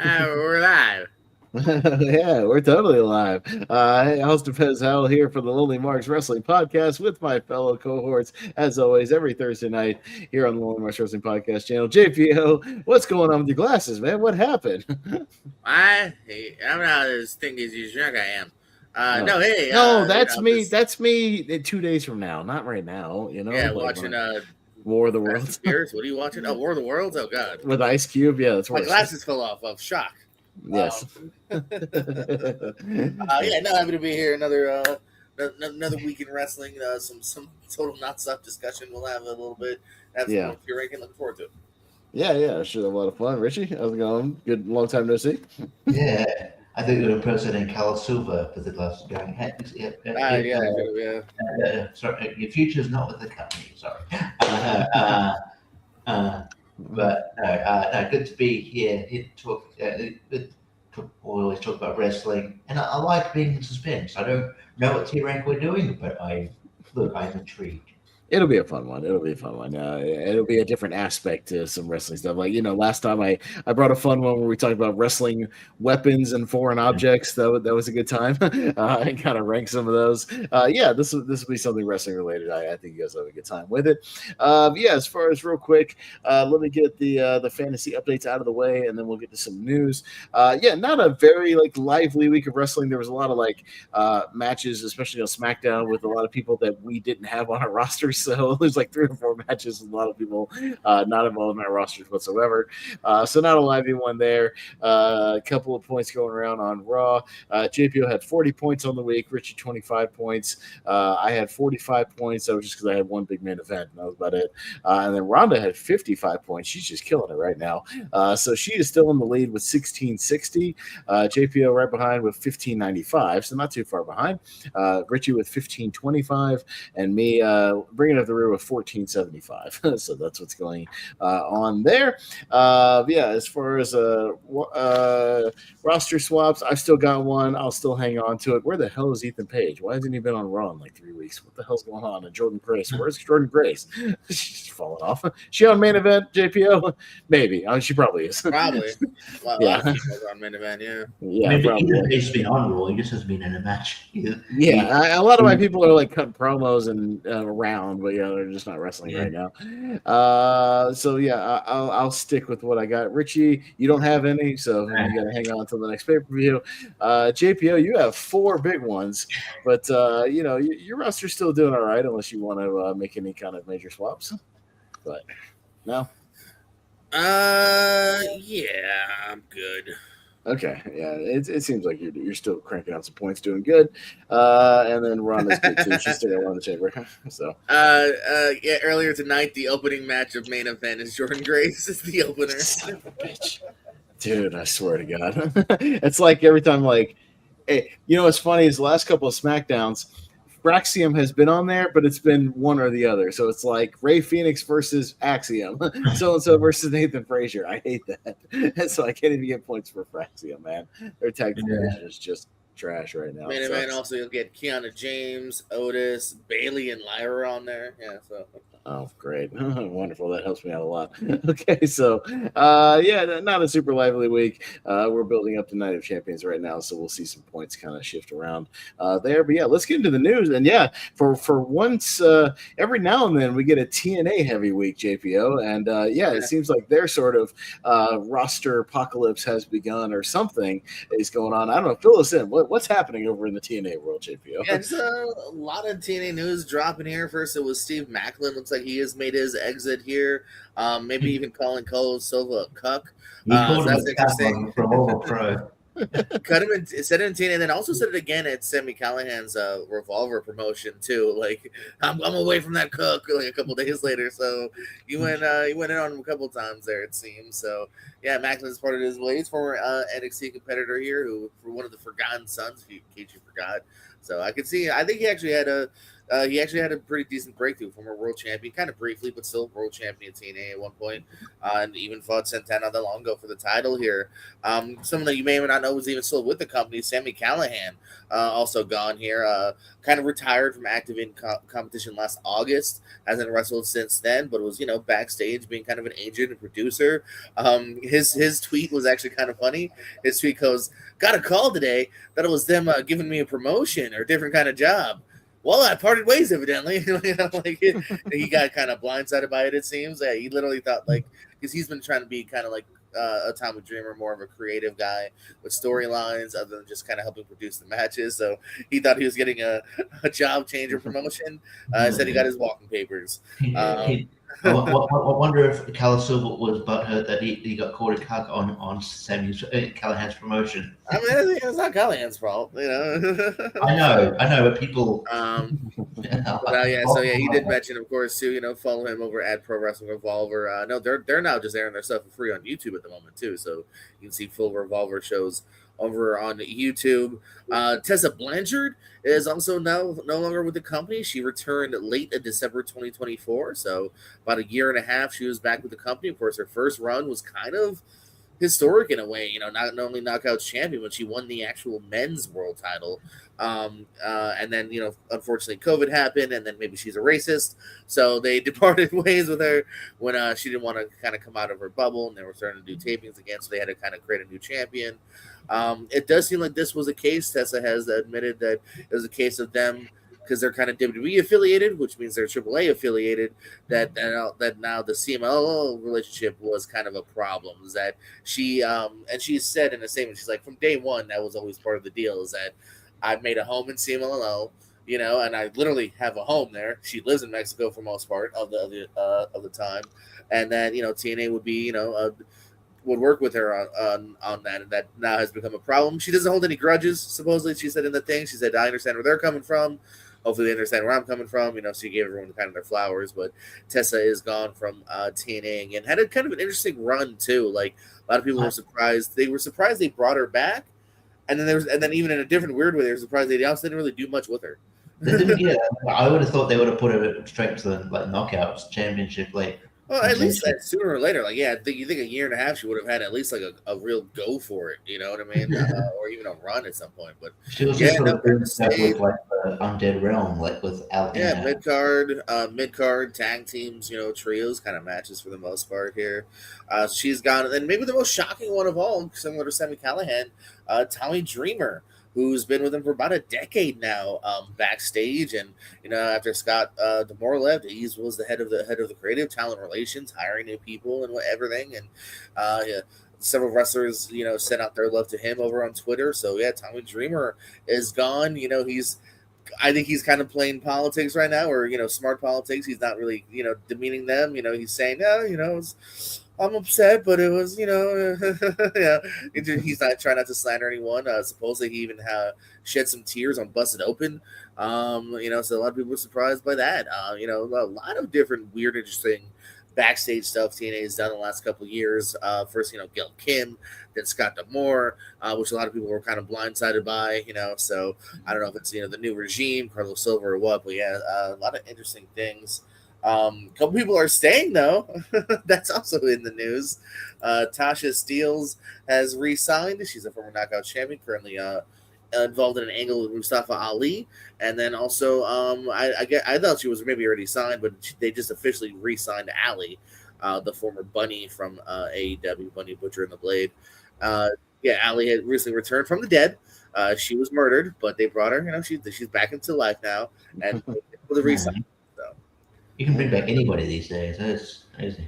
We're live. Yeah, we're totally alive. Hey, House Depends Howell here for the Lonely Marks Wrestling Podcast with my fellow cohorts, as always, every Thursday night here on the Lonely Marks Wrestling Podcast channel. JPO, what's going on with your glasses, man? What happened? I'm not as thinky as you think I am. Oh. No, hey, No, that's I'm me. just That's me 2 days from now, not right now, like when watching War of the Fast and Worlds Furious. What are you watching? Oh, War of the Worlds. Oh God, with Ice Cube. Yeah, that's my worse. glasses fell off of shock. Yes. Yeah, no, happy to be here. Another week in wrestling. Some total not stuff discussion. We'll have a little bit. Have some Yeah. points your ranking. Looking forward to it. Yeah, sure, a lot of fun. Richie, how's it going? Good, long time no see. Yeah, I think you're impersonating Carl Silver for the glasses going. Sorry, your future's not with the company. Sorry. No, good to be here. We always talk about wrestling, and I like being in suspense. I don't know what T-rank we're doing, but I'm intrigued. It'll be a fun one. It'll be a fun one. It'll be a different aspect to some wrestling stuff. Like, last time I brought a fun one where we talked about wrestling weapons and foreign objects. That was a good time. I kind of ranked some of those. Yeah, this will be something wrestling related. I think you guys have a good time with it. Yeah, as far as real quick, let me get the fantasy updates out of the way, and then we'll get to some news. Yeah, not a very lively week of wrestling. There was a lot of matches, especially on SmackDown, with a lot of people that we didn't have on our rosters. So there's 3 or 4 matches with a lot of people not involved in our rosters whatsoever. So not a lively one there. A couple of points going around on Raw. JPO had 40 points on the week. Richie 25 points. I had 45 points. That was just because I had one big main event, and that was about it. And then Rhonda had 55 points. She's just killing it right now. So she is still in the lead with 1660. JPO right behind with 1595, so not too far behind. Richie with 1525, and me bringing up the rear with 1475. So that's what's going on there. Yeah, as far as roster swaps, I've still got one. I'll still hang on to it. Where the hell is Ethan Page? Why hasn't he been on Raw in 3 weeks? What the hell's going on? And Jordan Grace, where's Jordan Grace? She's falling off. She on main event, JPO? Maybe. She probably is. Probably. Yeah. On main event, yeah. Yeah, probably. He's been on Raw. He just has been in a match. Yeah, a lot of my people are cutting promos and around, but they're just not wrestling right now. So yeah, I'll stick with what I got. Richie, you don't have any, so you got to hang on until the next pay per view. JPO, you have 4 big ones, but your roster's still doing all right unless you want to make any kind of major swaps. But no. Yeah, I'm good. Okay, yeah, it seems like you're still cranking out some points, doing good. And then Ronda's good too. She's still got one in the chamber. So yeah, earlier tonight the opening match of main event is Jordan Grace is the opener. Son of a bitch. Dude, I swear to God. It's every time hey, what's funny is the last couple of SmackDowns, Braxium has been on there, but it's been one or the other. So it's Ray Phoenix versus Axiom, so-and-so versus Nathan Frazier. I hate that. So I can't even get points for Braxium, man. Their tag team is just trash right now. Main event also you'll get Kiana James, Otis, Bailey, and Lyra on there. Yeah, so. Oh, great. Wonderful. That helps me out a lot. Okay, so, yeah, not a super lively week. We're building up to Night of Champions right now, so we'll see some points kind of shift around there. But, yeah, let's get into the news. And, yeah, for once, every now and then we get a TNA heavy week, JPO. And, yeah, it seems like their sort of roster apocalypse has begun or something is going on. I don't know. Fill us in. What's happening over in the TNA world, JPO? Yeah, it's a lot of TNA news dropping here. First, it was Steve Macklin. Looks like he has made his exit here. Maybe even calling Cole Silva a cuck. So that's interesting. From Over Pro. Cut him and said it in TNA, and then also said it again at Sammy Callahan's Revolver promotion too. I'm away from that cook. A couple days later, so he went in on him a couple times there. It seems so. Yeah, Macklin's part of his ways. Former NXT competitor here, who for one of the Forgotten Sons, in case you forgot. So I could see. I think he actually had He actually had a pretty decent breakthrough from a world champion, kind of briefly, but still world champion in TNA at one point, and even fought Santana not that long ago for the title here. Someone that you may or may not know was even still with the company, Sammy Callahan, also gone here. Kind of retired from active in competition last August. Hasn't wrestled since then, but was backstage being kind of an agent and producer. His tweet was actually kind of funny. His tweet goes, "Got a call today that it was them giving me a promotion or a different kind of job. Well, I parted ways, evidently." He got kind of blindsided by it. It seems he literally thought because he's been trying to be kind of like a Tommy Dreamer, more of a creative guy with storylines, other than just kind of helping produce the matches. So he thought he was getting a job change or promotion. Said he got his walking papers. I wonder if Cal Silver was butthurt that he got caught a cuck on Sammy's Callahan's promotion. I mean, I think it's not Callahan's fault, I know, but people. He did mention, of course, too. Follow him over at Pro Wrestling Revolver. No, they're now just airing their stuff for free on YouTube at the moment too, so you can see full Revolver shows over on YouTube. Tessa Blanchard is also now no longer with the company. She returned late in December 2024, so about a year and a half she was back with the company. Of course, her first run was kind of historic in a way, not only Knockouts champion, but she won the actual men's world title. And then, unfortunately COVID happened, and then maybe she's a racist. So they departed ways with her when she didn't want to kind of come out of her bubble, and they were starting to do tapings again. So they had to kind of create a new champion. It does seem like this was a case. Tessa has admitted that it was a case of them, because they're kind of WWE affiliated, which means they're AAA affiliated, that now the CMLL relationship was kind of a problem. Is that she and she said in a statement, she's like, from day one, that was always part of the deal, is that I've made a home in CMLL, and I literally have a home there. She lives in Mexico for most part of the time, and then TNA would be would work with her on that, and that now has become a problem. She doesn't hold any grudges, supposedly. She said in the thing, she said, I understand where they're coming from. Hopefully they understand where I'm coming from. So she gave everyone kind of their flowers. But Tessa is gone from TNA and had a kind of an interesting run too. Like a lot of people were surprised. They were surprised they brought her back, and then even in a different weird way, they were surprised they also didn't really do much with her. Yeah, I would have thought they would have put her straight to the Knockouts championship. Well, at least that sooner or later, you think a year and a half she would have had at least a real go for it, you know what I mean, or even a run at some point. But she was just sort of with the Undead Realm, with Al. Yeah, mid card tag teams, trios kind of matches for the most part here. She's gone, and maybe the most shocking one of all, similar to Sammy Callahan, Tommy Dreamer, who's been with him for about a decade now, backstage, and after Scott D'Amore left, he was the head of the creative talent relations, hiring new people and everything, and several wrestlers sent out their love to him over on Twitter. So yeah, Tommy Dreamer is gone. I think he's kind of playing politics right now, or smart politics. He's not really demeaning them. He's saying, I'm upset, but it was, yeah. He's not trying not to slander anyone. Supposedly he even shed some tears on Busted Open. So a lot of people were surprised by that. A lot of different weird, interesting backstage stuff TNA has done in the last couple of years. First, Gail Kim, then Scott D'Amore, which a lot of people were kind of blindsided by, so I don't know if it's, the new regime, Carlos Silva or what, but yeah, a lot of interesting things. A couple people are staying though. That's also in the news. Tasha Steeles has re-signed. She's a former Knockout champion, currently involved in an angle with Mustafa Ali, and then also I thought she was maybe already signed, but they just officially re-signed Ali, the former Bunny from AEW, Bunny Butcher and the Blade. Ali had recently returned from the dead. She was murdered, but they brought her. She's back into life now, and with a re-sign. You can bring back anybody these days. That's crazy.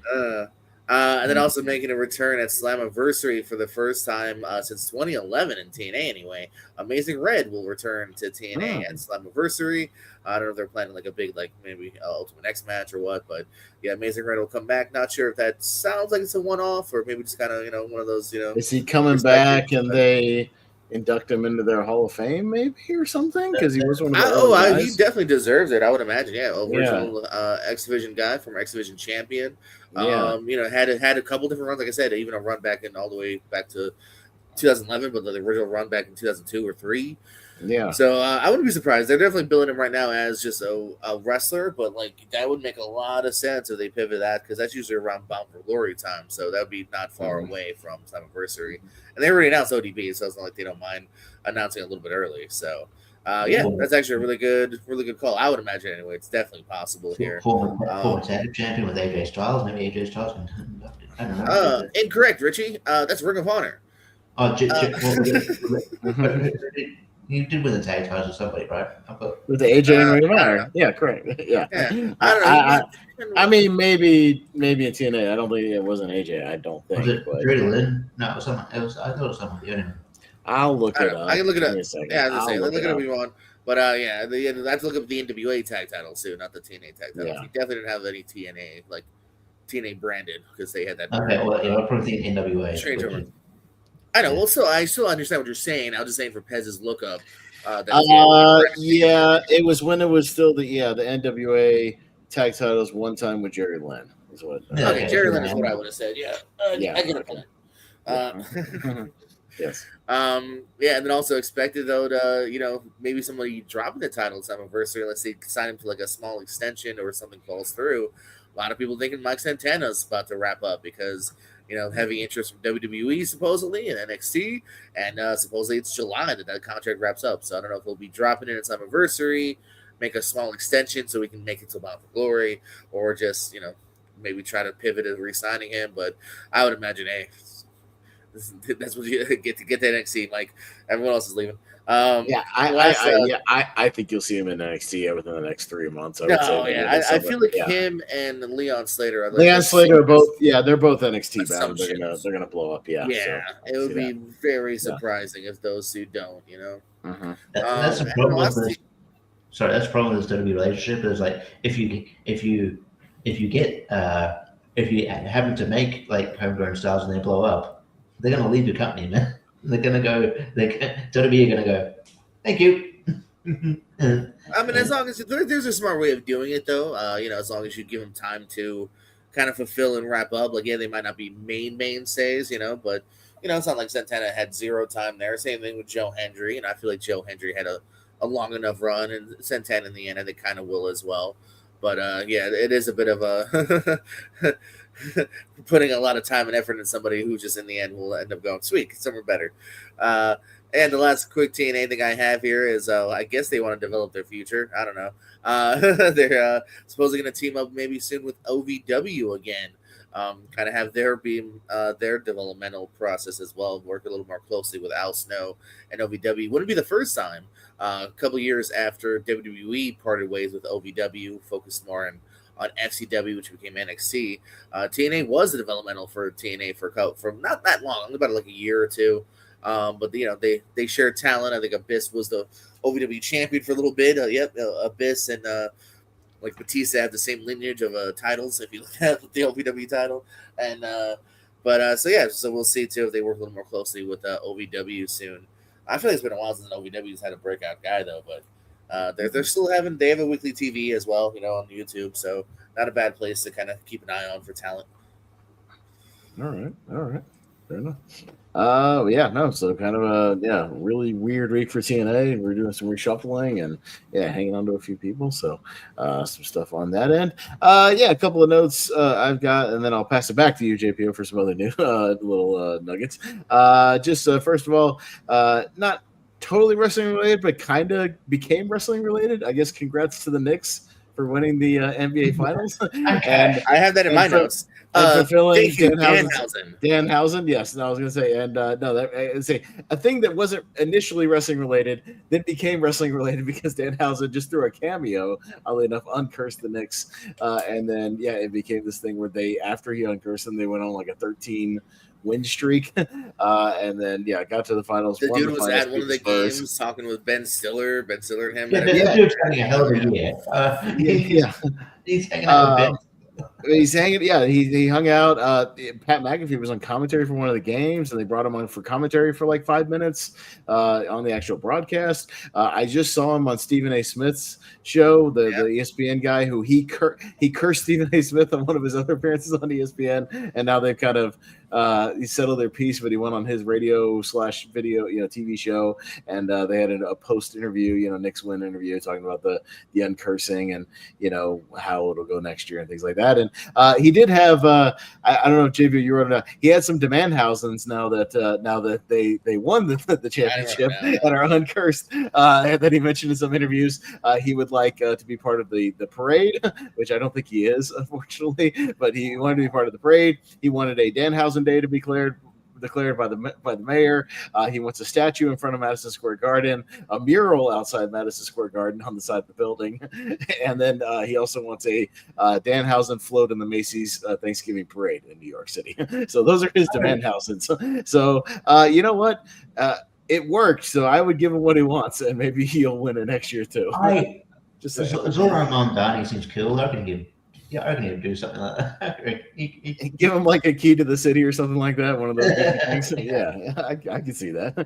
And then also making a return at Slammiversary for the first time since 2011 in TNA anyway. Amazing Red will return to TNA at Slammiversary. I don't know if they're planning a big maybe Ultimate X match or what, but yeah, Amazing Red will come back. Not sure if that sounds like it's a one-off or maybe just kind of one of those Is he coming back and they induct him into their Hall of Fame maybe or something, because he was one of the he definitely deserves it, I would imagine. Original X Division guy, former X Division champion. Had a couple different runs, like I said, even a run back in all the way back to 2011, but the original run back in 2002 or 3. Yeah. So I wouldn't be surprised. They're definitely building him right now as just a wrestler, but like that would make a lot of sense if they pivot that because that's usually around Bound for Glory time. So that would be not far away from Slammiversary. And they already announced ODB, so it's not like they don't mind announcing a little bit early. So yeah, that's actually a really good call. I would imagine anyway. It's definitely possible here. Former tag champion with AJ Styles. Maybe AJ Styles can. I don't know. Incorrect, Richie. That's Ring of Honor. Oh, you did win the tag titles with somebody, right? With the AJ and Ring of Honor. Yeah, correct. Yeah. I don't know. I mean, maybe in TNA. I don't think it wasn't AJ. I don't think. Was it Dre Lynn? No, it was someone. I thought it was someone. Anyway. I'll look it up. I can look it up. Yeah, I'll look it up if you want. But I have to look up the NWA tag titles too, not the TNA tag titles. Yeah. He definitely didn't have any TNA like TNA branded because they had that. Okay, well, I'll probably think NWA. Strange over. I know. Well, so I still understand what you're saying. I was just saying for Pez's lookup. Yeah, it was when it was still the NWA tag titles one time with Jerry Lynn. Is what? Okay, Jerry Lynn is what I would have said. Yeah, I get a point. Yes. Yeah, and then also expected though to maybe somebody dropping the title at Slammiversary, let's say sign him to like a small extension or something falls through. A lot of people thinking Mike Santana's about to wrap up because heavy interest from WWE supposedly and NXT, and supposedly it's July that contract wraps up. So I don't know if he'll be dropping it at Slammiversary, make a small extension so we can make it to Bound for Glory, or just maybe try to pivot to re-signing him. But I would imagine, that's what you get to NXT. Like everyone else is leaving. I think you'll see him in NXT within the next 3 months. I feel like him and Leon Slater. Slater are both. Yeah, they're both NXT bound. They're gonna blow up. Yeah. Yeah, it would be very surprising if those two don't. That's the problem. Sorry, that's the problem with this WWE relationship. Is like if you happen to make like homegrown stars and they blow up, they're gonna leave your company, man. They're gonna go. WWE are gonna go. Thank you. I mean, as long as there's a smart way of doing it, though. As long as you give them time to kind of fulfill and wrap up. Like, yeah, they might not be mainstays, but it's not like Santana had zero time there. Same thing with Joe Hendry, and I feel like Joe Hendry had a long enough run, and Santana in the end, I think, kind of will as well. But it is a bit of a putting a lot of time and effort in somebody who just in the end will end up going sweet somewhere better. And the last quick TNA thing I have here is I guess they want to develop their future. I don't know. They're supposedly going to team up maybe soon with OVW again. Kind of have their developmental process as well. Work a little more closely with Al Snow and OVW. Wouldn't be the first time. A couple years after WWE parted ways with OVW, focused more on FCW, which became NXT. TNA was a developmental for TNA for not that long, about like a year or two. But they shared talent. I think Abyss was the OVW champion for a little bit. Abyss and like Batista have the same lineage of titles. If you look at the OVW title, and so we'll see too if they work a little more closely with OVW soon. I feel like it's been a while since OVW's had a breakout guy though, but they're still they have a weekly TV as well, on YouTube, so not a bad place to kind of keep an eye on for talent. All right, fair enough. So kind of a really weird week for TNA. We're doing some reshuffling and hanging on to a few people, so some stuff on that end. A couple of notes I've got, and then I'll pass it back to you, JPO, for some other new little nuggets. First of all, not totally wrestling related, but kind of became wrestling related. I guess congrats to the Knicks for winning the NBA Finals. And I have that in my notes. Fulfilling Danhausen. Yes, I was going to say, and a thing that wasn't initially wrestling related, then became wrestling related because Danhausen just threw a cameo, oddly enough, uncursed the Knicks, and then it became this thing where after he uncursed them, they went on like a 13 win streak, and then got to the finals. The dude was at one of the games talking with Ben Stiller and him. That dude's having a hell of a year. He's hanging out with Ben. He's hanging. Yeah, he hung out. Pat McAfee was on commentary for one of the games, and they brought him on for commentary for like 5 minutes on the actual broadcast. I just saw him on Stephen A. Smith's show, the ESPN guy, who he cursed Stephen A. Smith on one of his other appearances on ESPN, and now they've kind of he settled their piece, but he went on his radio/video, TV show, and they had a post interview, Nick's win interview, talking about the uncursing and how it'll go next year and things like that. And he did have I don't know if JV you wrote it out. He had some Demandhausens now that they won the championship and are uncursed. That he mentioned in some interviews. He would like to be part of the parade, which I don't think he is, unfortunately, but he wanted to be part of the parade. He wanted a Danhausen Day to be declared by the mayor. He wants a statue in front of Madison Square Garden, a mural outside Madison Square Garden on the side of the building, and then he also wants a Danhausen float in the Macy's Thanksgiving Parade in New York City. So those are his Demandhausens. So you know what? It worked. So I would give him what he wants, and maybe he'll win it next year too. As long as I'm done, he seems cool. I can do something like that. Give him like a key to the city or something like that. One of those things. Yeah, I can see that.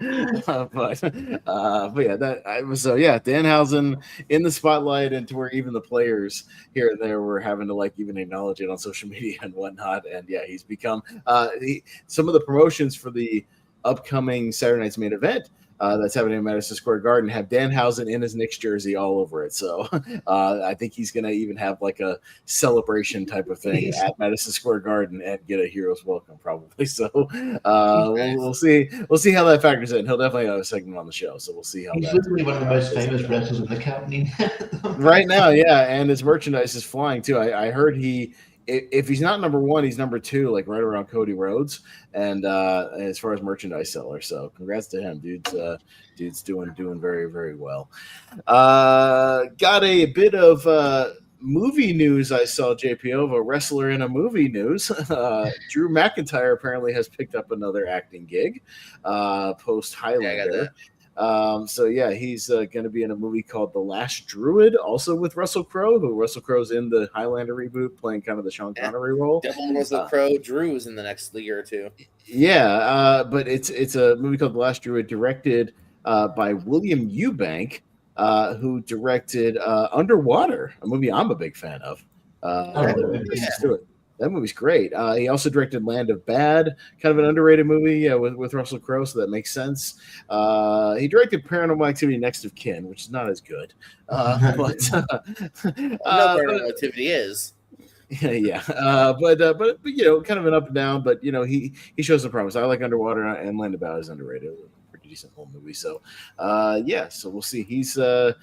But yeah, Danhausen in the spotlight, and to where even the players here and there were having to even acknowledge it on social media and whatnot. And yeah, he's become some of the promotions for the upcoming Saturday night's main event that's happening in Madison Square Garden have Danhausen in his Knicks jersey all over it. So I think he's going to even have like a celebration type of thing at Madison Square Garden and get a hero's welcome probably. So we'll see. We'll see how that factors in. He'll definitely have a segment on the show. So we'll see how he's literally one of the most famous wrestlers in the company right now. Yeah, and his merchandise is flying too. I heard if he's not number one, he's number two, like right around Cody Rhodes, and as far as merchandise seller. So congrats to him, dude's doing very, very well. Got a bit of movie news. I saw JP of a wrestler in a movie news. Drew McIntyre apparently has picked up another acting gig post Highlander. Yeah, I got that. So yeah, he's going to be in a movie called The Last Druid, also with Russell Crowe, who Russell Crowe's in the Highlander reboot, playing kind of the Sean Connery role. Definitely Russell Crowe. Drew's in the next year or two. Yeah, but it's a movie called The Last Druid, directed by William Eubank, who directed Underwater, a movie I'm a big fan of. That movie's great. He also directed Land of Bad, kind of an underrated movie with Russell Crowe, so that makes sense. He directed Paranormal Activity Next of Kin, which is not as good. But Paranormal Activity is. Yeah. But kind of an up and down, but he shows some promise. I like Underwater, and Land of Bad is underrated. Pretty decent whole movie. So so we'll see. He's kind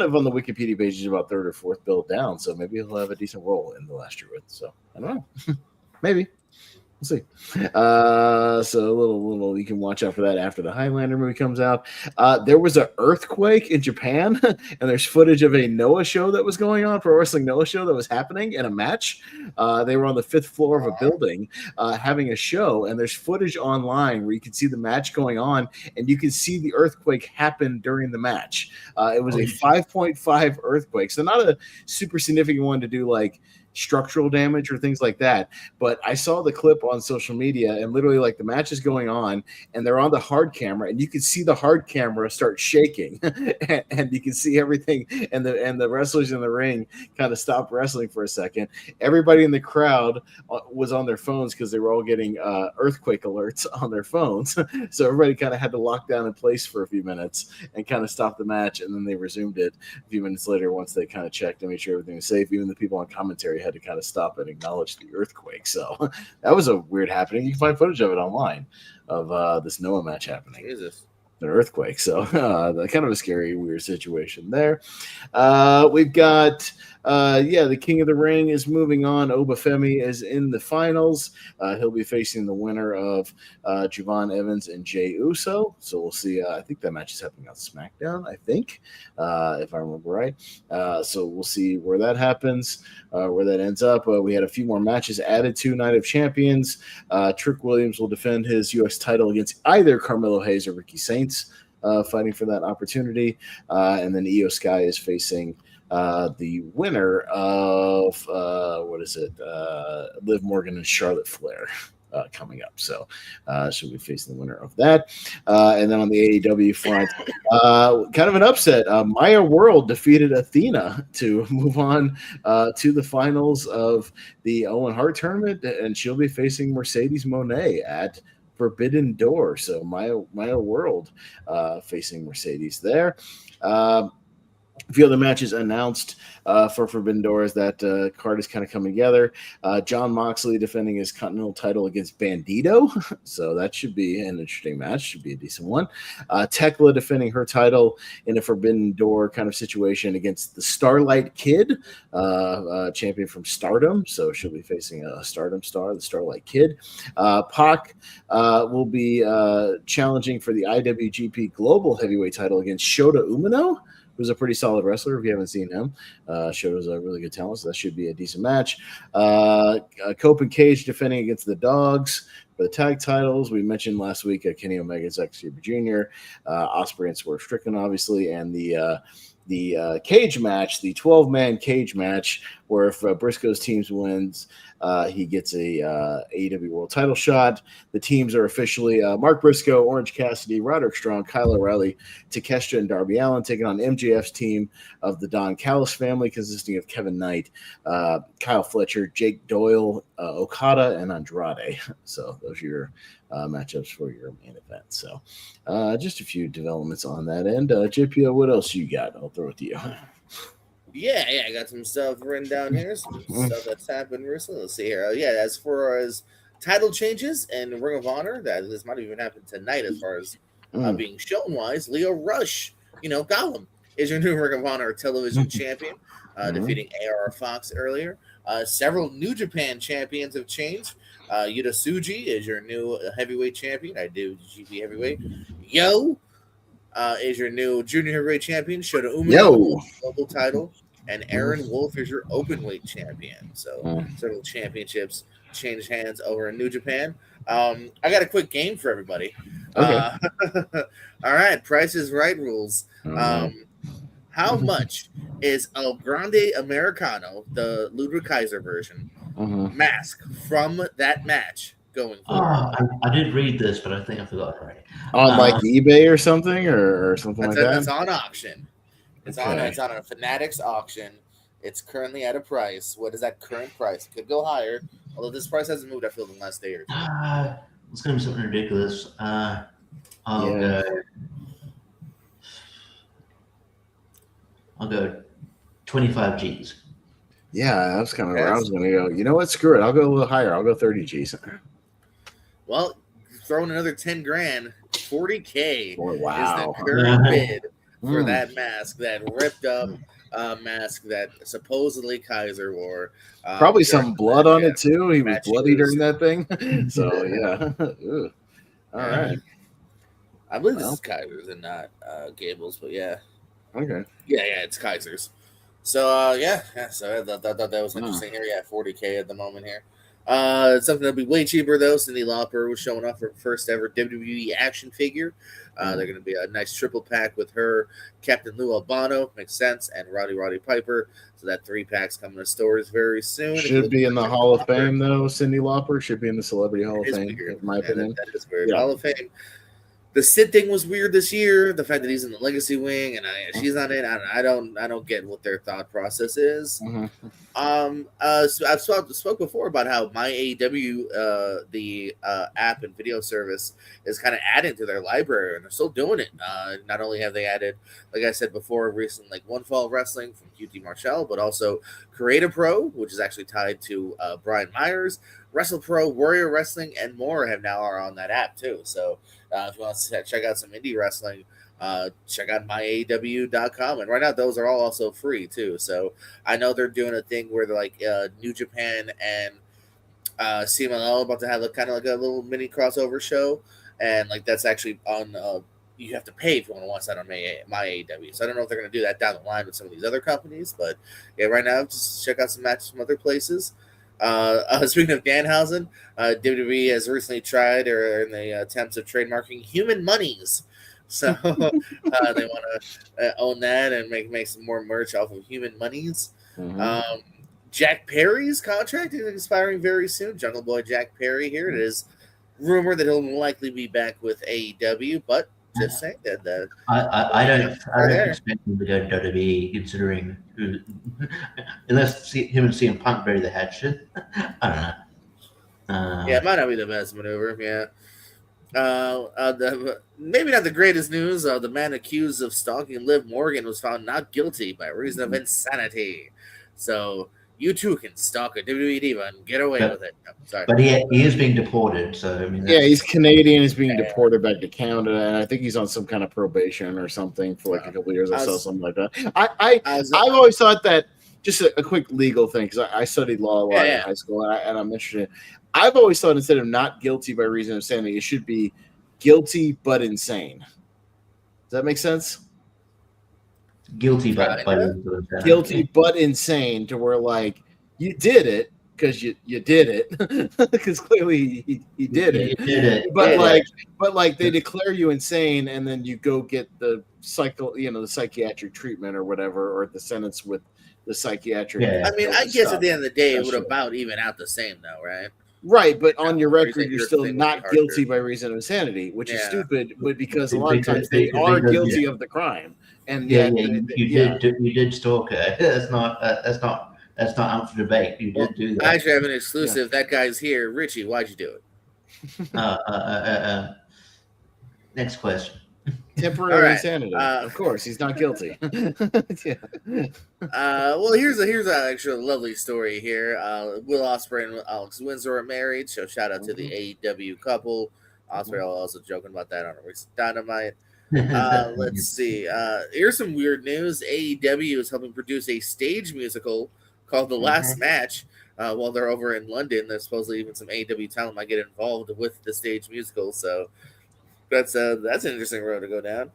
of on the Wikipedia page, he's about third or fourth build down, so maybe he'll have a decent role in The Last Druid. So I don't know. Maybe. We'll see. So a little you can watch out for that after the Highlander movie comes out. There was an earthquake in Japan, and there's footage of a Noah show that was going on, Pro Wrestling Noah show that was happening in a match. They were on the 5th floor of a building having a show, and there's footage online where you can see the match going on, and you can see the earthquake happen during the match. It was a 5.5 earthquake, so not a super significant one to do like structural damage or things like that, but I saw the clip on social media, and literally like the match is going on and they're on the hard camera, and you can see the hard camera start shaking and you can see everything, and the wrestlers in the ring kind of stopped wrestling for a second. Everybody in the crowd was on their phones because they were all getting earthquake alerts on their phones. So everybody kind of had to lock down in place for a few minutes and kind of stop the match, and then they resumed it a few minutes later once they kind of checked and made sure everything was safe. Even the people on commentary had to kind of stop and acknowledge the earthquake. So that was a weird happening. You can find footage of it online of this Noah match happening. Jesus. An earthquake. So kind of a scary, weird situation there. We've got the King of the Ring is moving on. Obafemi is in the finals. He'll be facing the winner of Javon Evans and Jey Uso. So we'll see. I think that match is happening on SmackDown, I think, if I remember right. So we'll see where that happens, where that ends up. We had a few more matches added to Night of Champions. Trick Williams will defend his U.S. title against either Carmelo Hayes or Ricky Saints, fighting for that opportunity. And then Io Sky is facing the winner of Liv Morgan and Charlotte Flair. coming up. So she'll be facing the winner of that. And then on the AEW front, kind of an upset. Maya World defeated Athena to move on to the finals of the Owen Hart tournament, and she'll be facing Mercedes Moné at Forbidden Door. So Maya World facing Mercedes there. A few other matches announced for Forbidden Doors. That card is kind of coming together. John Moxley defending his Continental title against Bandito. So that should be an interesting match. Should be a decent one. Tekla defending her title in a Forbidden Door kind of situation against the Starlight Kid, champion from Stardom. So she'll be facing a Stardom star, the Starlight Kid. Pac will be challenging for the IWGP Global Heavyweight title against Shota Umino, who's a pretty solid wrestler if you haven't seen him. Shows a really good talent, so that should be a decent match. Cope and Cage defending against the Dogs for the tag titles. We mentioned last week Kenny Omega, Zack Sabre Jr., Ospreay and Swerve Strickland, obviously, and the cage match, the 12-man cage match, where if Briscoe's teams wins, he gets a AEW World Title shot. The teams are officially Mark Briscoe, Orange Cassidy, Roderick Strong, Kyle O'Reilly, Takeshita, and Darby Allin taking on MJF's team of the Don Callis family, consisting of Kevin Knight, Kyle Fletcher, Jake Doyle, Okada, and Andrade. So those are your matchups for your main event. So just a few developments on that end. JPO, what else you got? I'll throw it to you. Yeah, I got some stuff written down here. Some stuff that's happened recently. Let's see here. As far as title changes and Ring of Honor, that this might even happen tonight as far as being shown wise. Leo Rush, Gollum, is your new Ring of Honor television champion, defeating AR Fox earlier. Several New Japan champions have changed. Yuta Tsuji is your new heavyweight champion. I do GP heavyweight. Yo is your new junior heavyweight champion. Shota Umino, global title, and Aaron Wolf is your openweight champion. So several championships changed hands over in New Japan. I got a quick game for everybody. Okay. All right, Price is Right rules. How much is El Grande Americano, the Ludwig Kaiser version, mask from that match going forward? I did read this, but I think I forgot it already. On like eBay or something, or something like that? It's on auction. It's on a Fanatics auction. It's currently at a price. What is that current price? It could go higher, although this price hasn't moved, I feel, in the last day or two. It's going to be something ridiculous. I'll go 25 G's. Yeah, that's kind of where I was going to go. You know what? Screw it. I'll go a little higher. I'll go 30 G's. Well, throwing another 10 grand, 40K wow. is the current bid for that mask, that ripped up mask that supposedly Kaiser wore. Probably some blood on it too. He was bloody during that thing. So yeah. All right. I believe this is Kaiser's and not Gable's, but yeah. Okay. Yeah, it's Kaiser's. So so I thought that was interesting here. Yeah, 40K at the moment here. Something that'll be way cheaper though. Cyndi Lauper was showing off her first ever WWE action figure. They're going to be a nice triple pack with her, Captain Lou Albano, makes sense, and Roddy Piper. So that 3-pack's coming to stores very soon. Should be in the Hall of Fame though. Cyndi Lauper should be in the Celebrity Hall of Fame, in my opinion. That is weird. Hall of Fame. The Sid thing was weird this year. The fact that he's in the Legacy wing and she's not in, I don't get what their thought process is. So I've spoke before about how my AEW, the app and video service, is kind of adding to their library, and they're still doing it. Not only have they added, like I said before, recently, like One Fall Wrestling from QT Marshall, but also Creative Pro, which is actually tied to Brian Myers, Wrestle Pro, Warrior Wrestling, and more are on that app too. So if you want to check out some indie wrestling, check out myaw.com. And right now, those are all also free too. So I know they're doing a thing where they're like New Japan and CMLL about to have kind of like a little mini crossover show. And like that's actually on, you have to pay if you want to watch that on MyAW. So I don't know if they're going to do that down the line with some of these other companies. But yeah, right now, just check out some matches from other places. Speaking of Danhausen, WWE has recently tried or in the attempts of trademarking Human Monies. So they want to own that and make some more merch off of Human Monies. Jack Perry's contract is expiring very soon. Jungle Boy Jack Perry here. It is rumored that he'll likely be back with AEW, but just saying that I don't expect him to go to WWE, considering unless him and CM Punk bury the hatchet. I don't know. Yeah, it might not be the best maneuver. Yeah. Maybe not the greatest news. The man accused of stalking Liv Morgan was found not guilty by reason of insanity. So you too can stalk a WWE diva and get away with it. No, sorry. But he is being deported. So I mean, yeah, he's Canadian. He's being deported back to Canada, and I think he's on some kind of probation or something for like a couple of years or so, something like that. I've always thought that. Just a quick legal thing, because I studied law a lot in high school, and I'm interested. I've always thought instead of not guilty by reason of insanity, it should be guilty but insane. Does that make sense? Guilty but guilty but insane, to where like you did it because you did it, because clearly he did it. He did it. But like they declare you insane, and then you go get the the psychiatric treatment or whatever, or the sentence with the psychiatric. Yeah. I mean, I guess at the end of the day, it would about even out the same, though, right? Right, but on your record, you're still not guilty by reason of insanity, which is stupid. But because a lot of times they are guilty of the crime, and you did stalk her. That's not up for debate. You did do that. I actually have an exclusive. That guy's here, Richie. Why'd you do it? Next question. Temporary insanity. Of course, he's not guilty. Well, here's actually a lovely story here. Will Ospreay and Alex Windsor are married, so shout out to the AEW couple. Ospreay also joking about that on a recent Dynamite. Let's see. Here's some weird news. AEW is helping produce a stage musical called The Last Match. While they're over in London, there's supposedly even some AEW talent might get involved with the stage musical. So that's an interesting road to go down.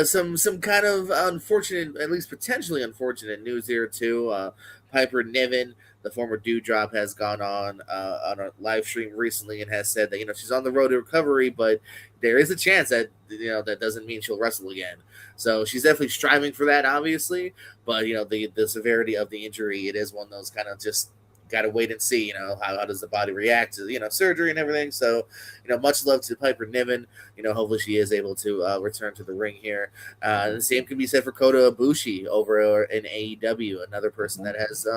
Some kind of unfortunate, at least potentially unfortunate news here too. Piper Niven, the former Dewdrop, has gone on a live stream recently and has said that she's on the road to recovery, but there is a chance that that doesn't mean she'll wrestle again. So she's definitely striving for that, obviously. But the severity of the injury, it is one of those kind of just got to wait and see, how does the body react to, surgery and everything. So, much love to Piper Niven. Hopefully she is able to return to the ring here. The same can be said for Kota Ibushi over in AEW, another person that has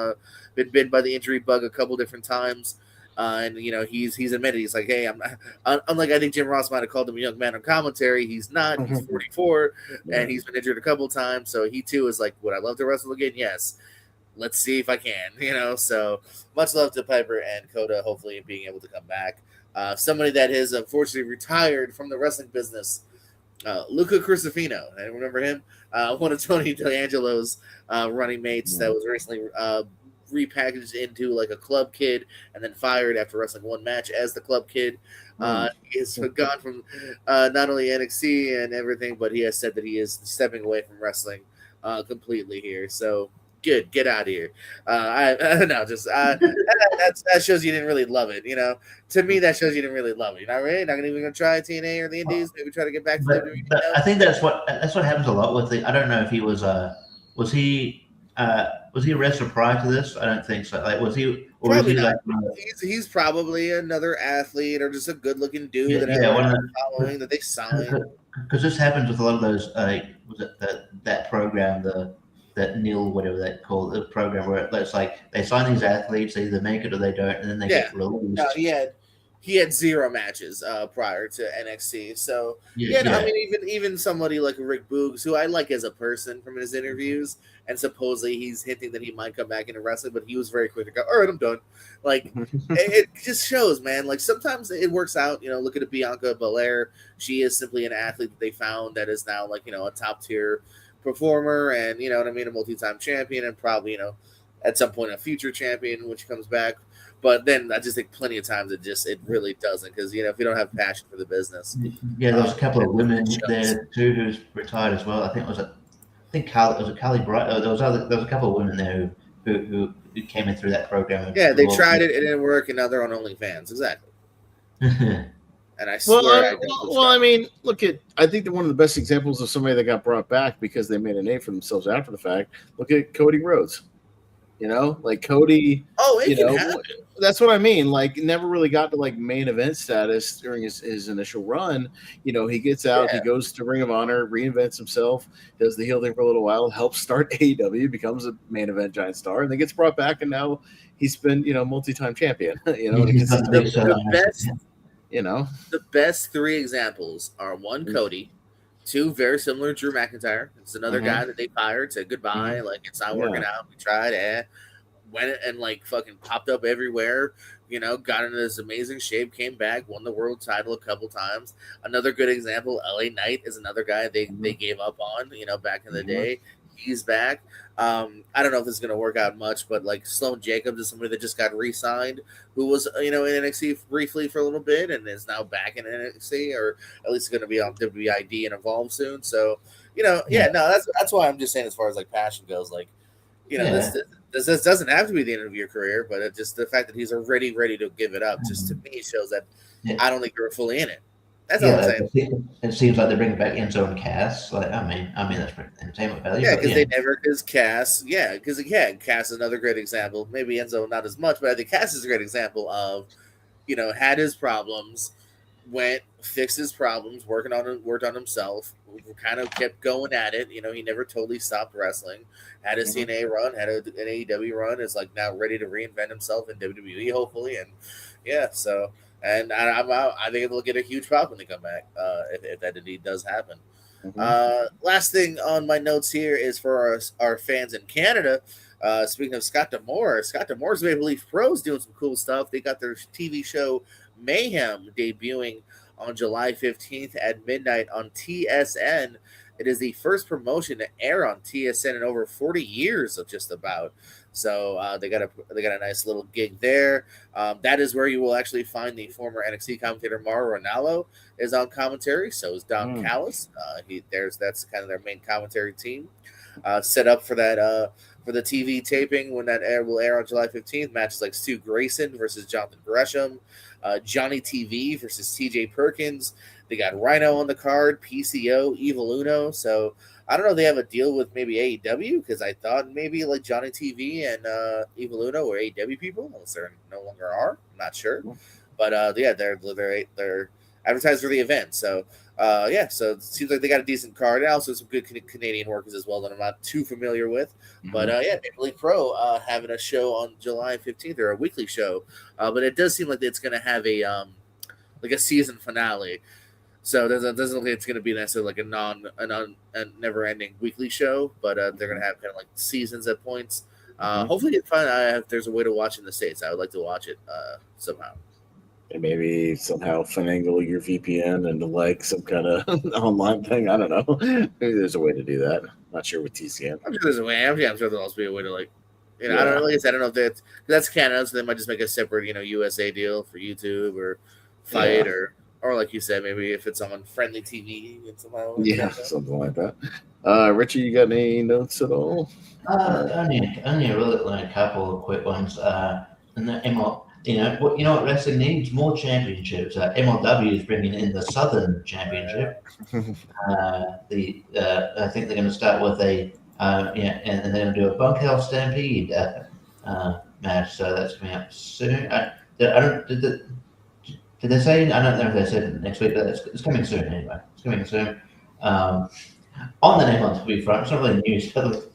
been bitten by the injury bug a couple different times. And he's admitted, he's like, hey, I'm not, unlike I think Jim Ross might have called him a young man on commentary. He's not. He's 44, and he's been injured a couple times. So he too is like, would I love to wrestle again? Yes. Let's see if I can, So much love to Piper and Kota, hopefully being able to come back. Somebody that has unfortunately retired from the wrestling business, Luca Crucifino. I remember him, one of Tony D'Angelo's running mates that was recently repackaged into like a club kid and then fired after wrestling one match as the club kid. He's gone from not only NXT and everything, but he has said that he is stepping away from wrestling completely here. So good, get out of here. That shows you didn't really love it. To me, that shows you didn't really love it. You're not really not even gonna try TNA or the Indies. Maybe try to get back to WWE. But I think that's what happens a lot with the. I don't know if he was he a wrestler prior to this? I don't think so. Like, was he? Or probably was he not. like, he's probably another athlete or just a good-looking dude that has a following that they signed. Because this happens with a lot of those. Was it that program, that NIL, whatever that called, the program where it's like they sign these athletes, they either make it or they don't, and then they get released. No, he had 0 matches prior to NXT. So I mean, even somebody like Rick Boogs, who I like as a person from his interviews, and supposedly he's hinting that he might come back into wrestling, but he was very quick to go, all right, I'm done. Like it just shows, man. Like sometimes it works out. Look at Bianca Belair. She is simply an athlete that they found that is now like a top tier performer, and a multi-time champion, and probably at some point a future champion when she comes back. But then I just think plenty of times it really doesn't, because if you don't have passion for the business. Yeah, there was a couple of women there too who's retired as well. I think Callie Bright. There was a couple of women there who came in through that program. Yeah, they tried it, it didn't work, and now they're on OnlyFans. Exactly. And I swear I don't subscribe. I mean, I think that one of the best examples of somebody that got brought back because they made a name for themselves after the fact. Look at Cody Rhodes. Like Cody. Oh, it can happen. That's what I mean. Like, never really got to like main event status during his initial run. He gets out, he goes to Ring of Honor, reinvents himself, does the heel thing for a little while, helps start AEW, becomes a main event giant star, and then gets brought back, and now he's been multi-time champion. The best. The best three examples are one, Cody, two, very similar, Drew McIntyre. It's another guy that they fired, said goodbye, like it's not working out. We tried, went and like fucking popped up everywhere, got into this amazing shape, came back, won the world title a couple times. Another good example, LA Knight is another guy they gave up on, back in the day. He's back. I don't know if this is going to work out much, but like Sloan Jacobs is somebody that just got re-signed, who was in NXT briefly for a little bit and is now back in NXT, or at least going to be on WID and Evolve soon. So that's why I'm just saying, as far as like passion goes, like this doesn't have to be the end of your career, but it just the fact that he's already ready to give it up just to me shows that I don't think you're fully in it. That's all I'm saying. It seems like they're bringing back Enzo and Cass. Like, I mean, that's pretty entertainment value. Yeah, because they never. Because Cass, Cass is another great example. Maybe Enzo not as much, but I think Cass is a great example of, had his problems, fixed his problems, worked on himself, kind of kept going at it. He never totally stopped wrestling. Had a CNA run, had an AEW run. Is like now ready to reinvent himself in WWE, hopefully, and so. And I think it'll get a huge pop when they come back, if that indeed does happen. Last thing on my notes here is for our fans in Canada. Speaking of Scott D'Amore's Maple Leaf Pro is doing some cool stuff. They got their TV show Mayhem debuting on July 15th at midnight on TSN. It is the first promotion to air on TSN in over 40 years, of just about. So they got a nice little gig there. That is where you will actually find the former NXT commentator Mauro Ranallo is on commentary. So is Don Callis. That's kind of their main commentary team. Set up for that for the TV taping when that will air on July 15th. Matches like Stu Grayson versus Jonathan Gresham, Johnny TV versus TJ Perkins. They got Rhino on the card, PCO, Evil Uno. So I don't know if they have a deal with maybe AEW, because I thought maybe like Johnny TV and Evil Uno were AEW people, unless they no longer are. I'm not sure. But they're advertised for the event. So so it seems like they got a decent card. And also some good Canadian workers as well that I'm not too familiar with. But Maple Leaf Pro having a show on July 15th, or a weekly show. But it does seem like it's going to have a season finale. So it doesn't look like it's going to be necessarily like a never-ending weekly show, but they're going to have kind of like seasons at points. Hopefully, if there's a way to watch in the States, I would like to watch it somehow. And maybe somehow finagle your VPN into like some kind of online thing. I don't know. Maybe there's a way to do that. Not sure with TCN. I'm sure there's a way. I'm sure there'll also be a way to like. I don't know. Like I said, I don't know if that's Canada, so they might just make a separate, USA deal for YouTube or Fight or like you said, maybe if it's on friendly TV and somehow. Yeah, something like that. Richie, you got any notes at all? Only a couple of quick ones. And the what wrestling needs? More championships. MLW is bringing in the Southern Championship. I think they're going to start with and they're going to do a Bunkhouse Stampede match. So that's coming up soon. Did they say? I don't know if they said next week, but it's coming soon anyway. It's coming soon. On the MLW front, it's not really news. But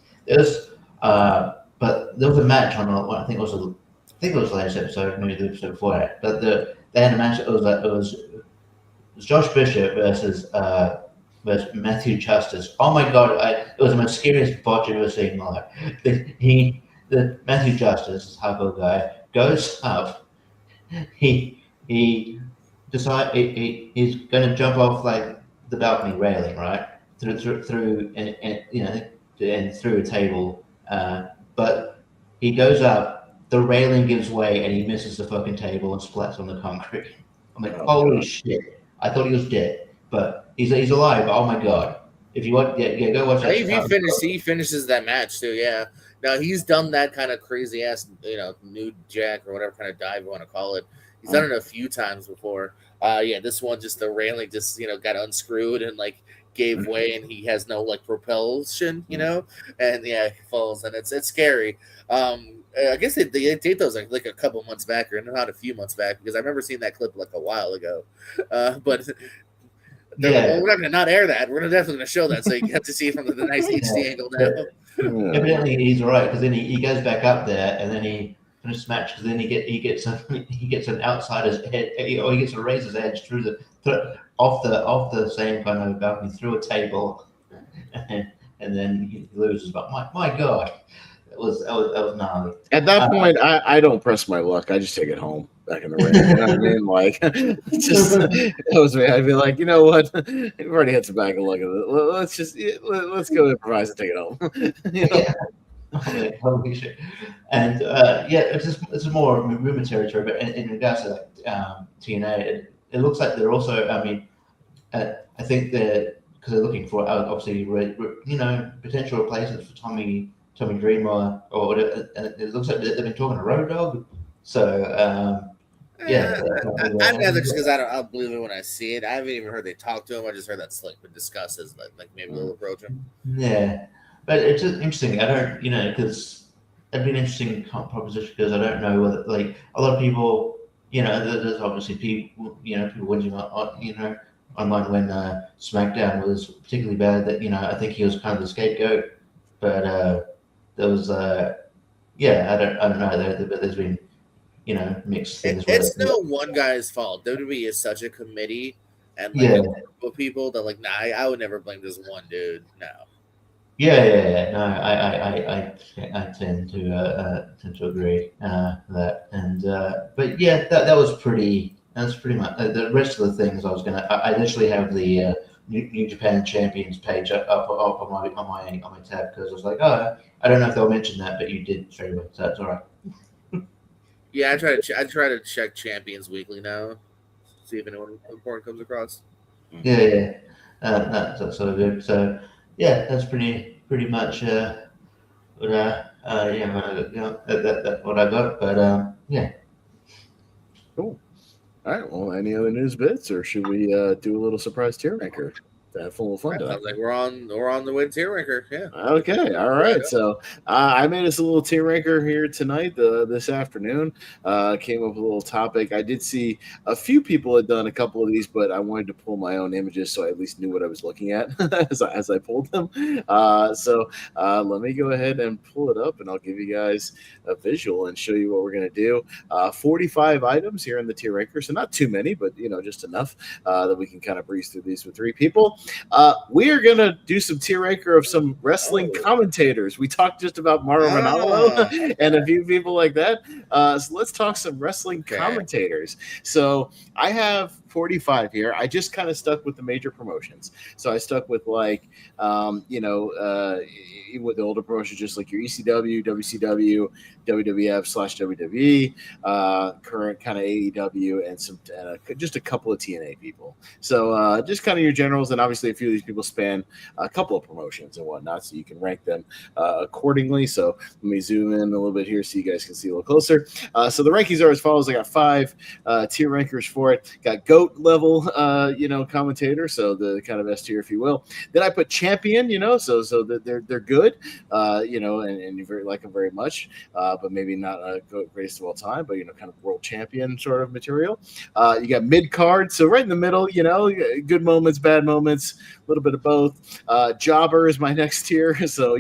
there was a match on. I think it was the latest episode, maybe the episode before that. But they had a match. It was Josh Bishop versus Matthew Justice. Oh my god! It was the most scariest botch I've ever seen in my life. The Matthew Justice, hardcore guy, goes up. He decides he's going to jump off like the balcony railing, right, through and through a table, but he goes up. The railing gives way and he misses the fucking table and splats on the concrete. I'm like, holy shit! I thought he was dead, but he's alive. Oh my god! If you want, go watch that. He finishes that match too. Yeah. Now he's done that kind of crazy ass, nude jack or whatever kind of dive you want to call it. He's done it a few times before. This one just the railing just got unscrewed and like gave way, and he has no like propulsion, and he falls, and it's scary. I guess they taped those like a couple months back, or not a few months back, because I remember seeing that clip like a while ago. But they're like, well, we're not going to not air that. We're definitely going to show that, so you get to see it from the nice HD angle now. Evidently, he's all right, because then he goes back up there, and then he finishes match, because then he gets an outsider's head, or he gets a razor's edge through off the same kind of balcony through a table, and then he loses. But my God, that was gnarly. At that point, I don't press my luck. I just take it home back in the ring. You know what I mean? Like, that was me. I'd be like, you know what? We've already had some back and look at it. Let's go improvise and take it home. Yeah. Holy shit. And it's more rumor territory. But in regards to TNA, it looks like they're also. I mean, I think that because they're looking for obviously potential replacements for Tommy Dreamer, or whatever. And it looks like they've been talking to Road Dogg. So I'd rather, just because I don't believe it when I see it. I haven't even heard they talk to him. I just heard that's like been discussed as like maybe they'll approach him. Yeah, but it's just interesting. I don't, because it'd be an interesting proposition, because I don't know whether, like, a lot of people, there's obviously people, people whinging on, online when SmackDown was particularly bad. That I think he was kind of the scapegoat, but there was I don't know. But there's been mixed things. It's no one guy's fault. WWE is such a committee, and like a group of people that like, I would never blame just one dude. No. Yeah. No, I tend to agree that, and but yeah, that was pretty. That's pretty much the rest of the things. I literally have the New Japan Champions page up on my tab, because I was like, I don't know if they'll mention that, but you did straight away, so that's all right. Yeah, I try to check Champions weekly now, see if anyone important comes across. Yeah. That's so good. So yeah, that's pretty much what what I got. But yeah. Cool. All right. Well, any other news bits, or should we do a little surprise tier ranker? That full of fun. Sounds like we're on the way to tier ranker. Yeah. Okay. All right. So I made us a little tier ranker here tonight, this afternoon. Came up with a little topic. I did see a few people had done a couple of these, but I wanted to pull my own images so I at least knew what I was looking at as I pulled them. So let me go ahead and pull it up, and I'll give you guys a visual and show you what we're going to do. 45 items here in the tier ranker, so not too many, but just enough that we can kind of breeze through these with 3 people. We are going to do some tier ranker of some wrestling commentators. We talked just about Mauro Ranallo and a few people like that. So let's talk some wrestling commentators. So I have 45 here. I just kind of stuck with the major promotions. So I stuck with like, with the older promotions, just like your ECW, WCW, WWF/WWE, current kind of AEW, and just a couple of TNA people. So just kind of your generals, and obviously a few of these people span a couple of promotions and whatnot, so you can rank them accordingly. So let me zoom in a little bit here so you guys can see a little closer. So the rankings are as follows. I got 5 tier rankers for it. Got GOAT level, commentator, so the kind of S tier, if you will. Then I put champion, so that they're good, and you like them very much, but maybe not a greatest of all time, but kind of world champion sort of material. You got mid card, so right in the middle, good moments, bad moments, a little bit of both. Jobber is my next tier, so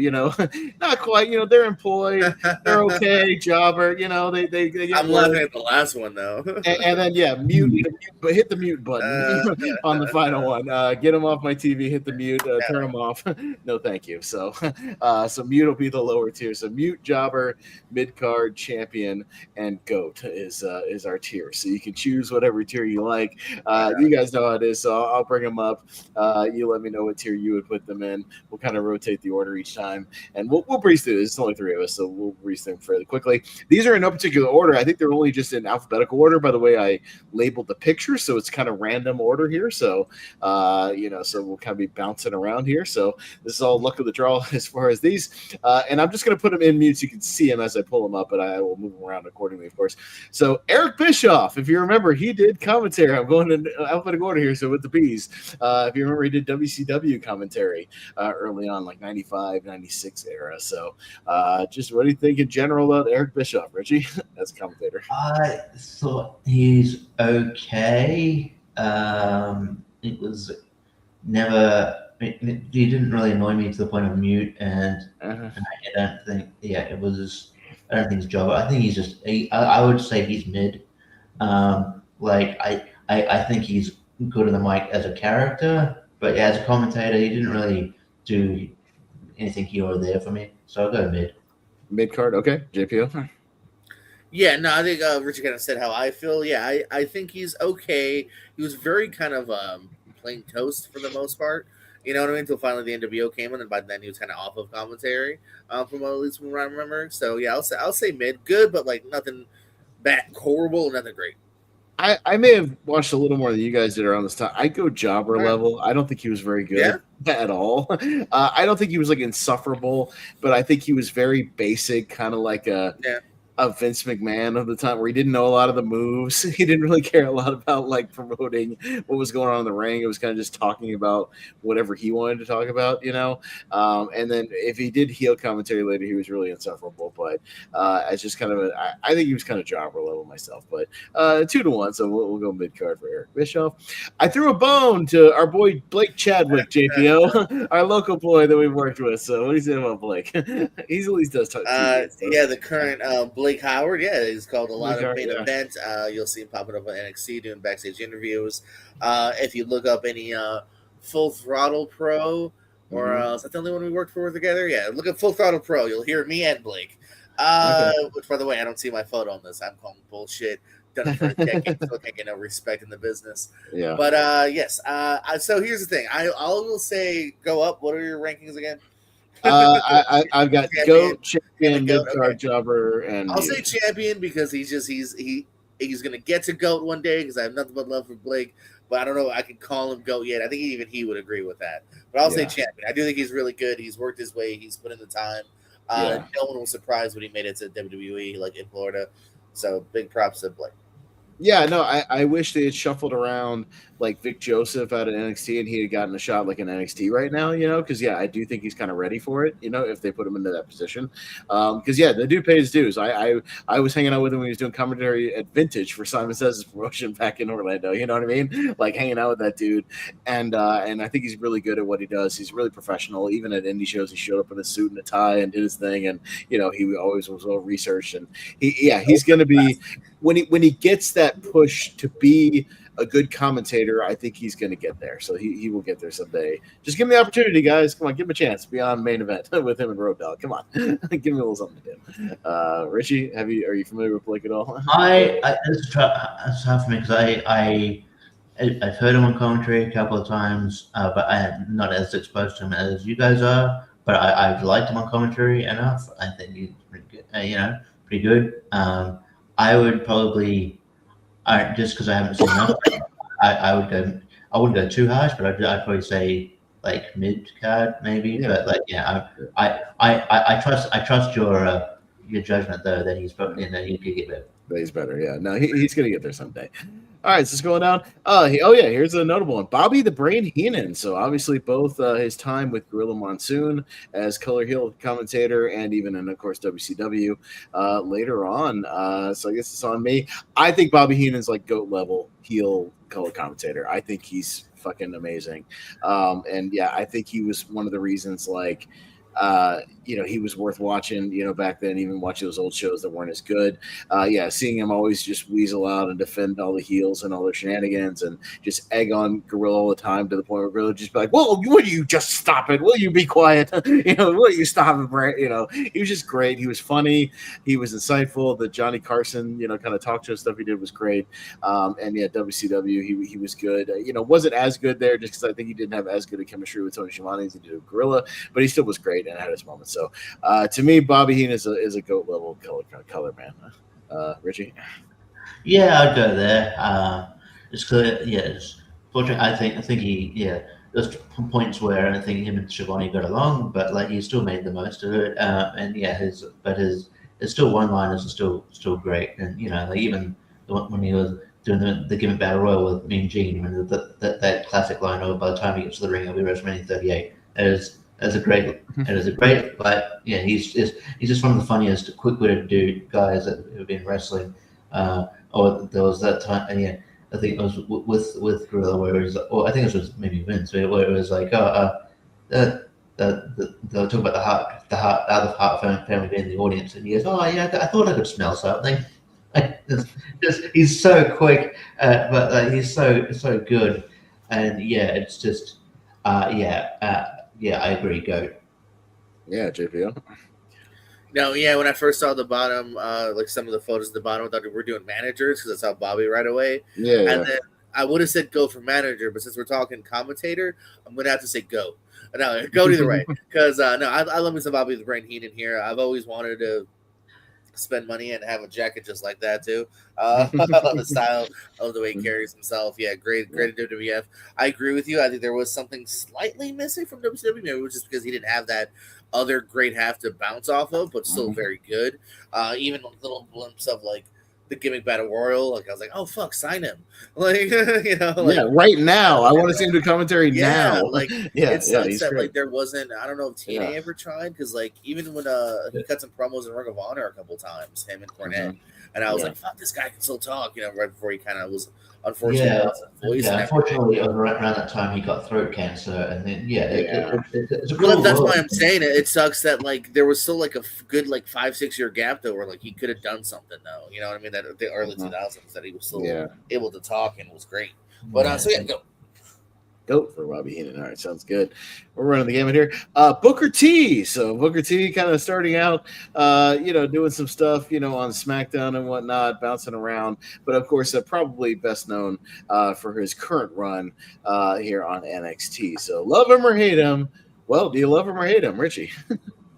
not quite, they're employed, they're okay. Jobber, they I'm laughing at the last one though. and then hit the mute button on the final one. Get them off my TV, hit the mute, turn them off. No, thank you. So mute will be the lower tier. So mute, jobber, mid card, champion, and GOAT is our tier. So you can choose whatever tier you like. You guys know how it is, so I'll bring them up. You let me know what tier you would put them in. We'll kind of rotate the order each time, and we'll breeze through this. It's only 3 of us, so we'll breeze them fairly quickly. These are in no particular order. I think they're only just in alphabetical order by the way I labeled the picture, so it's kind of random order here. So, so we'll kind of be bouncing around here. So this is all luck of the draw as far as these. And I'm just going to put them in mute so you can see them as I pull them up, but I will move them around accordingly, of course. So Eric Bischoff, if you remember, he did commentary. I'm going in alphabetical order here, so with the B's. If you remember, he did WCW commentary early on, like 95, 96 era. So just what do you think in general about Eric Bischoff, Richie, as a commentator? I thought he's okay. It was never. He didn't really annoy me to the point of mute, and I don't think. Yeah, it was. I don't think his job. I think he's just. I would say he's mid. I think he's good on the mic as a character, but as a commentator, he didn't really do anything here or there for me. So I'll go mid. Mid card, okay. JPO. Yeah, no, I think Richard kind of said how I feel. Yeah, I think he's okay. He was very kind of plain toast for the most part. You know what I mean? Until finally the NWO came in, and by then he was kind of off of commentary, from at least from what I remember. So yeah, I'll say mid, good, but like nothing bad, horrible, nothing great. I may have watched a little more than you guys did around this time. I go jobber level. I don't think he was very good at all. I don't think he was like insufferable, but I think he was very basic, kind of like a Vince McMahon of the time, where he didn't know a lot of the moves. He didn't really care a lot about like promoting what was going on in the ring. It was kind of just talking about whatever he wanted to talk about, and then if he did heel commentary later, he was really insufferable. But as just kind of I think he was kind of jobber level myself. But 2-1, so we'll go mid card for Eric Bischoff. I threw a bone to our boy Blake Chadwick, JPO, our local boy that we've worked with. So what do you say about Blake? He at least does talk. The current Blake Howard, he's called a lot of main event. You'll see him popping up on NXT doing backstage interviews. If you look up any Full Throttle Pro, or is that the only one we worked for together? Yeah, look at Full Throttle Pro. You'll hear me and Blake. Which, by the way, I don't see my photo on this. I'm calling bullshit. Done it for a decade, so I can't get no respect in the business. Yeah. But yes. So here's the thing. I will say go up. What are your rankings again? I've got GOAT, champion, mid card jobber, and I'll say champion because he's gonna get to GOAT one day because I have nothing but love for Blake. But I don't know. I can call him GOAT yet. I think even he would agree with that. But I'll say champion. I do think he's really good. He's worked his way. He's put in the time. No one was surprised when he made it to WWE, like in Florida. So big props to Blake. Yeah, no, I wish they had shuffled around like Vic Joseph out of NXT and he had gotten a shot like in NXT right now, because I do think he's kind of ready for it, if they put him into that position. Because the dude pays dues. I was hanging out with him when he was doing commentary at Vintage for Simon Says' promotion back in Orlando. You know what I mean? Like hanging out with that dude, and I think he's really good at what he does. He's really professional. Even at indie shows, he showed up in a suit and a tie and did his thing, and he always was well researched. And he's going to be when he gets that push to be a good commentator, I think he's going to get there. So he will get there someday. Just give him the opportunity, guys. Come on, give him a chance. Be on main event with him and Road Dogg. Come on, give me a little something to do. Richie, are you familiar with Blake at all? It's tough for me because I've heard him on commentary a couple of times, but I am not as exposed to him as you guys are. But I've liked him on commentary enough. I think he's pretty good. Pretty good. I would probably. Just because I haven't seen enough, I would go. I wouldn't go too harsh, but I'd probably say like mid card maybe. Yeah. But I trust your judgment though that he's probably he could get better. But he's better, yeah. No, he's gonna get there someday. All right, so it's going down. Here's a notable one. Bobby the Brain Heenan. So obviously both his time with Gorilla Monsoon as color heel commentator and even in, of course, WCW later on. So I guess it's on me. I think Bobby Heenan's like GOAT level heel color commentator. I think he's fucking amazing. I think he was one of the reasons he was worth watching, back then, even watching those old shows that weren't as good. Seeing him always just weasel out and defend all the heels and all their shenanigans and just egg on Gorilla all the time to the point where Gorilla would just be like, "Whoa, will you just stop it? Will you be quiet? Will you stop it, Brett?" He was just great. He was funny. He was insightful. The Johnny Carson, kind of talk show stuff he did was great. WCW, he was good. Wasn't as good there just because I think he didn't have as good a chemistry with Tony Schiavone as he did with Gorilla, but he still was great and had his moments. So to me, Bobby Heenan is a GOAT level color man. Richie? Yeah, I'd go there. it's clear. Yeah, fortunately, I think there's points where I think him and Shivani got along, but like he still made the most of it. And yeah, his still one-liners are still great, and like even the one when he was doing the Gimmick Battle Royal with Mean Gene, and that classic line over by the time he gets to the ring, it'll be WrestleMania 38. As a great, like he's just one of the funniest, quick-witted guys that have been wrestling. Or there was that time, and yeah, I think it was with Gorilla where it was, or I think it was maybe Vince, where it was like, they'll talk about the Hart family being in the audience, and he goes, oh yeah, I thought I could smell something. He's so quick, but he's so good, and yeah, it's just, yeah, I agree. Goat. Yeah, JPO. No, yeah. When I first saw the bottom, like some of the photos at the bottom, I thought we were doing managers because I saw Bobby right away. Yeah. And then I would have said go for manager, but since we're talking commentator, I'm gonna have to say go. No, go either way because no, I love me some Bobby the Brain Heenan here. I've always wanted to spend money and have a jacket just like that too. The style of the way he carries himself. Yeah, great at WWF. I agree with you. I think there was something slightly missing from WCW. Maybe it was just because he didn't have that other great half to bounce off of, but still very good. Even a little glimpse of like the Gimmick Battle Royal. Like I was like, oh fuck, sign him. Like yeah, right now. I want to see him do commentary now. Like it sucks that like there wasn't. I don't know if TNA ever tried because like even when he cut some promos in Ring of Honor a couple times, him and Cornette, and I was like, fuck, this guy can still talk. Right before he kind of was unfortunately voice. Yeah, unfortunately, around that time he got throat cancer, and then it's a well, that's why I'm saying it. It sucks that like there was still like a good like 5-6 year gap though, where like he could have done something though. You know what I mean? That the early 2000s that he was still able to talk and was great. But so yeah, go. Goat for Bobby Heenan. All right, sounds good. We're running the gamut here. Booker T. So Booker T kind of starting out, doing some stuff, on SmackDown and whatnot, bouncing around. But of course, probably best known for his current run here on NXT. So love him or hate him. Well, do you love him or hate him, Richie?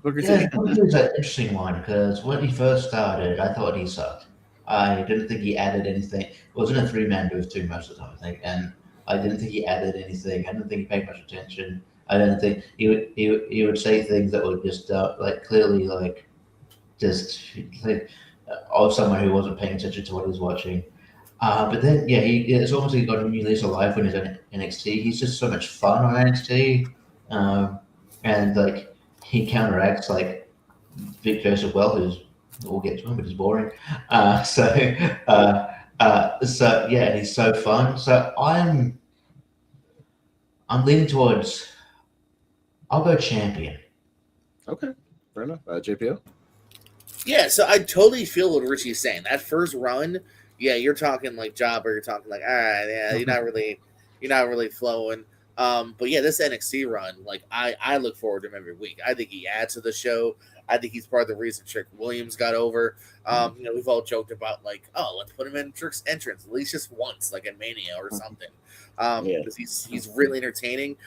Booker T. It was an interesting one because when he first started, I thought he sucked. I didn't think he added anything. It wasn't a three-man move too most of the time, I think, and I didn't think he added anything. I didn't think he paid much attention. I didn't think he would say things that were just clearly just of someone who wasn't paying attention to what he was watching. But then it's almost like he got a new lease of life when he's in NXT. He's just so much fun on NXT, and like he counteracts like Vic Joseph well, who's we'll get to him, but he's boring. So he's so fun. So I'm leaning towards. I'll go champion. Okay, fair enough. JPO. Yeah, so I totally feel what Richie's saying. That first run, you're talking like jobber. You're talking like, all right, you're not really flowing. But yeah, this NXT run, like I look forward to him every week. I think he adds to the show. I think he's part of the reason Trick Williams got over. We've all joked about like, oh, let's put him in Trick's entrance at least just once, like at Mania or something. Because he's really entertaining.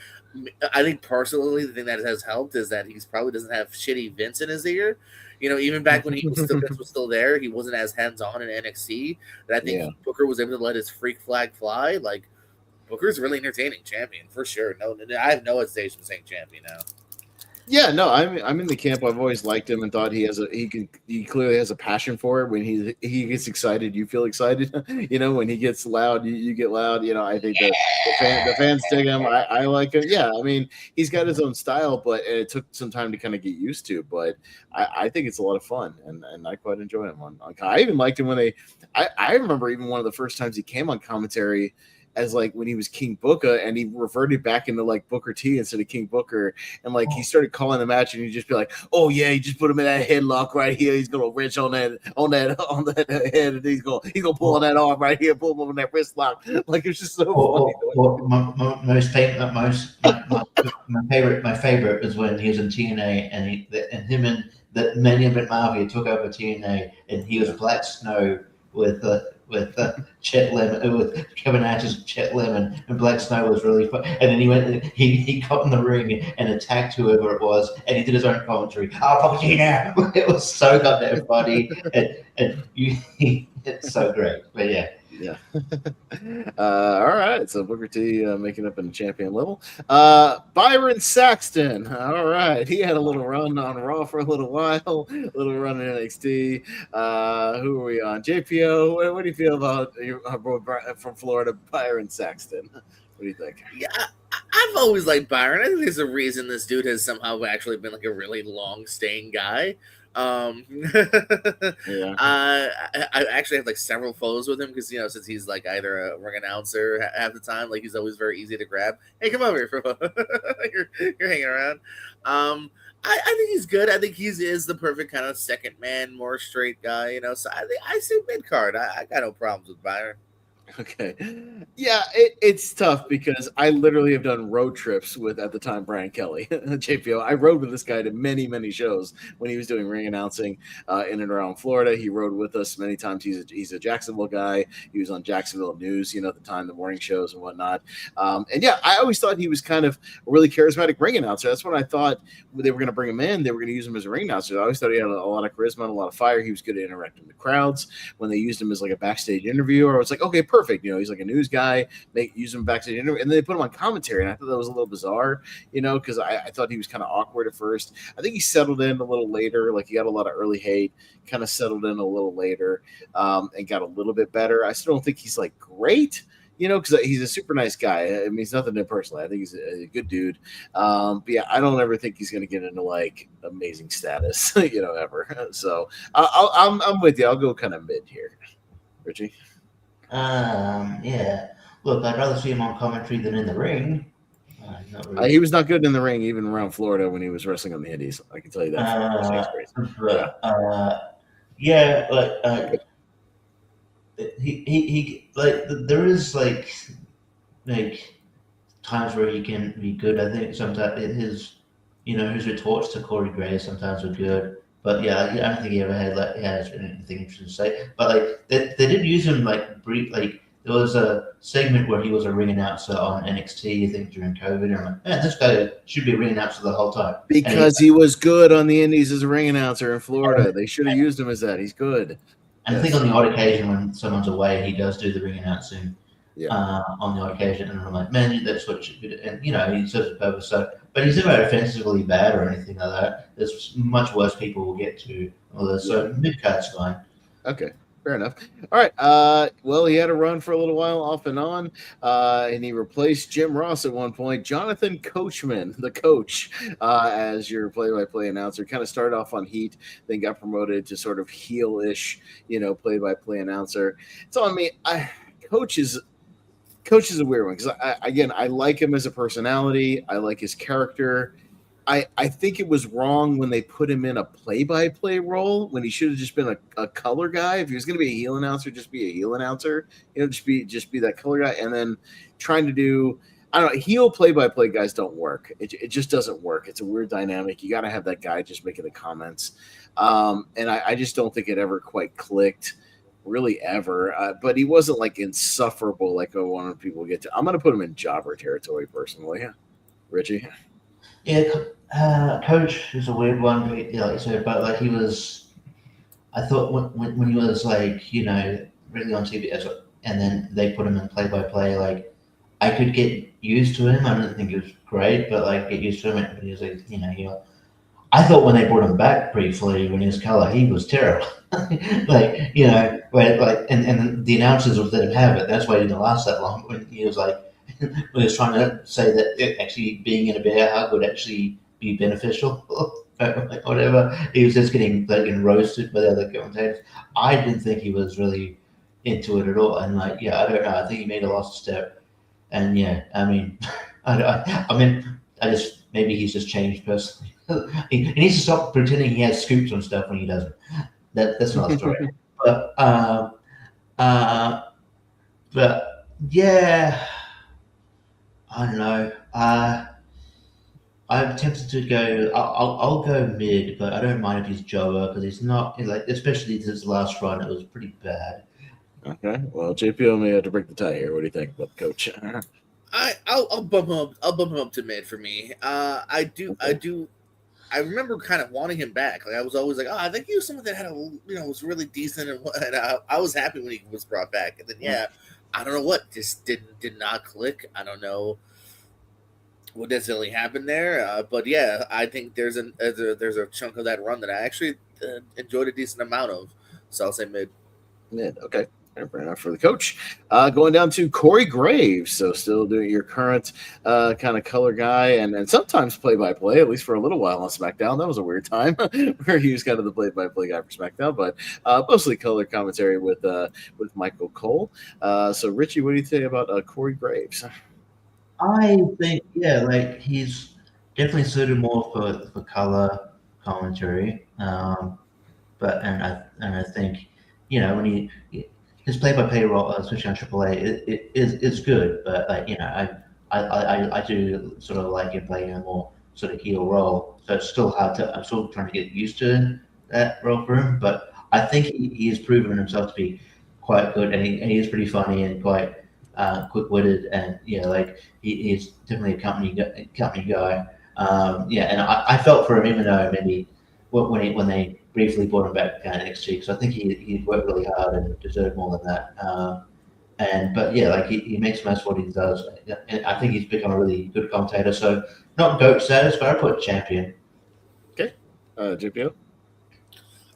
I think personally, the thing that has helped is that he's probably doesn't have shitty Vince in his ear. Even back when Vince was still there, he wasn't as hands on in NXT. And I think Booker was able to let his freak flag fly. Like Booker's really entertaining champion for sure. No, I have no hesitation saying champion now. Yeah, no, I'm in the camp. I've always liked him and thought he clearly has a passion for it. When he gets excited, you feel excited. When he gets loud, you get loud. I think the fans dig him. I like him. Yeah, I mean, he's got his own style, but it took some time to kind of get used to. But I think it's a lot of fun, and I quite enjoy him. I even liked him when I remember even one of the first times he came on commentary as like when he was King Booker, and he reverted back into like Booker T instead of King Booker, and like he started calling the match, and he'd just be like, "Oh yeah, he just put him in that headlock right here. He's gonna wrench on that head, and he's gonna pull on that arm right here, pull him on that wrist lock." Like it's just so funny. My favorite is when he was in TNA, and him and the Many of It Mafia took over TNA, and he was Black Snow with Chet Lemon, with Kevin Nash's Chet Lemon, and Black Snow was really fun. And then he got in the ring and attacked whoever it was, and he did his own commentary. "I'll fuck you now." It was so goddamn funny, and it's so great. But Yeah. All right. So Booker T making up in the champion level. Byron Saxton. All right. He had a little run on Raw for a little while, a little run in NXT. Who are we on? JPO. What do you feel about your boy from Florida, Byron Saxton? What do you think? Yeah, I've always liked Byron. I think there's a reason this dude has somehow actually been like a really long staying guy. Yeah. I actually have like several photos with him because since he's like either a ring announcer half the time, like he's always very easy to grab. Hey, come over here for you're hanging around. I think he's good. I think is the perfect kind of second man, more straight guy. So I think I see mid card. I got no problems with Byron. Okay. Yeah, it's tough because I literally have done road trips with, at the time, Brian Kelly, JPO. I rode with this guy to many, many shows when he was doing ring announcing in and around Florida. He rode with us many times. He's a Jacksonville guy. He was on Jacksonville News, at the time, the morning shows and whatnot. And yeah, I always thought he was kind of a really charismatic ring announcer. That's when I thought they were going to bring him in. They were going to use him as a ring announcer. I always thought he had a lot of charisma and a lot of fire. He was good at interacting with crowds. When they used him as like a backstage interviewer, I was like, okay, perfect. He's like a news guy. Use him backstage interview, and then they put him on commentary, and I thought that was a little bizarre, because I thought he was kind of awkward at first. I think he settled in a little later. Like he got a lot of early hate, kind of settled in a little later, and got a little bit better. I still don't think he's like great, because he's a super nice guy. I mean, he's nothing to personally. I think he's a good dude. But yeah, I don't ever think he's going to get into like amazing status, ever. So I'm with you. I'll go kind of mid here, Richie. Yeah. Look, I'd rather see him on commentary than in the ring. Not really. He was not good in the ring, even around Florida when he was wrestling on the Indies. I can tell you that. Yeah, like he like there is like times where he can be good. I think sometimes his retorts to Corey Gray sometimes were good. But yeah, I don't think he ever had anything interesting to say. But like they did use him like brief. Like there was a segment where he was a ring announcer on NXT, I think during COVID. And I'm like, man, this guy should be a ring announcer the whole time because he was good on the Indies as a ring announcer in Florida. They should have used him as that. He's good. And I think on the odd occasion when someone's away, he does do the ring announcing. Yeah. On the odd occasion, and I'm like, man, that's what you should do. And he serves a purpose. So, but he's never offensively bad or anything like that. There's much worse people will get to all this. So mid card's fine. Okay, fair enough. All right. Well, he had a run for a little while off and on, and he replaced Jim Ross at one point. Jonathan Coachman, the coach, as your play-by-play announcer, kind of started off on Heat, then got promoted to sort of heel-ish, play-by-play announcer. So I mean, Coach is a weird one because I like him as a personality. I like his character. I think it was wrong when they put him in a play-by-play role when he should have just been a color guy. If he was going to be a heel announcer, just be a heel announcer. Just be that color guy. And then trying to do, I don't know, heel play-by-play guys don't work. It just doesn't work. It's a weird dynamic. You got to have that guy just making the comments. And I just don't think it ever quite clicked. Really ever, but he wasn't like insufferable like I wanted people to get to. I'm going to put him in jobber territory personally. Richie? Yeah, Coach is a weird one, like you said, but like he was, I thought when he was like, really on TV, and then they put him in play-by-play, like I could get used to him. I didn't think he was great, but like get used to him. And he was like, I thought when they brought him back briefly when he was color, he was terrible. And the announcers let him have it. That's why he didn't last that long. When he was like, when he was trying to say that actually being in a bear hug would actually be beneficial, like whatever. He was just getting roasted by the other commentators. I didn't think he was really into it at all. And I don't know. I think he made a lost step. And yeah, I mean, maybe he's just changed personally. He needs to stop pretending he has scoops on stuff when he doesn't. That's not a story. But yeah, I don't know. I'm tempted to go. I'll go mid, but I don't mind if he's jobber because he's not especially his last run. It was pretty bad. Okay, well, JPO may have to break the tie here. What do you think about the coach? I'll bump him up. I'll bump him up to mid for me. I do I remember kind of wanting him back. Like I was always like, oh, I think he was someone that had was really decent, and I was happy when he was brought back. And then I don't know what just did not click. I don't know what necessarily happened there, but yeah, I think there's a chunk of that run that I actually enjoyed a decent amount of. So I'll say mid. Mid, okay. Fair enough for the coach. Going down to Corey Graves. So still doing your current kind of color guy and sometimes play-by-play, at least for a little while on SmackDown. That was a weird time where he was kind of the play-by-play guy for SmackDown, but mostly color commentary with Michael Cole. So Richie, what do you think about Corey Graves? I think like he's definitely suited more for color commentary. But I think when his play-by-play role, especially on AAA, it is good. But I do sort of like him playing a more sort of heel role. So it's still hard to. I'm still trying to get used to that role for him. But I think he has proven himself to be quite good, and he is pretty funny and quite quick-witted, and he's definitely a company guy. And I felt for him, even though maybe when they briefly brought him back down NXT, because I think he worked really hard and deserved more than that. He makes most of what he does, and I think he's become a really good commentator. So not GOAT status, but I put champion. Okay, JPO.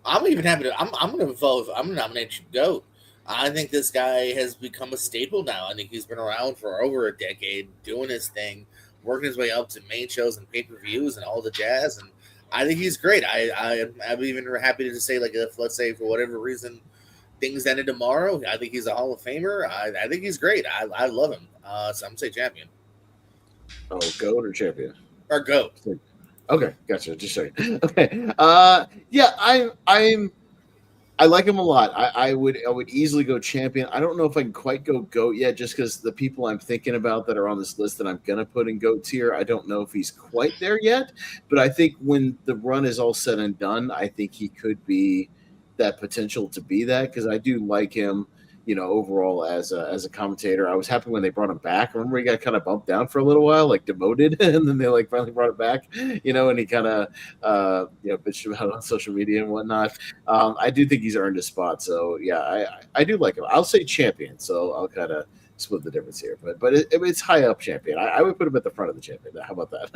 I'm even happy to. I'm going to vote. I'm going to nominate you GOAT. I think this guy has become a staple now. I think he's been around for over a decade, doing his thing, working his way up to main shows and pay-per-views and all the jazz. And I think he's great. I'm even happy to say, like, if let's say for whatever reason things ended tomorrow, I think he's a Hall of Famer. I think he's great. I love him. So I'm gonna say champion. Oh, GOAT or champion? Or GOAT. Okay, gotcha. Just saying. Okay. I like him a lot. I would easily go champion. I don't know if I can quite go GOAT yet, just because the people I'm thinking about that are on this list that I'm gonna put in GOAT tier, I don't know if he's quite there yet. But I think when the run is all said and done, I think he could be that potential to be that, because I do like him, overall as a commentator. I was happy when they brought him back. Remember, he got kind of bumped down for a little while, like demoted, and then they finally brought it back, and he kind of bitched about it on social media and whatnot. I do think he's earned a spot. So yeah, I do like him. I'll say champion. So I'll kind of split the difference here, but it's high up champion. I would put him at the front of the champion. How about that?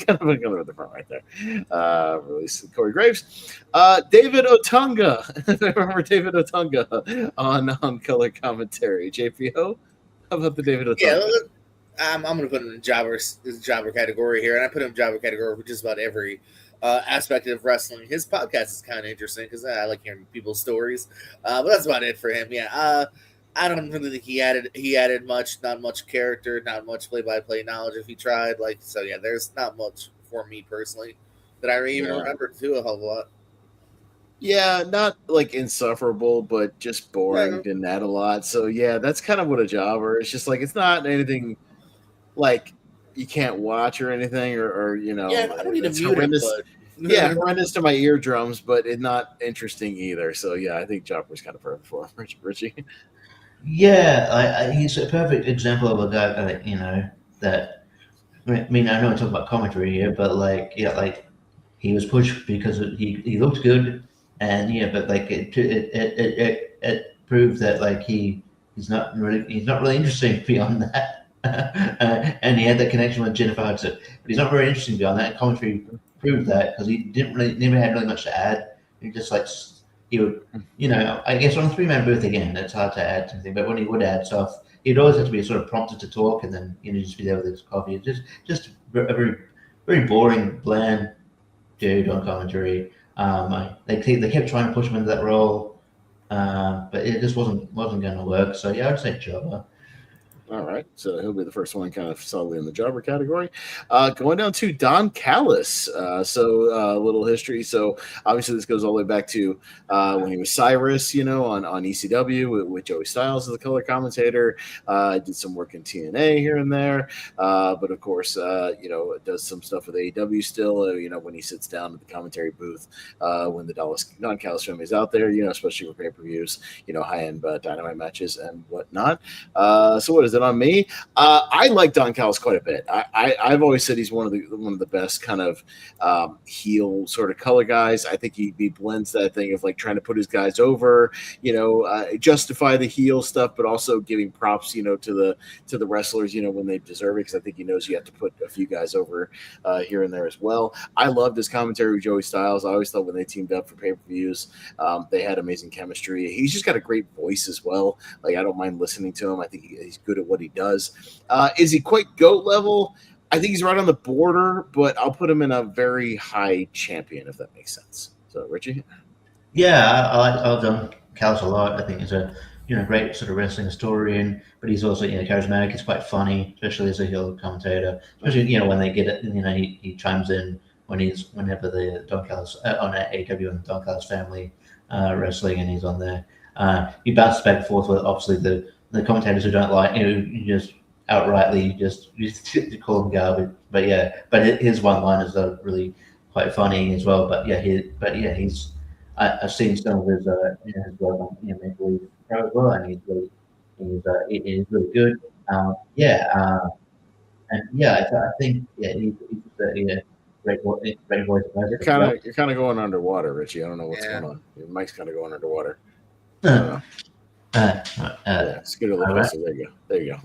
Kind of at the front right there. Release Corey Graves. David Otunga. Remember David Otunga on color commentary. JPO. How about the David Otunga? Yeah, I'm going to put him in the jobber category here, and I put him in jobber category for just about every aspect of wrestling. His podcast is kind of interesting because I like hearing people's stories, but that's about it for him. Yeah. I don't really think he added much, not much character, not much play-by-play knowledge if he tried. There's not much for me personally that I even remember to do a whole lot. Yeah, not like insufferable, but just boring. Yeah. Didn't add a lot. So yeah, that's kind of what a jobber. It's just like it's not anything like you can't watch or anything, or Yeah, I don't need to mute it, but yeah, horrendous to my eardrums, but it's not interesting either. So yeah, I think jobber's kind of perfect for him, Richie. Yeah, he's a perfect example of a guy that. I mean, I know I talk about commentary here, but he was pushed because he looked good, and but it proved that he's not really interesting beyond that, and he had that connection with Jennifer Hudson, but he's not very interesting beyond that. And commentary proved that because he never had really much to add. He just he would, I guess on a three-man booth again, it's hard to add something, but when he would add stuff, he'd always have to be sort of prompted to talk, and then just be there with his coffee. Just a very, very boring, bland dude on commentary. They kept trying to push him into that role, but it just wasn't going to work. So yeah, I'd say jobber. All right, so he'll be the first one kind of solidly in the jobber category. Going down to Don Callis. A little history. So obviously this goes all the way back to when he was Cyrus, on ECW with Joey Styles as the color commentator. Did some work in TNA here and there. But of course, does some stuff with AEW still, when he sits down at the commentary booth when the Don Callis family is out there, especially for pay-per-views, high-end Dynamite matches and whatnot. So what is it on me? I like Don Callis quite a bit. I've always said he's one of the best kind of heel sort of color guys. I think he blends that thing of like trying to put his guys over, justify the heel stuff, but also giving props, to the wrestlers, when they deserve it. Because I think he knows you have to put a few guys over here and there as well. I loved his commentary with Joey Styles. I always thought when they teamed up for pay-per-views, they had amazing chemistry. He's just got a great voice as well. Like, I don't mind listening to him. I think he's good at what he does. Is he quite GOAT level? I think he's right on the border, but I'll put him in a very high champion, if that makes sense. So, Richie? Yeah, I've done Callis a lot. I think he's a great sort of wrestling historian, but he's also charismatic. He's quite funny, especially as a heel commentator. Especially when they get it, he chimes in whenever the Don Callis on AEW and the Don Callis family wrestling, and he's on there. He bounces back and forth with obviously the commentators who don't like you just outrightly just call him garbage. But his one-liners are really quite funny as well. He's I've seen some of his work on Maple Leaf Pro as well, and he's really good. I think he's a great voice. You're kind of going underwater, Richie. I don't know what's going on. Your mic's kind of going underwater. Let's get a little closer. There you go.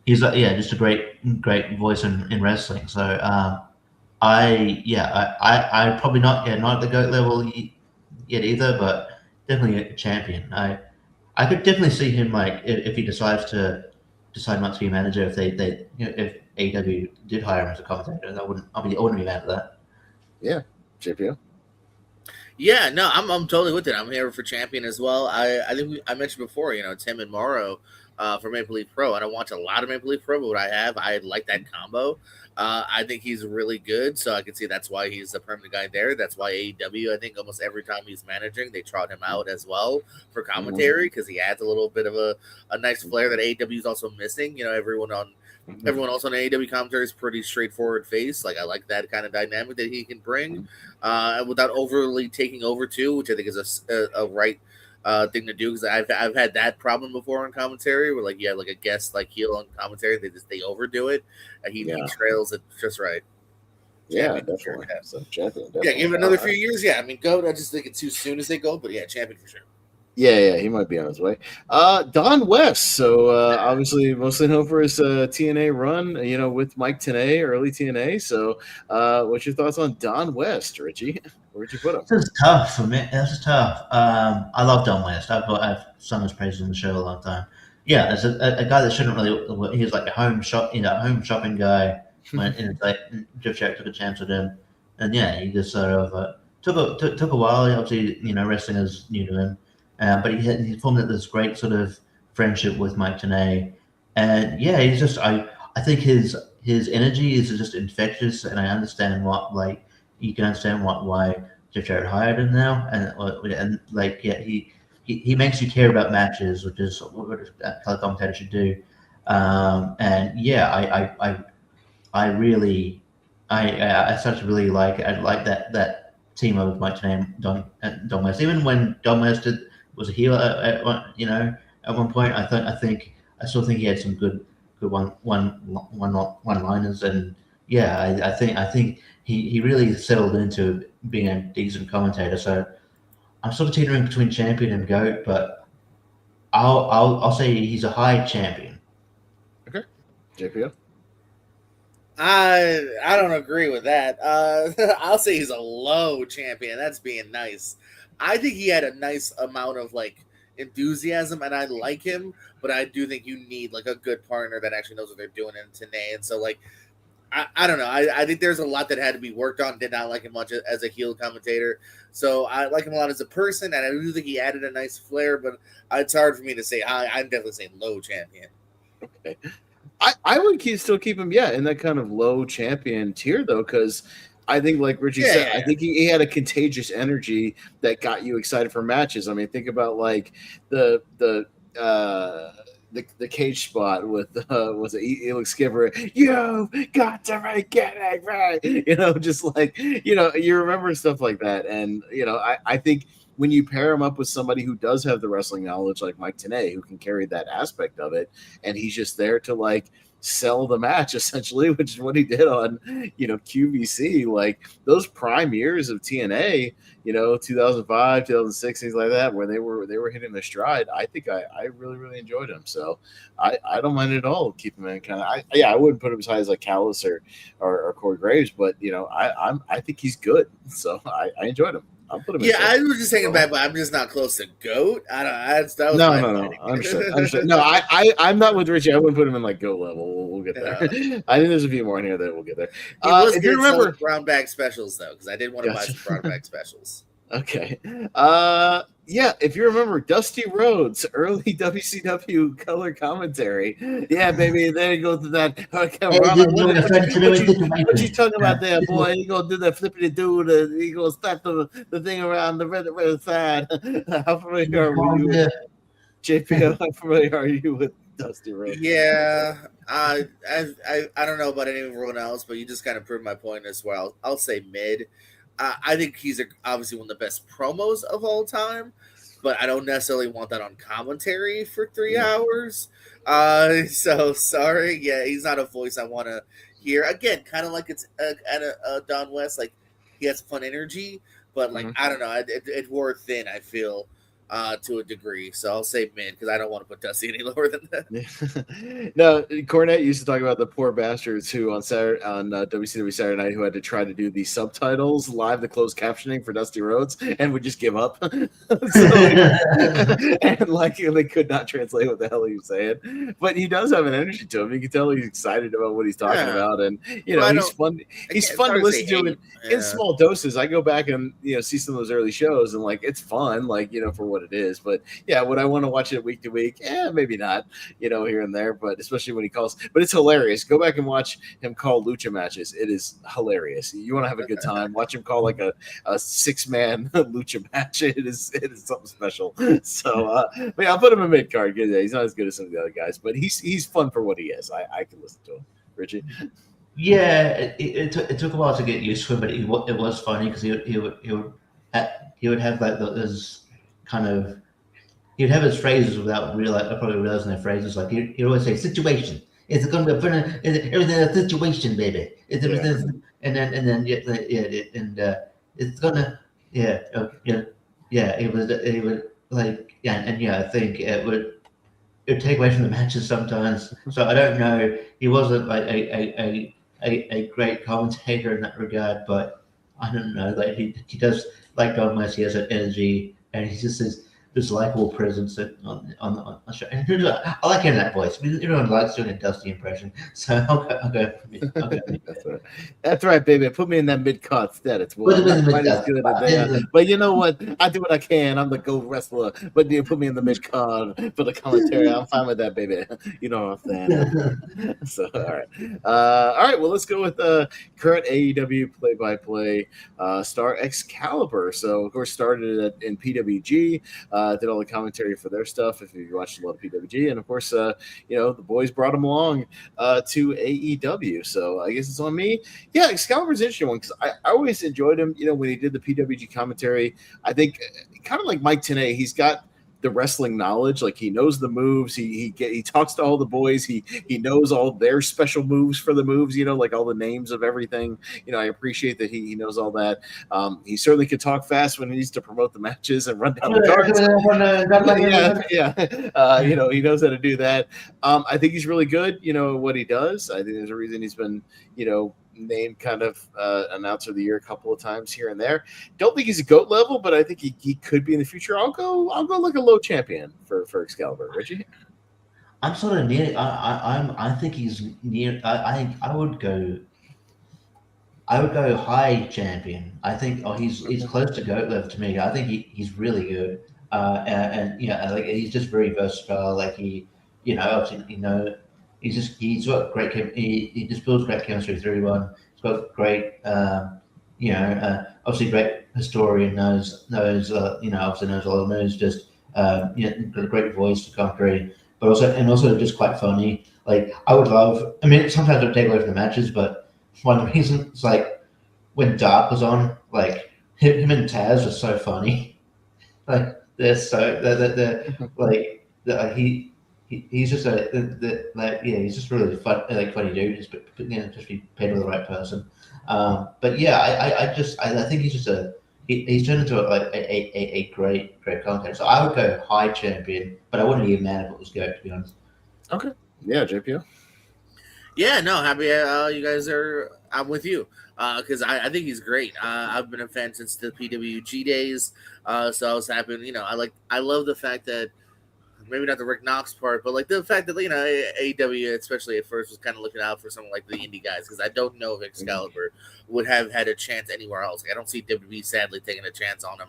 He's just a great voice in wrestling. So I probably not at the GOAT level yet either, but definitely a champion. I could definitely see him, like, if he decides not to be a manager, if if AEW did hire him as a commentator, I wouldn't be mad at that. Yeah, JPO. Yeah, no, I'm totally with it. I'm here for champion as well. I think I mentioned before, Tim and Morrow for Maple Leaf Pro. I don't watch a lot of Maple Leaf Pro, but what I like that combo. I think he's really good, so I can see that's why he's a permanent guy there. That's why AEW, I think almost every time he's managing, they trot him out as well for commentary because he adds a little bit of a nice flair that AEW is also missing. Everyone else on AEW commentary is pretty straightforward face. Like, I like that kind of dynamic that he can bring without overly taking over too, which I think is a right thing to do, because I've had that problem before on commentary where, like, you have like a guest like heel on commentary, they overdo it, and he trails it just right. Yeah, definitely. So champion. Definitely. Yeah, give it another few years. Yeah, I mean, GOAT. I just think it's too soon as they go, but yeah, champion for sure. Yeah, he might be on his way. Don West, so obviously mostly known for his TNA run, with Mike Tenay, early TNA. So what's your thoughts on Don West, Richie? Where'd you put him? This is tough for me. This is tough. I love Don West. I've sung his praises on the show a long time. Yeah, there's a guy that shouldn't really. He's like a home shopping guy. And it's like Jeff Jarrett took a chance with him, and he just sort of took a while. Obviously, wrestling is new to him. But he formed this great sort of friendship with Mike Tenay, and he's just I think his energy is just infectious, and I understand why Jeff Jarrett hired him now, and he makes you care about matches, which is what a commentator should do, I started to really like that team of Mike Tenay and Don West, even when Don West was a heel at one point. I still think he had some good one-liners, and I think he really settled into being a decent commentator. So I'm sort of teetering between champion and GOAT, but I'll say he's a high champion. Okay, JPO. I don't agree with that. I'll say he's a low champion. That's being nice. I think he had a nice amount of enthusiasm, and I like him, but I do think you need a good partner that actually knows what they're doing in Tenay. And so I don't know. I think there's a lot that had to be worked on. Did not like him much as a heel commentator. So I like him a lot as a person, and I do think he added a nice flair, but it's hard for me to say high. I'm definitely saying low champion. Okay. I would still keep him, in that kind of low champion tier, though, because I think, like Richie said, I think he had a contagious energy that got you excited for matches. I mean, think about the the cage spot with was it Elix Skipper? You got to get it right. Just like you remember stuff like that, and I think when you pair him up with somebody who does have the wrestling knowledge like Mike Tenay, who can carry that aspect of it, and he's just there to like sell the match essentially, which is what he did on QVC. Like those prime years of TNA, 2005, 2006, things like that, where they were hitting their stride. I think I really, really enjoyed him. So I don't mind at all keeping him in kind of. I wouldn't put him as high as like Callis or Corey Graves, but I think he's good. So I enjoyed him. I'll put him. Yeah, I was just saying back, but I'm just not close to GOAT. I don't. That was no. I'm sure. No, I'm not with Richie. I wouldn't put him in like GOAT level. We'll get there. Yeah. I think there's a few more in here that we'll get there. If you remember brown bag specials though, because I did want to buy some brown bag specials. Okay. Yeah, if you remember Dusty Rhodes, early WCW color commentary. Yeah, baby, there you go to that. What you talking about there, boy? You gonna do that flippity do? You gonna slap the thing around the red side? How familiar are you with JP? How familiar are you with Dusty Rhodes? Yeah, I don't know about anyone else, but you just kind of proved my point as well. I'll say mid. I think he's obviously one of the best promos of all time, but I don't necessarily want that on commentary for 3 hours. So sorry. Yeah, he's not a voice I want to hear. Again, kind of like it's Don West. Like he has fun energy, but like I don't know, it wore thin. I feel. To a degree, so I'll say mid because I don't want to put Dusty any lower than that. No, Cornette used to talk about the poor bastards who on WCW Saturday Night who had to try to do the subtitles live, the closed captioning for Dusty Rhodes, and would just give up. And like they could not translate what the hell he was saying. But he does have an energy to him. You can tell he's excited about what he's talking about, and he's fun. He's fun to listen to in small doses. I go back and see some of those early shows, and like it's fun, like for what it is. But yeah, would I want to watch it week to week? Yeah, maybe not, here and there, but especially when he calls. But it's hilarious. Go back and watch him call lucha matches. It is hilarious. You want to have a good time, watch him call like a 6-man lucha match. It is something special. So but yeah, I'll put him in mid card. He's not as good as some of the other guys, but he's fun for what he is. I can listen to him. Richie? Yeah, it took a while to get used to it, but it was funny because he would have like those kind of, he'd have his phrases without probably realizing their phrases. Like he'd always say, "Situation. It's going to be everything a situation, baby." It's everything, and then it's gonna It would like I think it would take away from the matches sometimes. So I don't know. He wasn't like a great commentator in that regard, but I don't know. Like he does, like Don West, he has an energy. And he's just this likable presence on the show. And I like hearing that voice. I mean, everyone likes doing a Dusty impression, so I'll go for me. That's right, baby. Put me in that mid card instead. It's quite as good as they are. But you know what? I do what I can. I'm the GOAT wrestler. But you put me in the mid card for the commentary. I'm fine with that, baby. You know what I'm saying? So all right. Well, let's go with current AEW play-by-play star Excalibur. So of course started in PWG. Did all the commentary for their stuff if you watched a lot of PWG, and of course the boys brought him along to AEW. So I guess it's on me. Yeah, Excalibur's an interesting one because I always enjoyed him when he did the PWG commentary. I think kind of like Mike Tenay, he's got the wrestling knowledge. Like he knows the moves. He talks to all the boys. He knows all their special moves for the moves, like all the names of everything. I appreciate that he knows all that. He certainly can talk fast when he needs to promote the matches and run down the cards. He knows how to do that. I think he's really good, at what he does. I think there's a reason he's been, named kind of announcer of the year a couple of times here and there. Don't think he's a GOAT level, but I think he could be in the future. I'll go like a low champion for Excalibur. Richie? I'm sort of near. I think he's near. I would go high champion. I think he's close to GOAT level to me. I think he's really good. Like he's just very versatile. Like obviously he's got great. He just builds great chemistry with everyone. He's got great, obviously great historian. Knows obviously knows a lot of moves. Just got a great voice for commentary. but also just quite funny. Like I would love. I mean, sometimes it would take away from the matches, but one of the reasons, like when Dark was on, like him and Taz was so funny. Like they're like he's just he's just really funny dude. Just be paired with the right person. But yeah, I think he's turned into a great commentator. So I would go high champion, but I wouldn't be mad if it was Goat, to be honest. Okay, yeah, JPO. Yeah, no, happy you guys are. I'm with you because I think he's great. I've been a fan since the PWG days, so I was happy. I love the fact that maybe not the Rick Knox part, but like the fact that AEW, especially at first, was kind of looking out for someone like the indie guys because I don't know if Excalibur would have had a chance anywhere else. Like, I don't see WWE sadly taking a chance on him.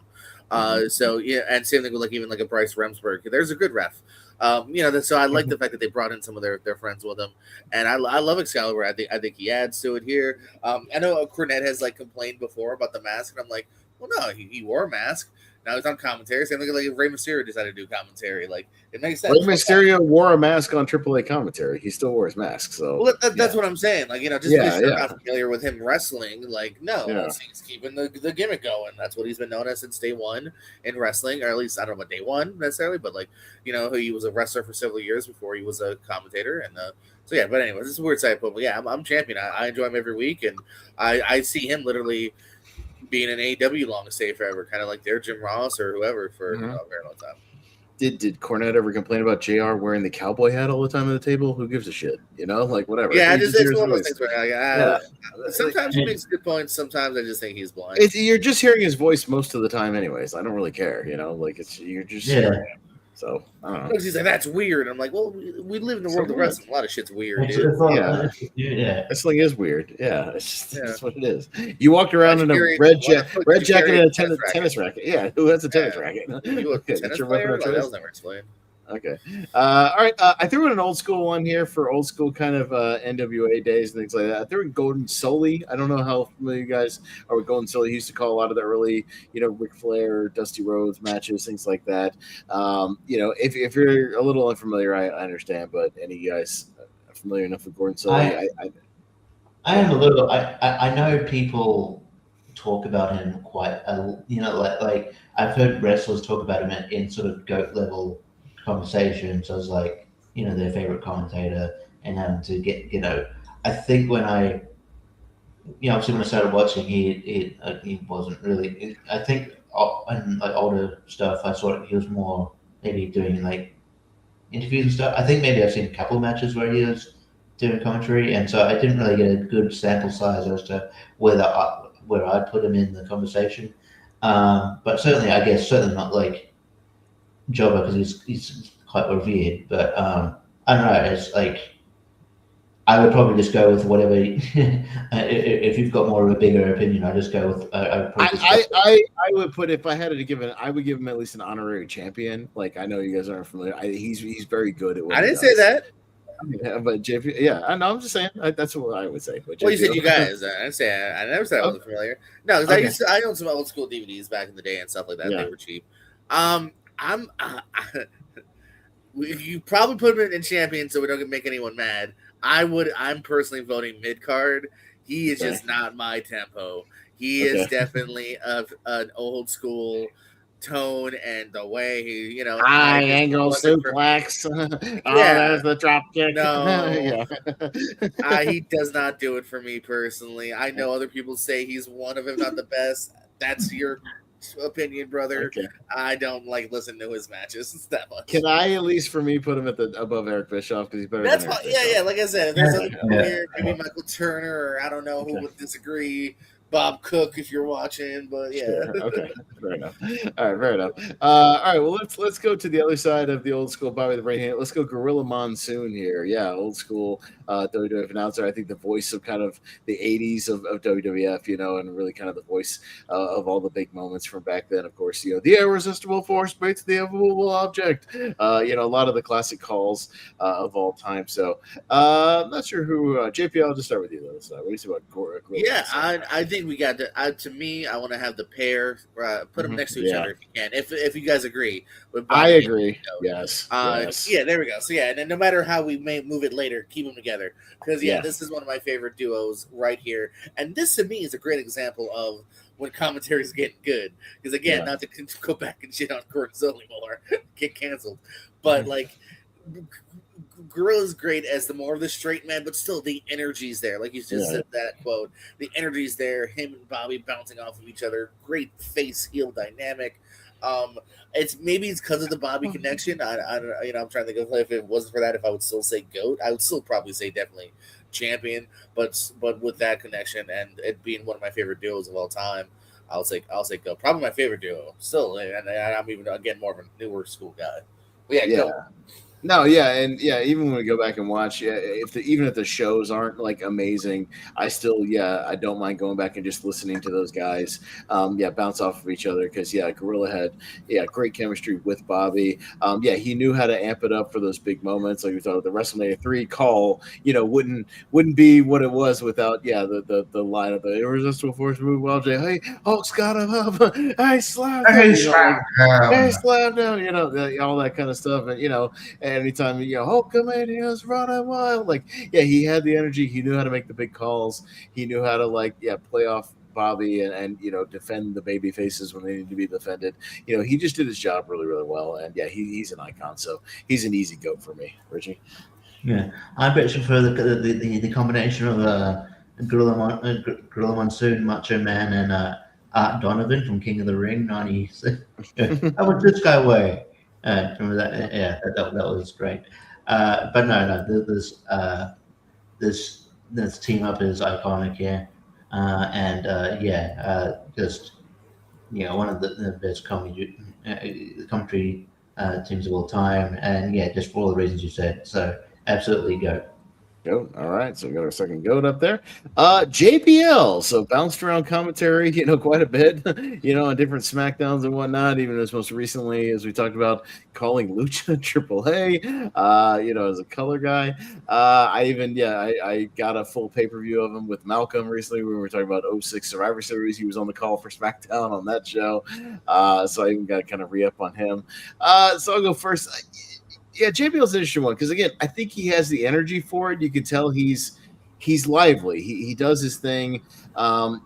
So yeah, and same thing with even a Bryce Remsburg. There's a good ref. So I like the fact that they brought in some of their friends with them, and I love Excalibur. I think he adds to it here. I know Cornette has complained before about the mask, and I'm like, well, no, he wore a mask. Now he's on commentary. Same thing like if Rey Mysterio decided to do commentary. Like, it makes sense. Rey Mysterio wore a mask on AAA commentary. He still wears masks. So that's what I'm saying. Just because you're not familiar with him wrestling, he's keeping the gimmick going. That's what he's been known as since day one in wrestling, or at least I don't know about day one necessarily, but he was a wrestler for several years before he was a commentator. And so yeah, but anyway, this is a weird side, but yeah, I'm champion. I enjoy him every week, and I see him literally being an AEW long stay forever, kind of like their Jim Ross or whoever for a very long time. Did Cornette ever complain about JR wearing the cowboy hat all the time at the table? Who gives a shit? Whatever. Yeah, it's one of those things where sometimes he makes good points. Sometimes I just think he's blind. You're just hearing his voice most of the time, anyways. I don't really care. You're just hearing him. So I don't know. He's like, that's weird. I'm like, well, we live in the world of wrestling. A lot of shit's weird, dude. Wrestling is weird. Yeah, that's what it is. You walked around in a red jacket and a tennis racket. Yeah, who has a tennis racket? You a tennis player? That was never explained. Okay. All right. I threw in an old school one here for old school kind of NWA days and things like that. I threw in Golden Sully. I don't know how familiar you guys are with Golden Sully. He used to call a lot of the early, Ric Flair, Dusty Rhodes matches, things like that. If you're a little unfamiliar, I understand. But any of you guys familiar enough with Golden Sully? I am a little. I know people talk about him quite. Like I've heard wrestlers talk about him in sort of GOAT level conversations as their favorite commentator, and having to get I think when I obviously when I started watching he wasn't really, I think in older stuff I saw he was more maybe doing interviews and stuff. I think maybe I've seen a couple of matches where he was doing commentary, and so I didn't really get a good sample size as to where I'd put him in the conversation, but certainly not like Jobber because he's quite revered, but I don't know. It's I would probably just go with whatever. If you've got more of a bigger opinion, I just go with. I would put, if I had to give it, I would give him at least an honorary champion. I know you guys aren't familiar. He's very good at what I didn't say that. Yeah, but JP, yeah, I know. I'm just saying that's what I would say. But well, you said you guys. I didn't say. I never said I wasn't familiar. No, because I owned some old school DVDs back in the day and stuff like that. Yeah. They were cheap. You probably put him in champion so we don't make anyone mad. I'm personally voting mid card. He is just not my tempo. He is definitely an old school tone and the way he, high angle suplex. There's the drop kick. No, he does not do it for me personally. I know other people say he's one of, if not the best. That's your opinion, brother. Okay. I don't listen to his matches that much. Can I at least for me put him at above Eric Bischoff because he's better? That's fine. Yeah. Like I said, if there's other people here, maybe Michael Turner or I don't know who would disagree. Bob Cook, if you're watching, but yeah. Sure. Okay, fair enough. All right, fair enough. All right, well let's go to the other side of the old school Bobby the Brain hand. Let's go Gorilla Monsoon here. Yeah, old school WWF announcer. I think the voice of kind of the 80s of WWF, and really kind of the voice of all the big moments from back then. Of course, the irresistible force breaks the immovable object. A lot of the classic calls of all time. So I'm not sure who JP. I'll just start with you though. So what do you say about Gorilla? Yeah, I think think we got to me. I want to have the pair put them next to each Yeah. other if you can. If you guys agree with I Bobby. agree. Yes. Yes. Yeah, there we go. So yeah, and then no matter how we may move it later, keep them together because Yeah. this is one of my favorite duos right here, and this to me is a great example of when commentary is getting good. Because again, not to go back and shit on Cortisol anymore, get canceled, but like. Gorilla's great as the more of the straight man, but still the energy's there. Like you just said that quote, the energy's there. Him and Bobby bouncing off of each other. Great face heel dynamic. It's because of the Bobby connection. I don't I'm trying to think of if it wasn't for that, if I would still say GOAT. I would still probably say definitely champion, but with that connection and it being one of my favorite duos of all time, I'll say GOAT. Probably my favorite duo still, and I'm even again more of a newer school guy. But GOAT. No, yeah, and even when we go back and watch, even if the shows aren't like amazing, I still, I don't mind going back and just listening to those guys, bounce off of each other because, Gorilla had, great chemistry with Bobby. He knew how to amp it up for those big moments. Like we thought the WrestleMania 3 call, wouldn't be what it was without, the line of the irresistible force move. Well, hey, Hulk's got him up. I slapped him. Hey, slam down. All that kind of stuff, and anytime Hulk come in, he was running wild. Like, he had the energy. He knew how to make the big calls. He knew how to play off Bobby and defend the baby faces when they need to be defended. He just did his job really, really well. And he's an icon. So he's an easy GOAT for me, Richie. Yeah, I bet you for the combination of Gorilla Monsoon, Macho Man, and Art Donovan from King of the Ring '96. How would this guy weigh? Remember that? Yeah, that was great. But no, this team up is iconic, just one of the best commentary teams of all time, and just for all the reasons you said. So absolutely go. GOAT. All right, so we got our second GOAT up there. JBL, so bounced around commentary, quite a bit, on different SmackDowns and whatnot, even as most recently, as we talked about, calling Lucha AAA, as a color guy. I got a full pay-per-view of him with Malcolm recently when we were talking about 06 Survivor Series. He was on the call for SmackDown on that show, so I even got to kind of re-up on him. So I'll go first. JBL's an interesting one because again, I think he has the energy for it. You can tell he's lively. He does his thing.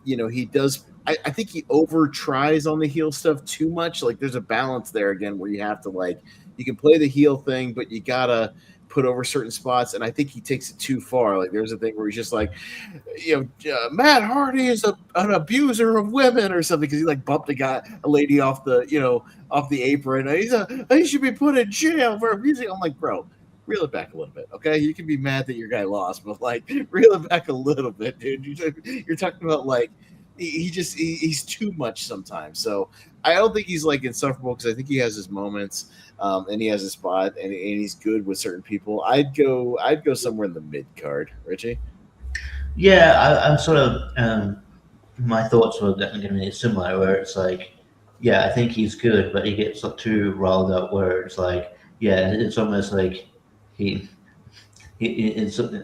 He does. I think he over tries on the heel stuff too much. Like there's a balance there again where you have to you can play the heel thing, but you gotta put over certain spots. And I think he takes it too far. Like there's a thing where he's just like, Matt Hardy is an abuser of women or something because he bumped a lady off the off the apron. He should be put in jail for abusing. I'm like, bro, reel it back a little bit, okay? You can be mad that your guy lost, but reel it back a little bit, dude. You're talking about he's too much sometimes. So I don't think he's insufferable because I think he has his moments, and he has a spot, and he's good with certain people. I'd go somewhere in the mid card, Richie. Yeah, I'm sort of my thoughts were going to be similar, where it's I think he's good, but he gets too riled up, where it's it's almost like it's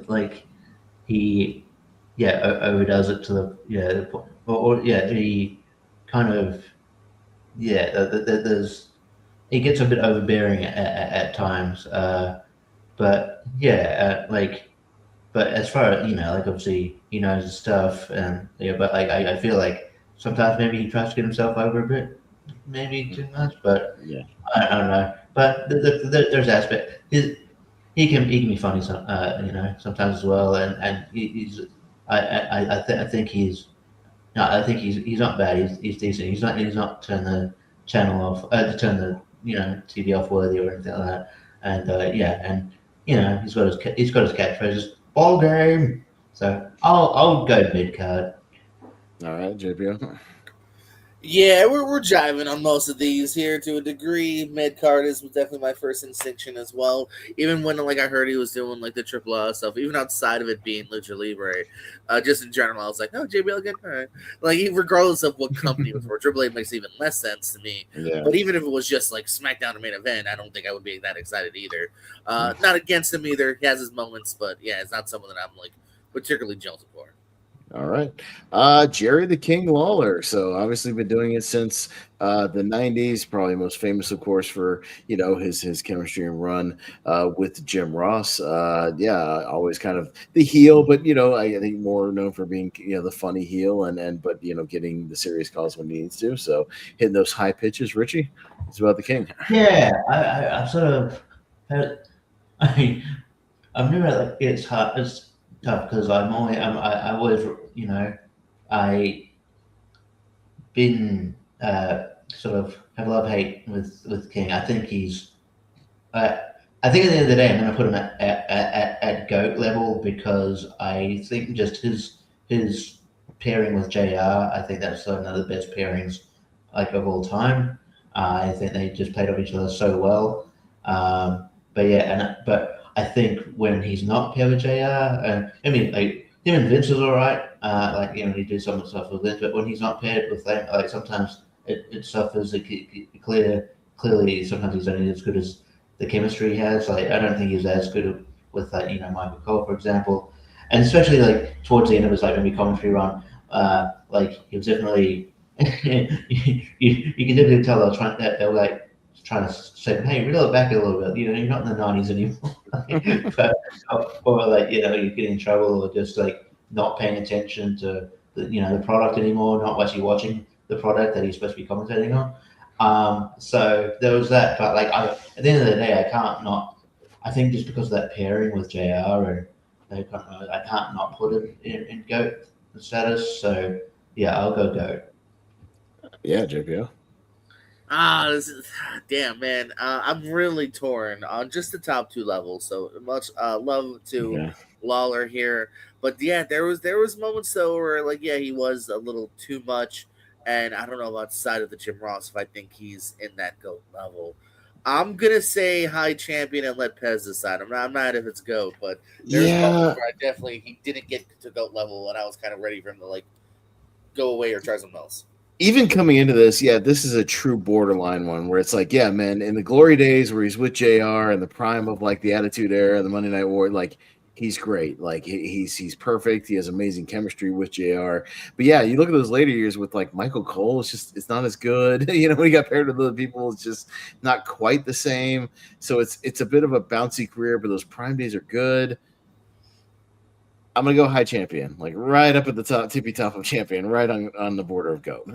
like he overdoes it to the he kind of there's he gets a bit overbearing at times, but as far as obviously he knows his stuff, and but I feel like sometimes maybe he tries to get himself over a bit, maybe too much, but I don't know. But there's aspect he can be funny sometimes as well, and I think he's not bad. He's decent. He's not turn the channel off, turn the TV off worthy or anything like that. And he's got his catchphrases. Ball game. So I'll go mid card. All right, JPO. Yeah, we're jiving on most of these here to a degree. Mid card was definitely my first instinction as well. Even when I heard he was doing the AAA stuff, even outside of it being Lucha Libre, just in general, I was like, oh, JBL again, all right. Regardless of what company it was for, AAA makes even less sense to me. Yeah. But even if it was just SmackDown or main event, I don't think I would be that excited either. Not against him either. He has his moments, but it's not someone that I'm particularly jolted for. All right. Jerry the King Lawler. So obviously been doing it since the 90s, probably most famous, of course, for, his chemistry and run with Jim Ross. Yeah, always kind of the heel, but, I think more known for being, the funny heel and but, getting the serious calls when he needs to. So hitting those high pitches. Richie, it's about the King. Yeah, I sort of, I, I've never like it's hard, it's tough because I always, you know, I been sort of have love hate with King. Uh, I think at the end of the day, I'm going to put him at goat level because I think just his pairing with JR. I think that's one of the best pairings like of all time. I think they just played off each other so well. But yeah, but I think when he's not paired with JR, and I mean like him and Vince is all right. Like he do some stuff with Vince, but when he's not paired with them, like sometimes it suffers. Clearly, sometimes he's only as good as the chemistry he has. Like I don't think he's as good with like Michael Cole, for example, and especially like towards the end of his like maybe commentary run, like he was definitely you can definitely tell they were like trying to say, hey, reel it back a little bit. You're not in the '90s anymore, but, or like you get in trouble or just like not paying attention to the product anymore, not actually watching the product that he's supposed to be commentating on. So there was that, but like at the end of the day, I can't not. I think just because of that pairing with JR, and I can't not put it in goat status. So yeah, I'll go goat. Yeah, JPO. This is, damn man. I'm really torn on just the top two levels. So much love to Yeah. Lawler here, but yeah, there was moments though where like yeah he was a little too much, and I don't know about the side of the Jim Ross if I think he's in that goat level. I'm gonna say high champion and let Pez decide. I'm not if it's goat, but there's moments Yeah. where I definitely he didn't get to goat level, and I was kind of ready for him to like go away or try something else. Even coming into this, yeah, this is a true borderline one where it's like, yeah, man, in the glory days where he's with JR and the prime of like the Attitude Era, the Monday Night War, like he's great. Like he's perfect. He has amazing chemistry with JR. But yeah, you look at those later years with like Michael Cole, it's not as good. When he got paired with other people, it's just not quite the same. So it's a bit of a bouncy career, but those prime days are good. I'm gonna go high champion, like right up at the top, tippy top of champion, right on the border of goat.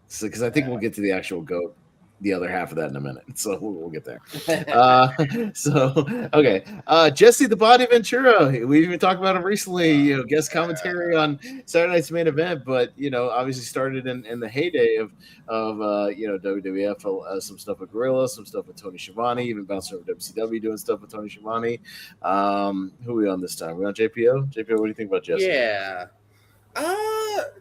So, because I think we'll get to the actual goat, the other half of that in a minute. So we'll get there. So okay, Jesse the Body Ventura. We even talked about him recently. Guest commentary on Saturday Night's Main Event, but obviously started in the heyday of WWF. Some stuff with Gorilla, some stuff with Tony Schiavone, even bouncing over WCW doing stuff with Tony Schiavone. Who are we on this time? We on JPO? JPO, what do you think about Jesse? Yeah.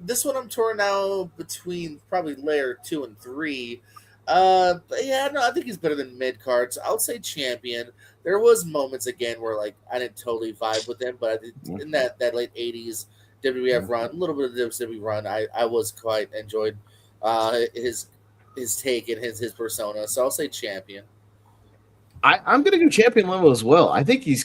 This one I'm torn now between probably layer 2 and 3. But yeah, no, I think he's better than mid cards. I'll say champion. There was moments again where like I didn't totally vibe with him, but I did, in that late '80s WWF run, a little bit of the WCW run, I was quite enjoyed his take and his persona. So I'll say champion. I'm going to go champion level as well. I think he's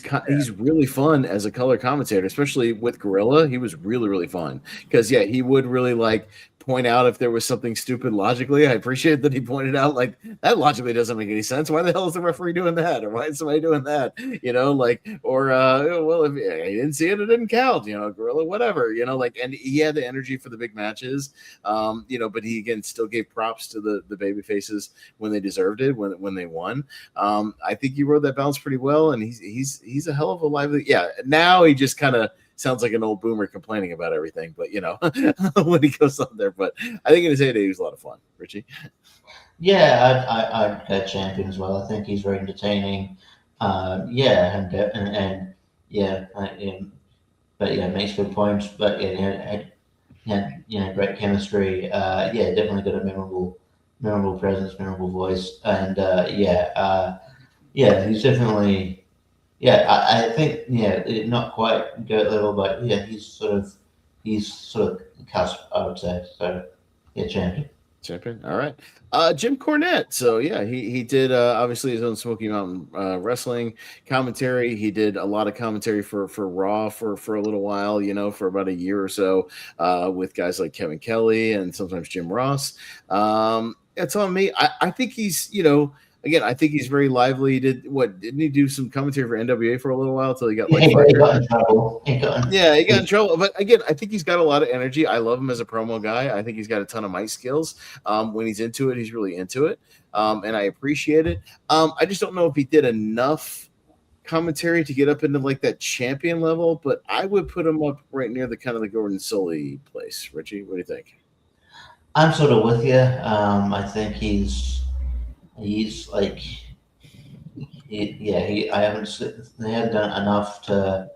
really fun as a color commentator, especially with Gorilla. He was really, really fun because yeah, he would really like point out if there was something stupid logically. I appreciate that he pointed out like that logically doesn't make any sense. Why the hell is the referee doing that, or why is somebody doing that? Well, if he didn't see it, it didn't count. Gorilla, whatever. Like, and he had the energy for the big matches. But he again still gave props to the baby faces when they deserved it, when they won. I think he rode that balance pretty well, and he's a hell of a lively. Yeah, now he just kind of sounds like an old boomer complaining about everything, but when he goes on there. But I think in his heyday, he was a lot of fun. Richie, Yeah, I'd go champion as well. I think he's very entertaining. Yeah, and yeah, but yeah, makes good points. But yeah, great chemistry. Yeah, definitely got a memorable presence, memorable voice, and yeah, he's definitely. Yeah, I think not quite goat level, but yeah, he's sort of cusp, I would say. So yeah, champion. Champion. All right. Jim Cornette. So yeah, he did obviously his own Smoky Mountain wrestling commentary. He did a lot of commentary for Raw for a little while, for about a year or so, with guys like Kevin Kelly and sometimes Jim Ross. It's on me. I think he's, again, I think he's very lively. He didn't he do some commentary for NWA for a little while until he got He fired? got in trouble. He got in trouble. But again, I think he's got a lot of energy. I love him as a promo guy. I think he's got a ton of mic skills. When he's into it, he's really into it. And I appreciate it. I just don't know if he did enough commentary to get up into like that champion level, but I would put him up right near the kind of the Gordon Sully place. Richie, what do you think? I'm sort of with you. I think he's like, I haven't, they haven't done enough to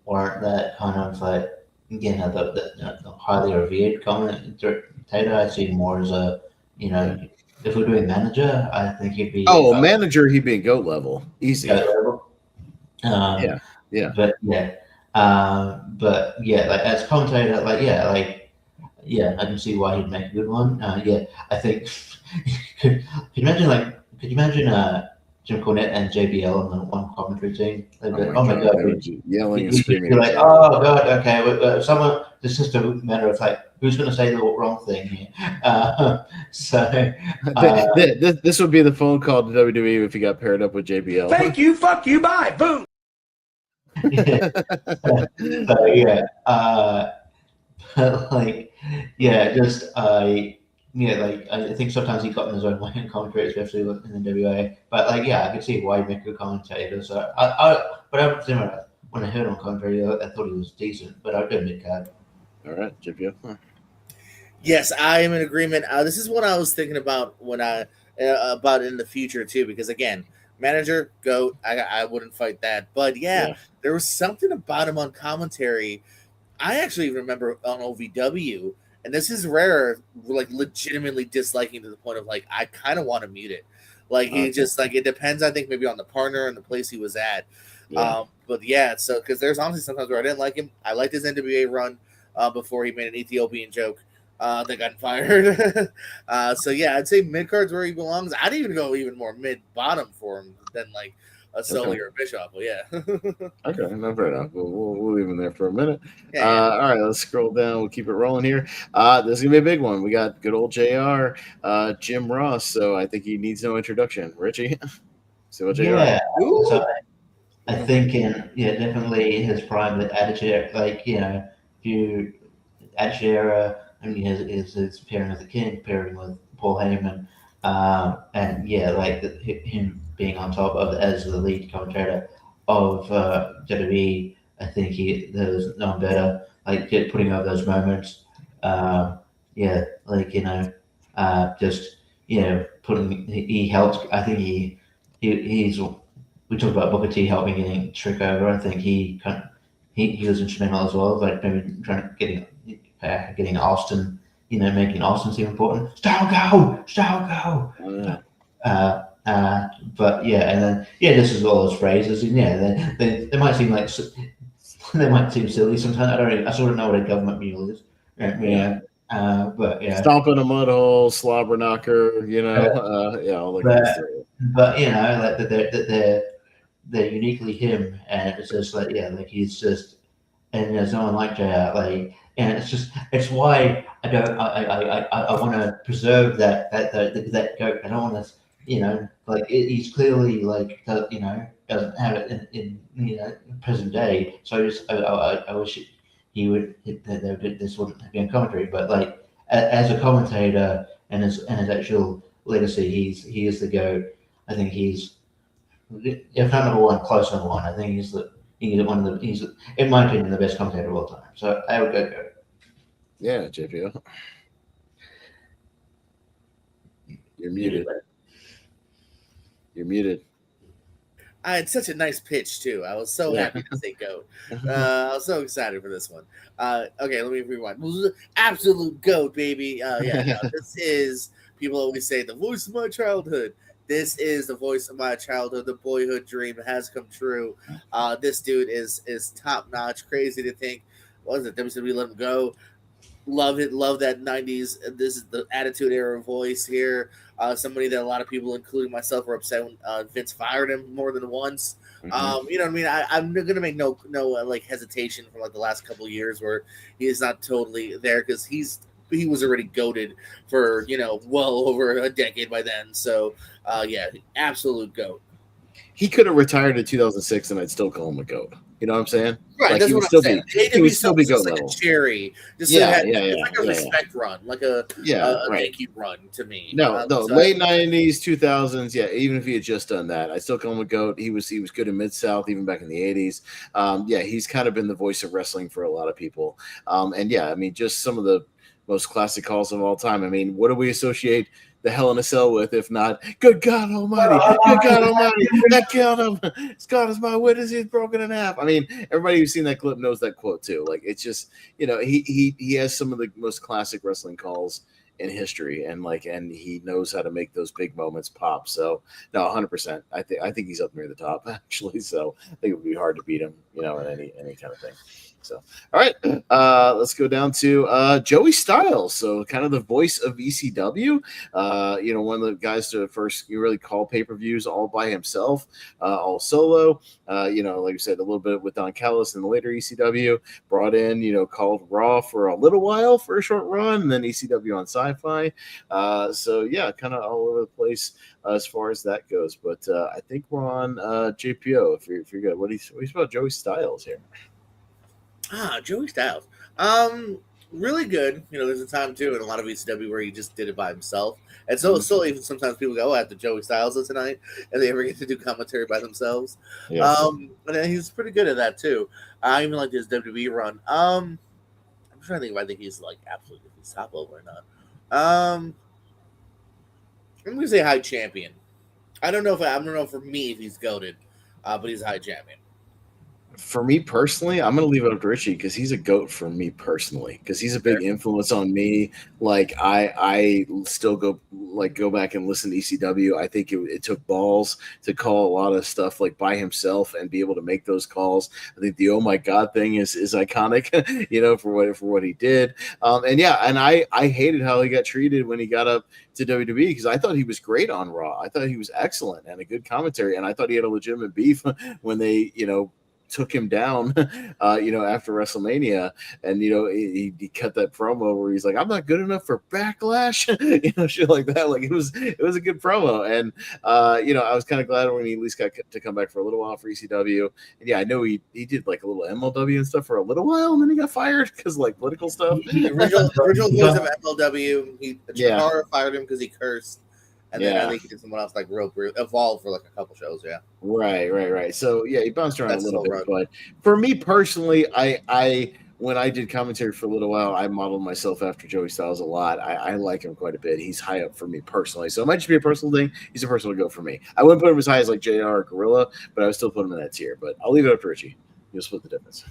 warrant that kind of like, the highly revered commentator. I see him more as a, if we're doing manager, I think he'd be. Manager, he'd be GOAT level, easy. GOAT level. But like as commentator, I can see why he'd make a good one. I think could you imagine Jim Cornette and JBL on the one commentary team? Oh my god, yelling and screaming. You're like, oh god, okay. Someone. It's just a matter of like, who's going to say the wrong thing here? This would be the phone call to WWE if he got paired up with JBL. Thank you, fuck you, bye, boom. I think sometimes he got in his own way in commentary, especially in the WA. But I could see why he'd make a good commentator. So when I heard him on commentary, I thought he was decent, but I'd go mid-card. All right, JPO. Yes, I am in agreement. This is what I was thinking about when about in the future too, because again, manager, GOAT, I wouldn't fight that. But there was something about him on commentary. I actually remember on OVW, and this is rare, like legitimately disliking to the point of like I kind of want to mute it. Like he just like it depends. I think maybe on the partner and the place he was at. So because there's honestly sometimes where I didn't like him. I liked his NWA run before he made an Ethiopian joke that got fired. I'd say mid card's where he belongs. I'd even go even more mid bottom for him than like a Sully or a Bischoff. But okay, no, fair enough. We'll leave him there for a minute. All right, let's scroll down. We'll keep it rolling here. This is gonna be a big one. We got good old JR, Jim Ross. So I think he needs no introduction. Richie, see what JR. Yeah, so I think definitely his prime with Attitude, Attitude Era. I mean, his pairing with the King, pairing with Paul Heyman, him being on top of as the lead commentator of WWE. I think there's no one better. Like putting over those moments. Putting. He helped. I think he's. We talked about Booker T helping getting Trick over. I think he was instrumental as well. Like maybe getting Austin, making Austin seem important. Style go. This is all those phrases, and they might seem like they might seem silly sometimes. I sort of know what a government mule is. Stomping a mud hole, slobber knocker, all that kind of stuff. But that they're uniquely him, and it's just he's just, and there's no one like JR, and it's why I want to preserve that goat. I don't want to, he's clearly doesn't have it in present day. So I wish he would this wouldn't be in commentary, but as a commentator and his actual legacy, he is the GOAT. I think he's, if not number one, close number one. I think he's in my opinion the best commentator of all time. So I would go GOAT. Yeah, JPO. You're muted. You're muted. I had such a nice pitch too. I was so happy to say GOAT. I was so excited for this one. Okay, let me rewind. Absolute GOAT, baby. This is, people always say, the voice of my childhood. This is the voice of my childhood. The boyhood dream has come true. This dude is top notch. Crazy to think. What was it? WWE let him go. Love it. Love that 90s. This is the Attitude Era voice here. Somebody that a lot of people, including myself, were upset when Vince fired him more than once. Mhm. You know what I mean? I'm gonna make no like hesitation for like the last couple of years where he is not totally there because he was already goated for well over a decade by then. So yeah, absolute goat. He could have retired in 2006, and I'd still call him a goat. You know what I'm saying? Right, Like that's he would what I'm still saying. be, The he would AW still stuff be was goat just like a level. cherry, just Yeah, it's like a respect run, like yeah. a Right. thank you run to me. No, So late 90s, 2000s. Yeah, even if he had just done that, I still call him a goat. He was good in Mid South, even back in the 80s. Yeah, he's kind of been the voice of wrestling for a lot of people. And yeah, I mean, just some of the most classic calls of all time. I mean, what do we associate the Hell in a Cell with, if not "Good God Almighty, good God Almighty, that killed him. Scott is my witness. He's broken in half." I mean, everybody who's seen that clip knows that quote too. Like, it's just he has some of the most classic wrestling calls in history, and he knows how to make those big moments pop. So no, 100%. I think he's up near the top actually. So I think it would be hard to beat him, in any kind of thing. So all right, let's go down to Joey Styles. So kind of the voice of ECW. One of the guys to first really call pay-per-views all by himself, all solo. Like I said, a little bit with Don Callis in the later ECW. Brought in, called Raw for a little while for a short run, and then ECW on Sci-Fi. So yeah, kind of all over the place as far as that goes. But I think we're on JPO. If you're good, what do you about Joey Styles here? Joey Styles. Really good. There's a time too in a lot of ECW where he just did it by himself. And so even sometimes people go, "Oh, I have to Joey Styles tonight," and they ever get to do commentary by themselves. Yeah. And then he's pretty good at that too. I even like his WWE run. I'm trying to think if I think he's like absolutely top level or not. I'm gonna say high champion. I don't know for me if he's goaded, but he's a high champion. For me personally, I'm going to leave it up to Richie because he's a goat for me personally because he's a big influence on me. Like I still go back and listen to ECW. I think it took balls to call a lot of stuff like by himself and be able to make those calls. I think the "Oh my God" thing is iconic, for what he did. And I hated how he got treated when he got up to WWE because I thought he was great on Raw. I thought he was excellent and a good commentary, and I thought he had a legitimate beef when they took him down, after WrestleMania, and he cut that promo where he's like, "I'm not good enough for Backlash," shit like that. Like it was a good promo, and I was kind of glad when he at least got to come back for a little while for ECW. And yeah, I know he did like a little MLW and stuff for a little while, and then he got fired because like political stuff. Original voice of MLW. Chikara fired him because he cursed. And then I think he did someone else like real Evolve for like a couple shows, yeah. Right. So yeah, he bounced around a little bit, but for me personally, I when I did commentary for a little while, I modeled myself after Joey Styles a lot. I like him quite a bit. He's high up for me personally, so it might just be a personal thing. He's a personal go for me. I wouldn't put him as high as like JR or Gorilla, but I would still put him in that tier. But I'll leave it up to Richie. You'll split the difference.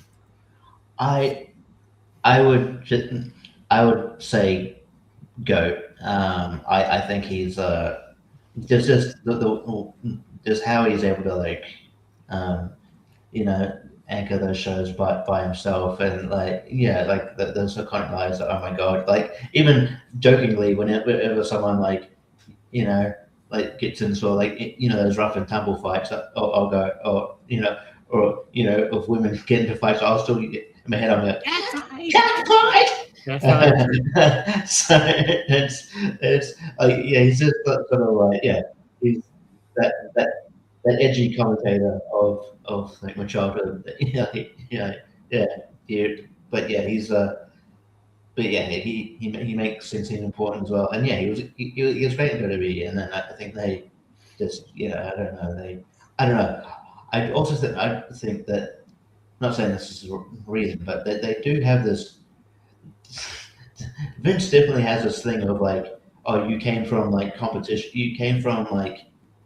I would say GOAT. I think he's just how he's able to anchor those shows by himself, and those iconic guys that, oh my God, like even jokingly whenever someone gets into those rough and tumble fights, I'll go, or if women get into fights, I'll still in my head I'm like, cat fight. So it's he's just sort of he's that edgy commentator of like my childhood. But he makes things seem important as well. And he was great in WWE, and then I think they just I don't know. I also think that, not saying this is a reason, but they do have this. Vince definitely has this thing of like, oh, you came from like competition, you came from like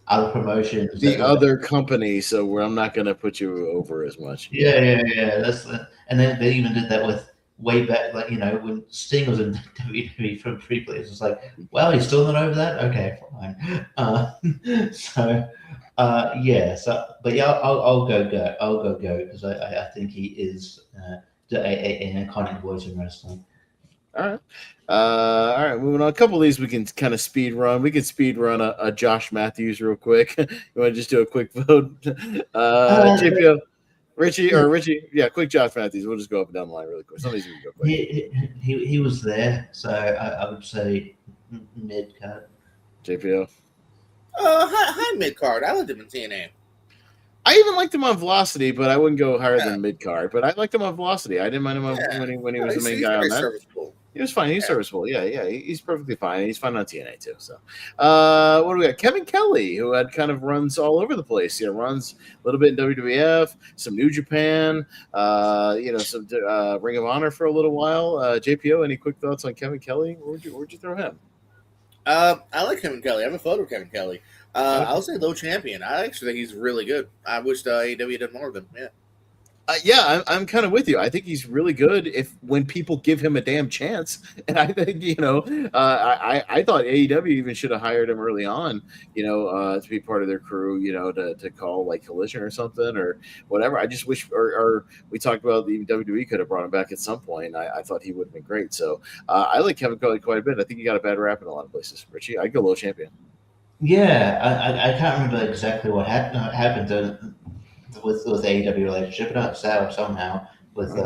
other promotions, the other company, so where I'm not going to put you over as much. Yeah. And then they even did that with way back, like when Sting was in WWE from Preplays. It's like, well, he's still not over that. Okay, fine. I'll go because I think he is an iconic voice in wrestling. All right. All right. Moving on. A couple of these we can kind of speed run. We can speed run a Josh Matthews real quick. You want to just do a quick vote? JPO, Richie. Yeah, quick Josh Matthews. We'll just go up and down the line really quick. Some of these we can go quick. He was there, so I would say mid card. JPO. High mid card. I liked him in TNA. I even liked him on Velocity, but I wouldn't go higher than mid card. But I liked him on Velocity. I didn't mind him when he was the main guy on that. Serviceable. He was fine. He's serviceable. Yeah. He's perfectly fine. He's fine on TNA too. So, what do we got? Kevin Kelly, who had kind of runs all over the place. Runs a little bit in WWF, some New Japan, some Ring of Honor for a little while. JPO, any quick thoughts on Kevin Kelly? Where'd you throw him? I like Kevin Kelly. I have a photo of Kevin Kelly. I'll say low champion. I actually think he's really good. I wish AEW did more of them. Yeah. I'm kind of with you. I think he's really good when people give him a damn chance. And I think, I thought AEW even should have hired him early on, to be part of their crew, to call like Collision or something or whatever. I just wish, or we talked about the WWE could have brought him back at some point. I thought he would have been great. So I like Kevin Kelly quite a bit. I think he got a bad rap in a lot of places. Richie, I'd go low champion. Yeah, I can't remember exactly what happened with the AEW relationship. It not sour somehow with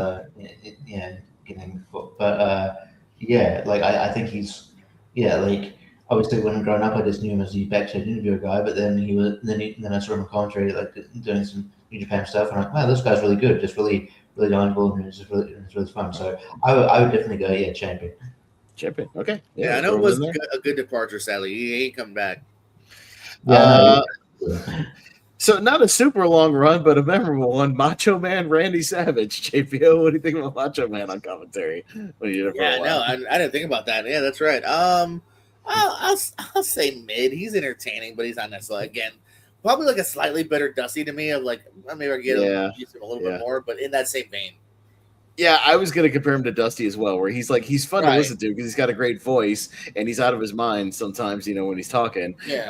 getting, but I think he's like obviously when growing up I just knew him as the backstage interviewer guy, but then then I saw him on commentary like doing some New Japan stuff, and I'm like, wow, this guy's really good, just really knowledgeable, and it's really fun. So I would definitely go champion. Okay. Yeah, I know it was a good departure. Sadly, he ain't come back. So not a super long run, but a memorable one. Macho Man Randy Savage. JPO, what do you think about Macho Man on commentary? I didn't think about that. Yeah, that's right. I'll say mid. He's entertaining, but he's not necessarily, again, probably like a slightly better Dusty to me. Of like maybe I get him a little bit more, but in that same vein. Yeah, I was going to compare him to Dusty as well, where he's fun to listen to because he's got a great voice and he's out of his mind sometimes, when he's talking. Yeah.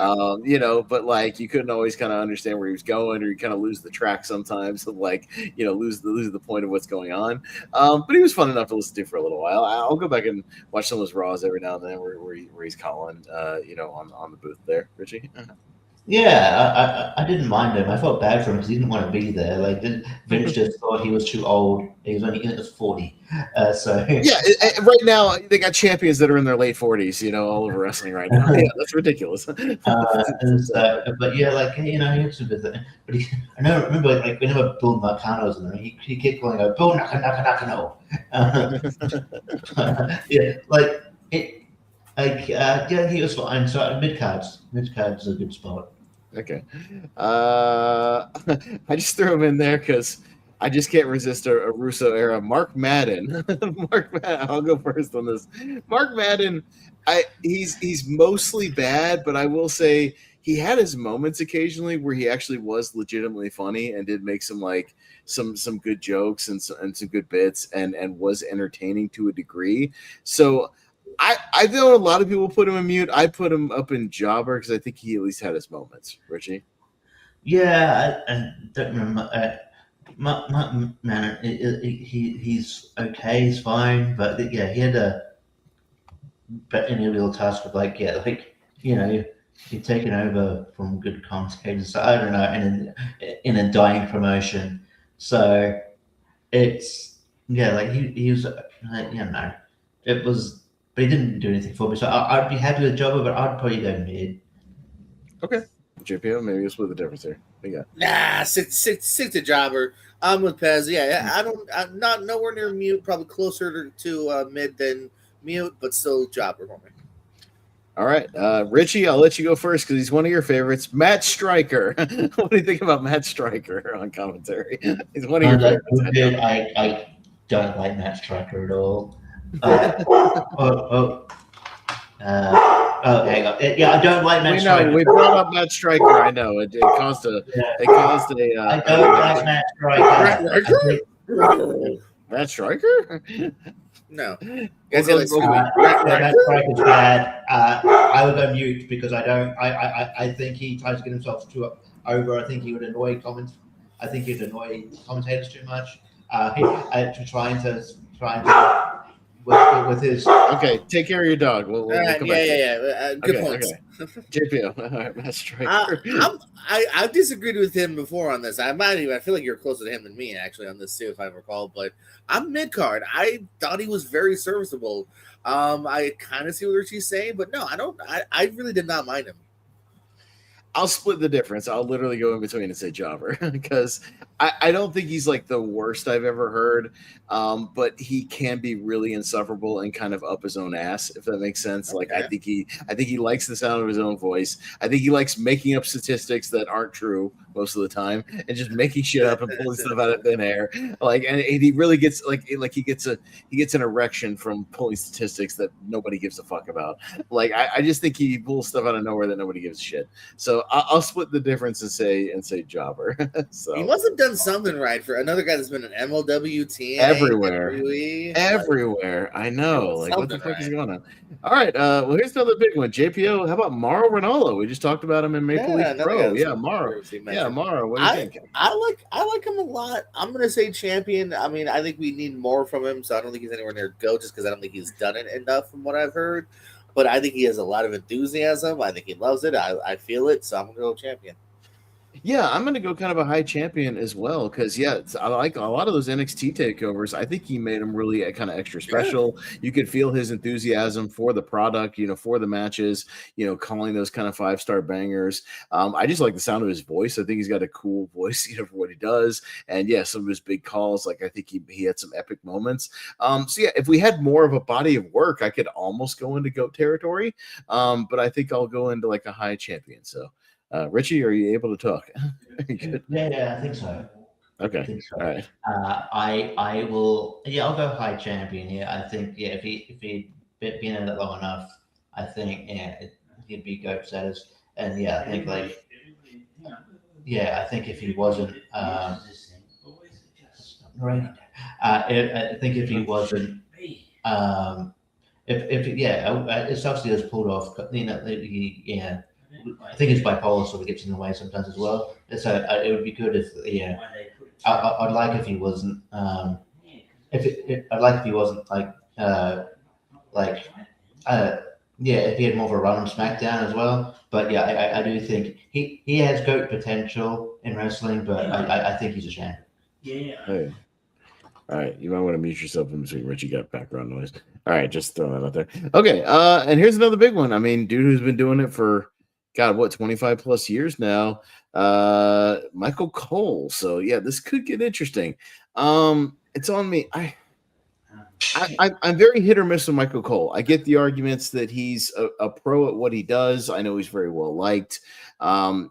But like you couldn't always kind of understand where he was going, or you kind of lose the track sometimes, of like, lose the point of what's going on. But he was fun enough to listen to for a little while. I'll go back and watch some of his Raws every now and then where he's calling, on the booth there, Richie. Yeah, I didn't mind him. I felt bad for him because he didn't want to be there. Like Vince just thought he was too old. He was only in his 40. Right now they got champions that are in their late 40s. All over wrestling right now. Yeah, that's ridiculous. But yeah, like he had some good thing. But I remember like whenever Bill Nakano's in there, he kept going, "Bill Nakano." He was fine. So mid cards is a good spot. Okay, I just threw him in there because I just can't resist a Russo era. Mark Madden. I'll go first on this. Mark Madden. He's mostly bad, but I will say he had his moments occasionally where he actually was legitimately funny and did make some good jokes and some good bits and was entertaining to a degree. So. I know a lot of people put him in mute. I put him up in jobber because I think he at least had his moments. Richie? Yeah, I don't remember. Man, he's okay, he's fine, but he had a real task of you're taking over from good commentators. So I don't know, and in a dying promotion, so it's he was it was. But he didn't do anything for me, so I'd be happy with Jobber, but I'd probably go mid. Okay, JPO, maybe you'll split the difference here. Nah, stick to Jobber. I'm with Pez. Yeah, I'm not nowhere near mute. Probably closer to mid than mute, but still Jobber for me. All right, Richie, I'll let you go first because he's one of your favorites. Matt Stryker. What do you think about Matt Stryker on commentary? He's one of your favorites. I don't like Matt Stryker at all. Hang on. Yeah, I don't like Matt Stryker. We brought up Matt Stryker. I know it caused a. It caused a. I don't like Matt Stryker. Matt Stryker? No. Matt Stryker's bad. I would go mute because I think he tries to get himself too over. I think he would annoy commentators too much. Trying to with his. Okay, take care of your dog. We'll come back. Good Okay, points. okay. JPO, all right, Matt Striker. I've disagreed with him before on this. I feel like you're closer to him than me actually on this too, if I recall. But I'm mid card. I thought he was very serviceable. I kind of see what Richie's saying, but no, I don't. I really did not mind him. I'll split the difference. I'll literally go in between and say Jobber because I don't think he's like the worst I've ever heard, but he can be really insufferable and kind of up his own ass, if that makes sense. Like I think he likes the sound of his own voice. I think he likes making up statistics that aren't true most of the time and just making shit up and pulling stuff out of thin air. Like, and he really gets like he gets an erection from pulling statistics that nobody gives a fuck about. Like I just think he pulls stuff out of nowhere that nobody gives a shit. So I'll split the difference and say Jobber. So he must have done something right for another guy that's been an MLW team everywhere. I know. Like what the fuck is going on? All right. Well, here's another big one. JPO. How about Mauro Ranallo? We just talked about him in Maple Leaf Pro. Yeah, Mauro. Yeah, Mauro. What do you think? I like him a lot. I'm gonna say champion. I mean, I think we need more from him, so I don't think he's anywhere near go. Just because I don't think he's done it enough from what I've heard. But I think he has a lot of enthusiasm. I think he loves it. I feel it. So I'm going to go champion. Yeah, I'm going to go kind of a high champion as well because, I like a lot of those NXT takeovers. I think he made them really kind of extra special. Yeah. You could feel his enthusiasm for the product, for the matches, calling those kind of 5-star bangers. I just like the sound of his voice. I think he's got a cool voice, for what he does. And, some of his big calls, like I think he had some epic moments. If we had more of a body of work, I could almost go into GOAT territory. But I think I'll go into like a high champion. So. Richie, are you able to talk? Yeah, I think so. Okay. I think so. All right. I will. Yeah, I'll go high champion. Yeah, I think. Yeah, if he'd been in it long enough, I think. Yeah, he'd be GOAT status. And I think like. Yeah, I think if he wasn't. Right. I think if he wasn't. It sucks he was pulled off. I think his bipolar sort of gets in the way sometimes as well. So it would be good if, I'd like if he wasn't, I'd like if he wasn't if he had more of a run on SmackDown as well. But I do think he has GOAT potential in wrestling, but I think he's a champion. Yeah. Hey. All right, you might want to mute yourself in between. Richie got background noise. All right, just throw that out there. Okay, and here's another big one. I mean, dude who's been doing it for 25 plus years now, Michael Cole. So this could get interesting. It's on me. I'm very hit or miss with Michael Cole. I get the arguments that he's a pro at what he does. I know he's very well liked.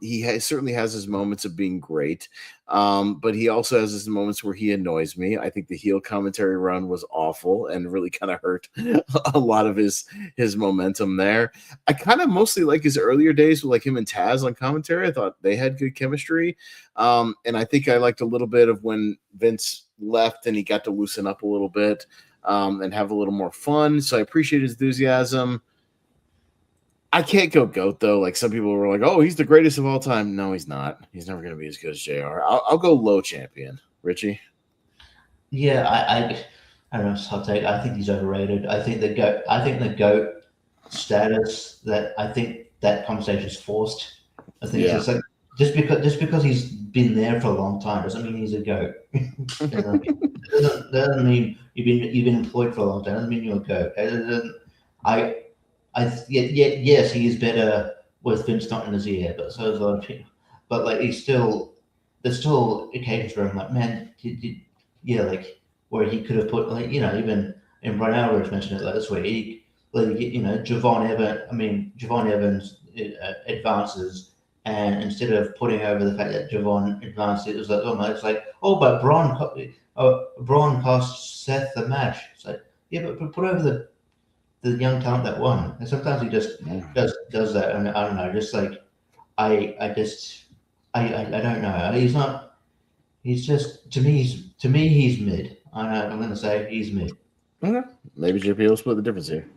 He certainly has his moments of being great, but he also has his moments where he annoys me. I think the heel commentary run was awful and really kind of hurt a lot of his momentum there. I kind of mostly like his earlier days with like him and Taz on commentary. I thought they had good chemistry, and I think I liked a little bit of when Vince left and he got to loosen up a little bit and have a little more fun. So I appreciate his enthusiasm. I can't go GOAT though. Like some people were like, "Oh, he's the greatest of all time." No, he's not. He's never going to be as good as JR. I'll go low champion. Richie. Yeah, I don't know. Hot take. I think he's overrated. I think the GOAT status I think that conversation is forced. I think it's like just because he's been there for a long time doesn't mean he's a GOAT. doesn't mean you've been employed for a long time. Doesn't mean you're a GOAT. Yes, he is better with Vince not in his ear, but so is a lot of people. But like there's still occasions where I'm like, man, where he could have put even in Brian Alvarez mentioned it this week. Javon Evans advances, and instead of putting over the fact that Javon advanced, it was like, but Braun cost Seth the match. It's like, but put over the young talent that won. And sometimes he just does that, and I don't know, just like I don't know. He's not. He's just to me he's mid. I'm going to say he's mid. Okay. Maybe JP will split the difference here.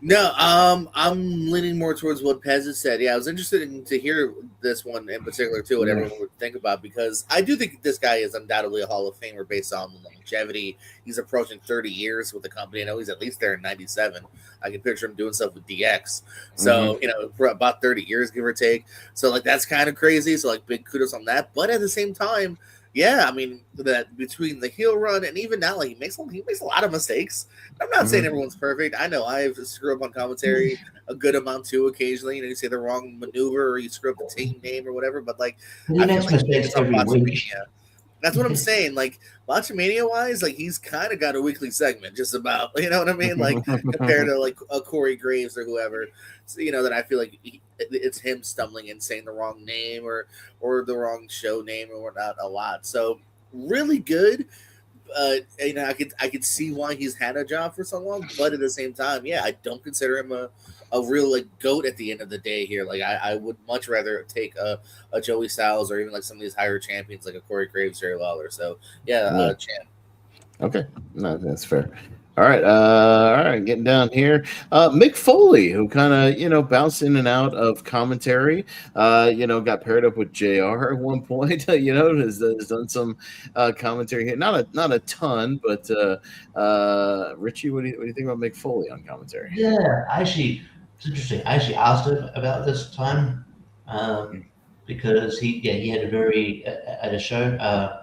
No, I'm leaning more towards what Pez has said. Yeah, I was interested to hear this one in particular too, what everyone would think about, because I do think this guy is undoubtedly a Hall of Famer based on longevity. He's approaching 30 years with the company. I know he's at least there in '97. I can picture him doing stuff with DX. So for about 30 years, give or take. So like that's kind of crazy. So like big kudos on that. But at the same time, yeah, I mean that between the heel run and even now, like he makes a lot of mistakes. I'm not saying everyone's perfect. I know I've screwed up on commentary a good amount too. Occasionally, you say the wrong maneuver or you screw up the team name or whatever. But like, he makes mistakes every week. That's what I'm saying. Like Botchamania wise, like he's kind of got a weekly segment, just about. You know what I mean? Like compared to like a Corey Graves or whoever. So, that I feel like it's him stumbling and saying the wrong name or the wrong show name or whatnot a lot. So really good. I could see why he's had a job for so long, but at the same time, yeah, I don't consider him a real like goat at the end of the day here. Like I would much rather take a Joey Styles or even like some of these higher champions like a Corey Graves, Jerry Lawler. So yeah. Champ. Okay, no, that's fair. All right, getting down here. Mick Foley, who kind of bounced in and out of commentary, got paired up with JR at one point. Has done some commentary here. Not a ton, but Richie, what do you think about Mick Foley on commentary? Yeah, actually, it's interesting. I actually asked him about this time because he had a very at a show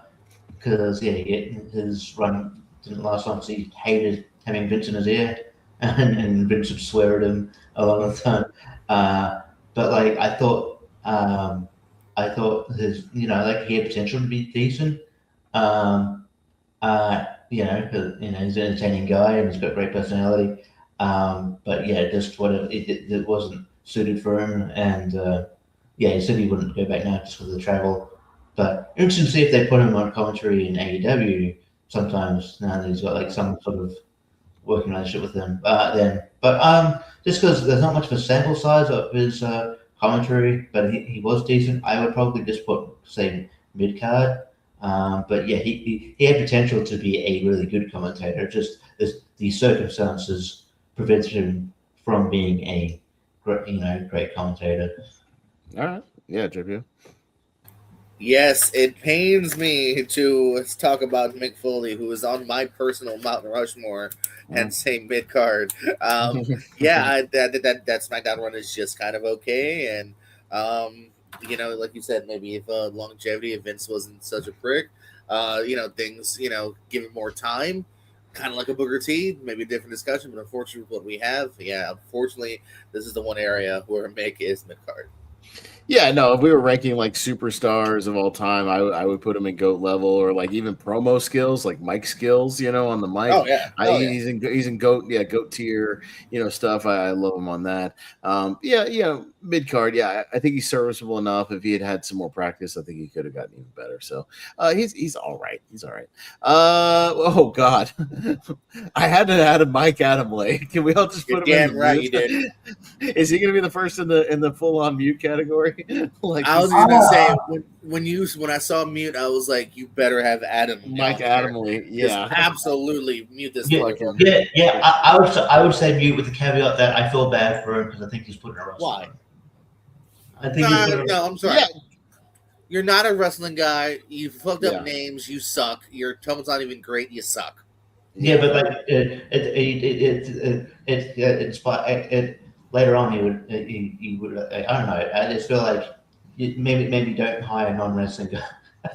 because his run didn't last long because he hated having Vince in his ear, and Vince would swear at him a lot of the time. But like I thought his he had potential to be decent. He's an entertaining guy and he's got great personality. But yeah, just it wasn't suited for him, and he said he wouldn't go back now just because of the travel. But interesting to see if they put him on commentary in AEW sometimes now that he's got like some sort of working relationship with them. But just because there's not much of a sample size of his commentary, but he was decent. I would probably just put say mid card. But yeah, he had potential to be a really good commentator. Just the circumstances prevented him from being a great commentator. All right, yeah, JP. Yes, it pains me to talk about Mick Foley, who is on my personal Mount Rushmore and say mid card. That SmackDown run is just kind of okay, and like you said, maybe if longevity of Vince wasn't such a prick, things give him more time, kind of like a Booker T, maybe a different discussion. But unfortunately, what we have, unfortunately, this is the one area where Mick is mid card. Yeah, no, if we were ranking like superstars of all time, I would put him in GOAT level, or like even promo skills, like mic skills, on the mic. Oh yeah, he's in GOAT, GOAT tier, stuff. I love him on that. Mid card, I think he's serviceable enough. If he had some more practice, I think he could have gotten even better. So he's all right. He's all right. Oh God, I had to add a Mike Adamle. Can we all just put him in? Right, you did. Is he going to be the first in the full on mute category? Like I was gonna say when I saw mute, I was like, you better have Mike Adamle. Yeah, just absolutely mute this. I would say mute with the caveat that I feel bad for him because I think he's putting a wrestling. Why? I think no, I'm sorry. Yeah. You're not a wrestling guy. You fucked up names. You suck. Your tone's not even great. You suck. Yeah, but like later on, he would. I don't know. I just feel like maybe don't hire a non-wrestling guy.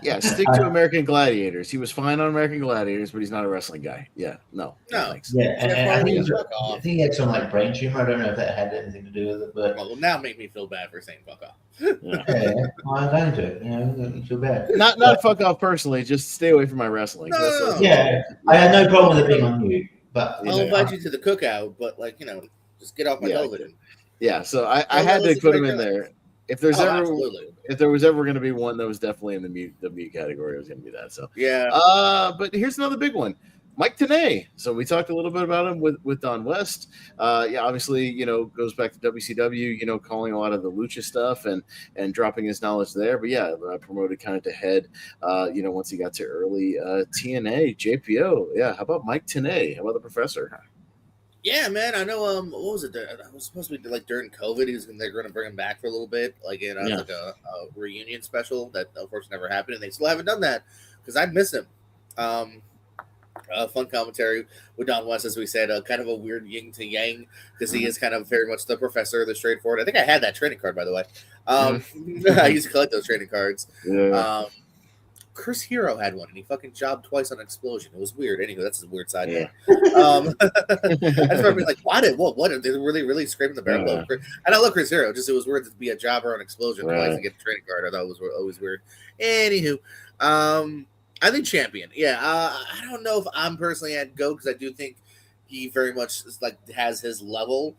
Yeah, stick to American Gladiators. He was fine on American Gladiators, but he's not a wrestling guy. Yeah, no. Thanks. Yeah, and I think he had some like brain tumor. I don't know if that had anything to do with it, but well, now make me feel bad for saying fuck off. I'm going to. You feel bad. Not fuck off personally. Just stay away from my wrestling. No. Yeah, I had no problem with it being on mute, but I'll invite you to the cookout. But just get off my television. Yeah, so I had to put him in there. If there was ever going to be one that was definitely in the mute category, it was going to be that. So yeah. But here's another big one, Mike Tenay. So we talked a little bit about him with Don West. Obviously, goes back to WCW. Calling a lot of the lucha stuff and dropping his knowledge there. But promoted kind of to head. Once he got to early TNA JPO. Yeah, how about Mike Tenay? How about the Professor? Yeah, man. I know. What was it? It was supposed to be like during COVID. They're going to bring him back for a little bit, like in Yeah. like a reunion special that unfortunately never happened, and they still haven't done that because I miss him. Um, Fun commentary with Don West, as we said, kind of a weird yin to yang because he is kind of very much the professor, the straightforward. I think I had that trading card, by the way. I used to collect those trading cards. Yeah. Chris Hero had one, and he fucking jobbed twice on an explosion. It was weird. Anyway, that's a weird side Yeah. note. I just remember being like, what? Are they really scraping the barrel? Yeah. And I love Chris Hero. Just it was weird to be a jobber on explosion twice Right. and get a trading card. I thought it was always weird. Anywho, I think champion. Yeah, I don't know if I'm personally at GOAT because I do think he very much has his level.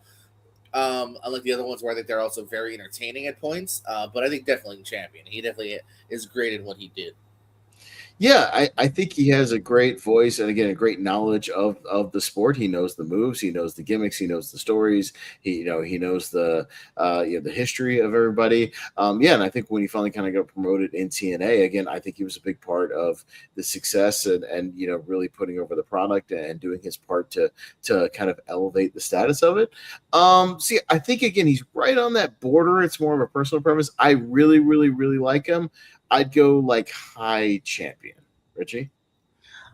Unlike the other ones where I think they're also very entertaining at points. But I think definitely champion. He definitely is great in what he did. Yeah, I think he has a great voice and again a great knowledge of the sport. He knows the moves, he knows the gimmicks, he knows the stories. He knows the the history of everybody. And I think when he finally kind of got promoted in TNA again, I think he was a big part of the success and really putting over the product and doing his part to kind of elevate the status of it. See, I think again he's right on that border. It's more of a personal preference. I really, really, really like him. I'd go like high champion. Richie?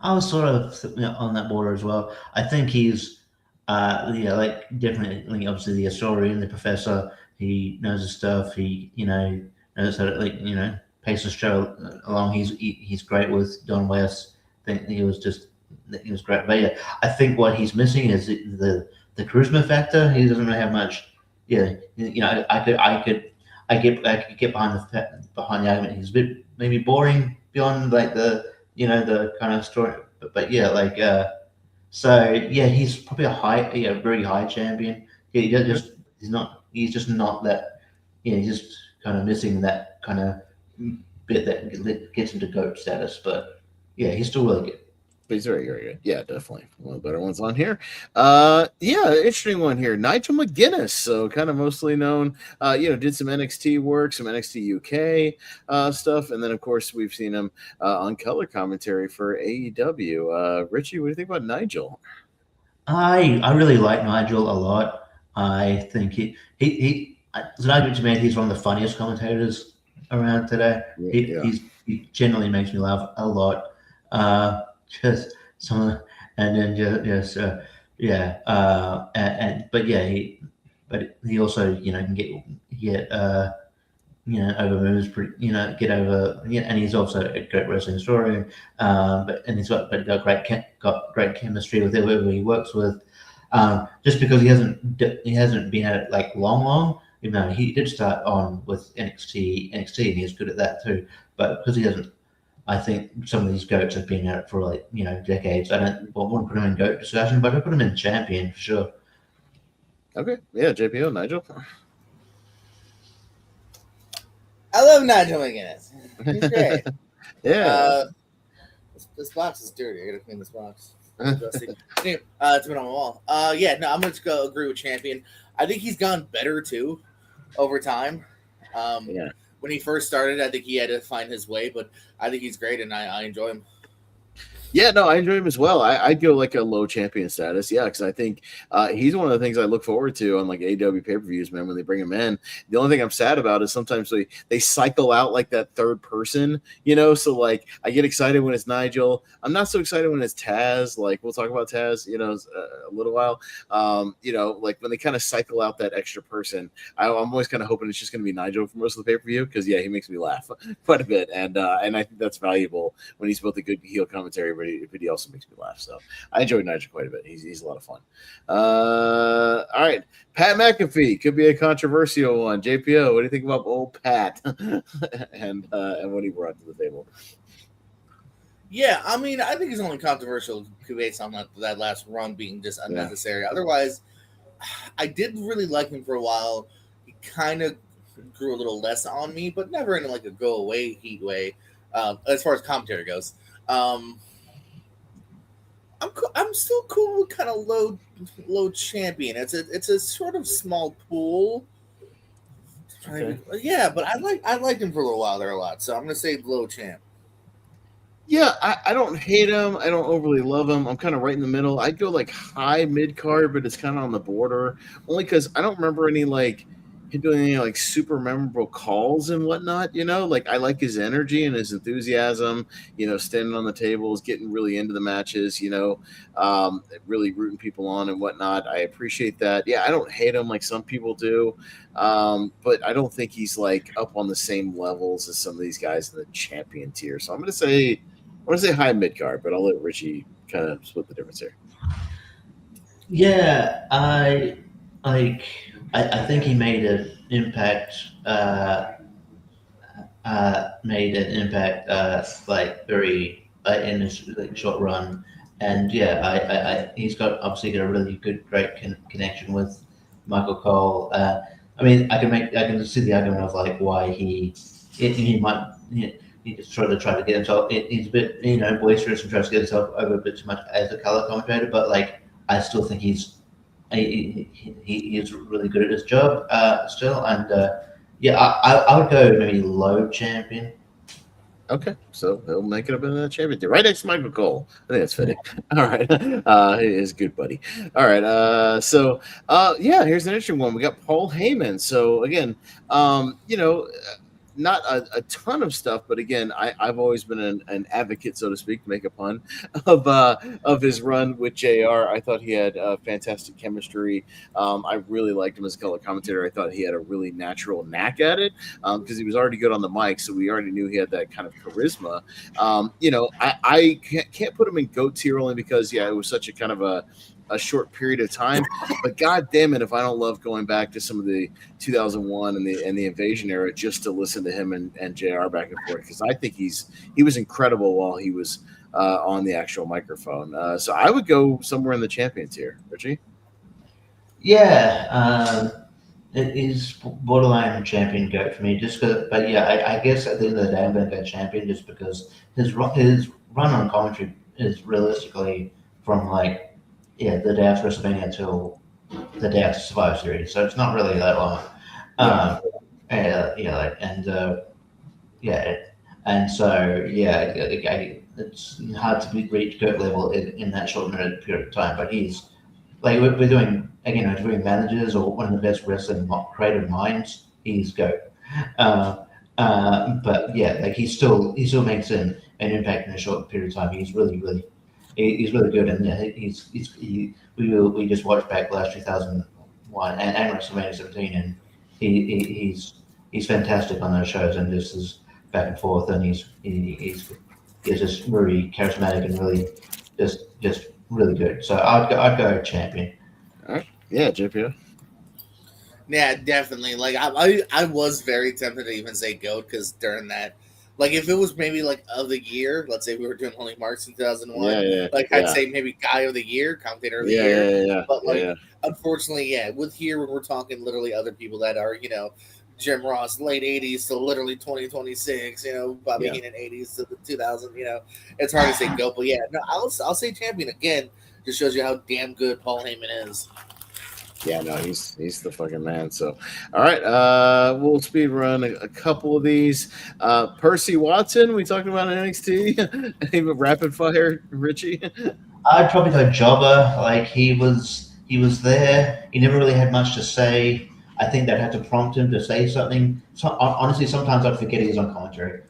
I was sort of on that border as well. I think he's, like definitely, obviously the historian, the professor. He knows his stuff. He, knows how to pace the show along. He's great with Don West. I think he was great. But yeah, I think what he's missing is the charisma factor. He doesn't really have much. Yeah, I could get behind the argument. He's a bit maybe boring beyond like the kind of story, but yeah, so yeah, he's probably a very high champion. Yeah, he's just not that. Yeah, he's just kind of missing that kind of bit that gets him to GOAT status. But yeah, he's still really good. But he's very, very good. Yeah, definitely. One of the better ones on here. Interesting one here. Nigel McGuinness. So kind of mostly known, did some NXT work, some NXT UK stuff. And then, of course, we've seen him on color commentary for AEW. Richie, what do you think about Nigel? I really like Nigel a lot. I think he as an argument to me, he's one of the funniest commentators around today. He generally makes me laugh a lot. Just some, and then just but he also can get over moves, get over, and he's also a great wrestling historian. But he's got great chemistry with whoever he works with. Just because he hasn't been at it like long. He did start on with NXT, and he's good at that too. But because he hasn't, I think some of these GOATs have been at it for decades. I wouldn't put him in GOAT discussion, but I'd put him in champion for sure. Okay, yeah, JPO, Nigel. I love Nigel McGuinness. He's great. Yeah. This box is dirty. I gotta clean this box. It's been on the wall. I'm gonna go agree with champion. I think he's gone better too over time. When he first started, I think he had to find his way, but I think he's great and I enjoy him. Yeah, no, I enjoy him as well. I'd go like a low champion status, because I think he's one of the things I look forward to on like AEW pay-per-views, man, when they bring him in. The only thing I'm sad about is sometimes they cycle out like that third person, so like I get excited when it's Nigel. I'm not so excited when it's Taz. Like we'll talk about Taz, a little while. Like when they kind of cycle out that extra person, I'm always kind of hoping it's just going to be Nigel for most of the pay-per-view because, he makes me laugh quite a bit. And I think that's valuable when he's both a good heel commentary, but he also makes me laugh. So I enjoy Nigel quite a bit. He's a lot of fun. All right. Pat McAfee could be a controversial one. JPO, what do you think about old Pat and what he brought to the table? Yeah, I mean, I think he's only controversial based on that last run being just unnecessary. Yeah. Otherwise, I did really like him for a while. He kind of grew a little less on me, but never in like a go away heat way. As far as commentary goes. I'm still cool with kind of low champion. It's a sort of small pool. Okay. Yeah, but I liked him for a little while there a lot, so I'm gonna say low champ. Yeah, I don't hate him. I don't overly love him. I'm kind of right in the middle. I'd go like high mid card, but it's kind of on the border. Only because I don't remember any like him doing any like super memorable calls and whatnot. Like I like his energy and his enthusiasm. Standing on the tables, getting really into the matches. Really rooting people on and whatnot. I appreciate that. Yeah, I don't hate him like some people do, but I don't think he's like up on the same levels as some of these guys in the champion tier. So I'm gonna say. I want to say high mid card, but I'll let Richie kind of split the difference here. Yeah, I think he made an impact. Made an impact like very in his like, short run, and yeah, he's obviously got a really great connection with Michael Cole. I mean, I can see the argument of like why he might he just try to get himself. He's a bit boisterous and tries to get himself over a bit too much as a color commentator, but like I still think he is really good at his job still, and yeah, I would go maybe low champion. Okay, so he'll make it up in the championship right next to Michael Cole. I think that's fitting. All right, he is good, buddy. All right, yeah, here's an interesting one. We got Paul Heyman. So again, not a ton of stuff, but again, I've always been an advocate, so to speak, to make a pun, of his run with JR. I thought he had fantastic chemistry. I really liked him as a color commentator. I thought he had a really natural knack at it because he was already good on the mic, so we already knew he had that kind of charisma. I can't put him in GOAT tier only because, yeah, it was such a kind of a short period of time, but god damn it if I don't love going back to some of the 2001 and the Invasion era just to listen to him and JR back and forth, because I think he was incredible while he was on the actual microphone. So I would go somewhere in the champion tier. Richie? Yeah, it is borderline champion GOAT for me, just because. But yeah, I guess at the end of the day, I'm going to go champion just because his run on commentary is realistically from like the day after WrestleMania till the day after Survivor Series, so it's not really that long. And so it's hard to reach GOAT level in that short period of time. But he's like we're doing again, we're doing managers or one of the best wrestling creative minds. He's GOAT. But yeah, like he still makes an impact in a short period of time. He's really good, and yeah, we just watched Backlash 2001 and WrestleMania 17, and he's fantastic on those shows, and this is back and forth, and he's just really charismatic and really just really good. So I'd go champion. All right, yeah, JPO. Yeah, definitely. Like I was very tempted to even say GOAT because during that. Like if it was maybe like of the year, let's say we were doing only Marks in 2001, I'd say maybe guy of the year, commentator of the year. Yeah. But unfortunately, with here when we're talking literally other people that are, Jim Ross late 80s to literally 2026, Bobby Heenan 80s to the 2000, it's hard to say GOAT, but yeah, no, I'll say champion again. Just shows you how damn good Paul Heyman is. Yeah, no, he's the fucking man. So, all right, we'll speed run a couple of these. Percy Watson, we talked about in NXT. Even rapid fire, Richie. I'd probably go Jobber. Like he was there. He never really had much to say. I think they'd have to prompt him to say something. So, honestly, sometimes I'd forget he was on commentary.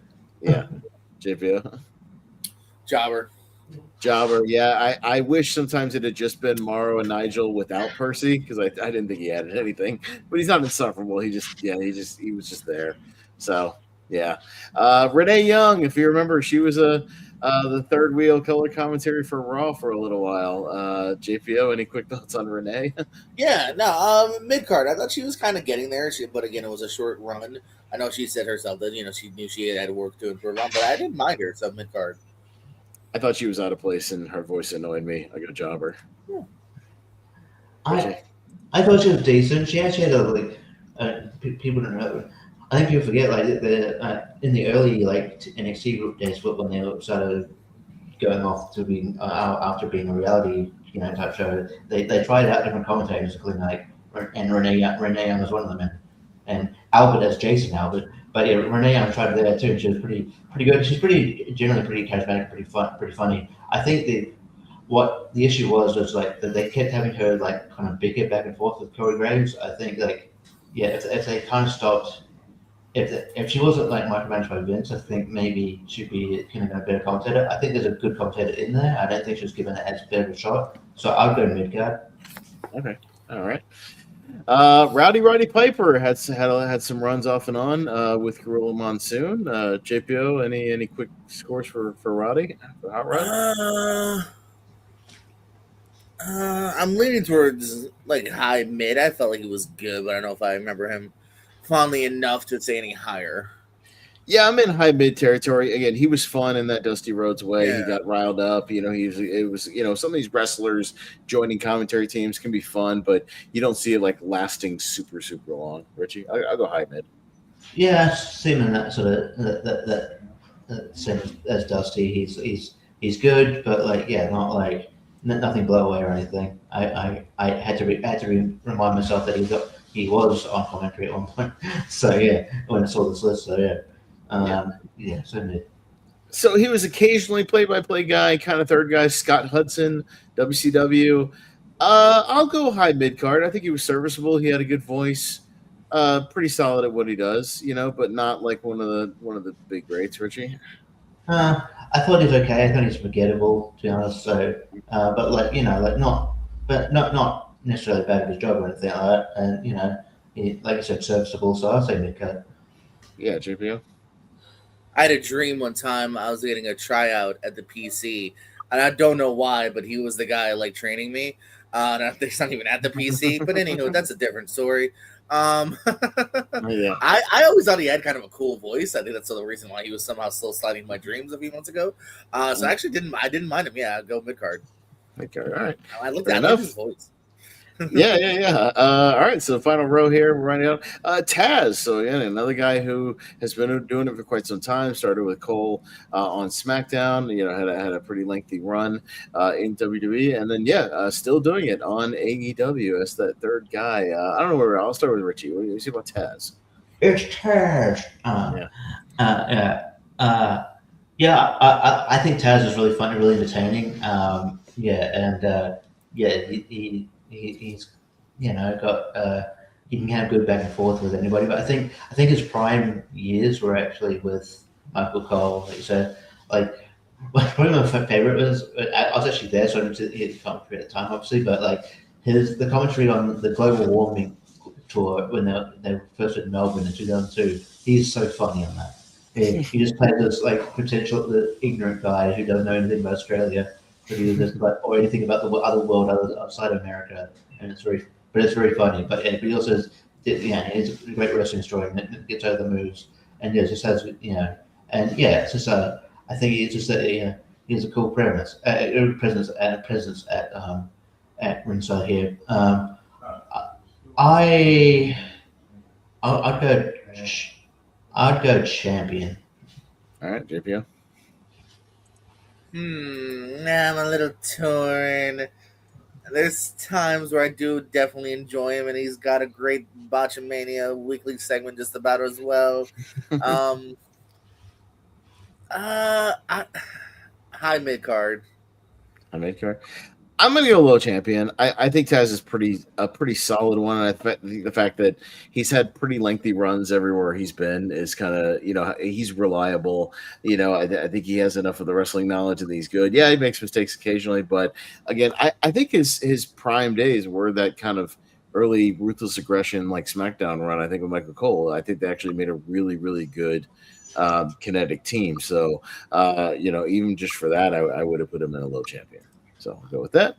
Yeah, JPO. Jobber, yeah. I wish sometimes it had just been Morrow and Nigel without Percy because I didn't think he added anything. But he's not insufferable. He was just there. So yeah. Renee Young, if you remember, she was the third wheel color commentary for Raw for a little while. JPO, any quick thoughts on Renee? Yeah, no, mid card. I thought she was kind of getting there. But again, it was a short run. I know she said herself that she knew she had work to improve on, but I didn't mind her. So mid card. I thought she was out of place and her voice annoyed me. I got Jobber. Yeah. I thought she was decent. She actually had people don't know. I think people forget like in the early like NXT group days when they started going off to being after being a reality type show. They tried out different commentators, including and Renee Young was one of them, and Albert as Jason Albert, But yeah, Renee Young tried there too. She was pretty good. She's generally pretty charismatic, pretty funny. I think what the issue was like that they kept having her like kind of bicker back and forth with Corey Graves. I think like yeah, if they kind of stopped, if she wasn't like micromanaged by Vince, I think maybe she'd be kind of a better commentator. I think there's a good commentator in there. I don't think she was given it as big of a shot. So I'll go mid card. Okay, all right. Roddy Piper had some runs off and on with Gorilla Monsoon. JPO, any quick scores for Roddy for Hot Rod? I'm leaning towards like high mid. I felt like he was good, but I don't know if I remember him fondly enough to say any higher. Yeah, I'm in high mid territory. Again, he was fun in that Dusty Rhodes way. Yeah. He got riled up. It was some of these wrestlers joining commentary teams can be fun, but you don't see it like lasting super long. Richie, I'll go high mid. Yeah, same in that sort of that same as Dusty. He's good, but like yeah, not like nothing blow away or anything. I had to remind myself that he was on commentary at one point. So yeah, when I saw this list, so yeah. Certainly. So he was occasionally play-by-play guy, kind of third guy. Scott Hudson, WCW. I'll go high mid card. I think he was serviceable. He had a good voice. Pretty solid at what he does, but not like one of the big greats. Richie. I thought he was okay. I thought he's forgettable, to be honest. So, but not necessarily bad at his job or anything like that. And like I said, serviceable. So I'll say mid card. Yeah, JPO. I had a dream one time I was getting a tryout at the PC, and I don't know why, but he was the guy like training me. And he's not even at the PC, but anyway, that's a different story. Yeah. I always thought he had kind of a cool voice. I think that's the reason why he was somehow still sliding in my dreams a few months ago. So I actually I didn't mind him. Yeah, I'll go mid card. Okay, all right. I looked at his voice. Yeah. All right, so the final row here, we're running out. Taz, so yeah, another guy who has been doing it for quite some time. Started with Cole on SmackDown. Had a pretty lengthy run in WWE, and then still doing it on AEW as that third guy. I don't know where. I'll start with Richie. What do you say about Taz? It's Taz. I think Taz is really fun and really entertaining. He's got he can have good back and forth with anybody, but I think his prime years were actually with Michael Cole. So like probably my favorite was I was actually there, so I didn't hear the commentary at the time, obviously, but like the commentary on the global warming tour when they were first in Melbourne in 2002. He's so funny on that. He just played this like the ignorant guy who doesn't know anything about Australia. Or anything about the other world outside of America, and it's very funny. But he also he's a great wrestling story and gets over the moves, and just has it's just I think it's just he has a cool presence at ringside here. I'd go champion. All right, JPO. I'm a little torn. There's times where I do definitely enjoy him, and he's got a great Botchamania weekly segment just about as well. High mid card. High mid card. I'm going to go low champion. I think Taz is a pretty solid one. And I think the fact that he's had pretty lengthy runs everywhere he's been is kind of, he's reliable. I think he has enough of the wrestling knowledge and he's good. Yeah, he makes mistakes occasionally. But again, I think his prime days were that kind of early Ruthless Aggression like SmackDown run, I think, with Michael Cole. I think they actually made a really, really good kinetic team. So, even just for that, I would have put him in a low champion. So I'll go with that.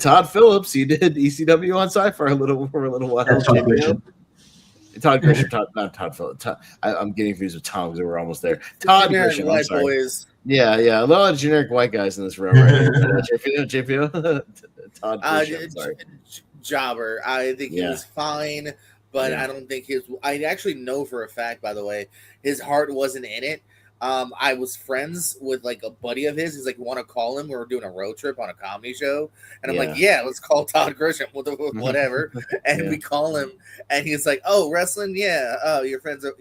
Todd Phillips, he did ECW on Sci-Fi a little while. That's Todd Grisham. Todd Grisham, not Todd Phillips. I'm getting confused with Tom because we're almost there. Todd Grisham, I'm sorry. Boys. Yeah. A lot of generic white guys in this room right here. JPO? Todd Grisham, sorry. Jobber. I think he was fine, but I don't think I actually know for a fact, by the way, his heart wasn't in it. I was friends with like a buddy of his. He's like, want to call him? We were doing a road trip on a comedy show, and I'm like, yeah, let's call Todd Grisham, whatever. And we call him, and he's like, oh, wrestling, yeah. Oh, your friend's a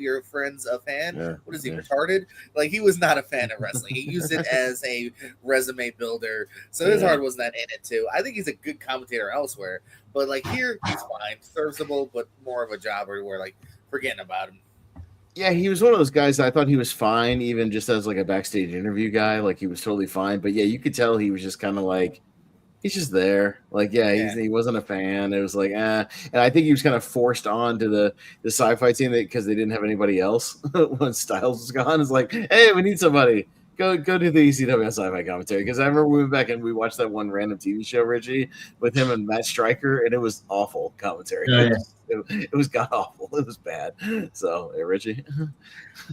fan. Yeah. What is he, retarded? Like, he was not a fan of wrestling. He used it as a resume builder. So his heart wasn't that in it too. I think he's a good commentator elsewhere, but like here, he's fine, serviceable, but more of a jobber. Where like forgetting about him. Yeah, he was one of those guys that I thought he was fine, even just as like a backstage interview guy. Like he was totally fine. But yeah, you could tell he was just kind of like, he's just there. Like, he wasn't a fan. It was like, And I think he was kind of forced on to the sci-fi team because they didn't have anybody else when Styles was gone. It's like, hey, we need somebody. Go do the ECW sci-fi commentary. Because I remember we went back and we watched that one random TV show, Richie, with him and Matt Stryker, and it was awful commentary. It was god awful. It was bad. So, hey, Richie.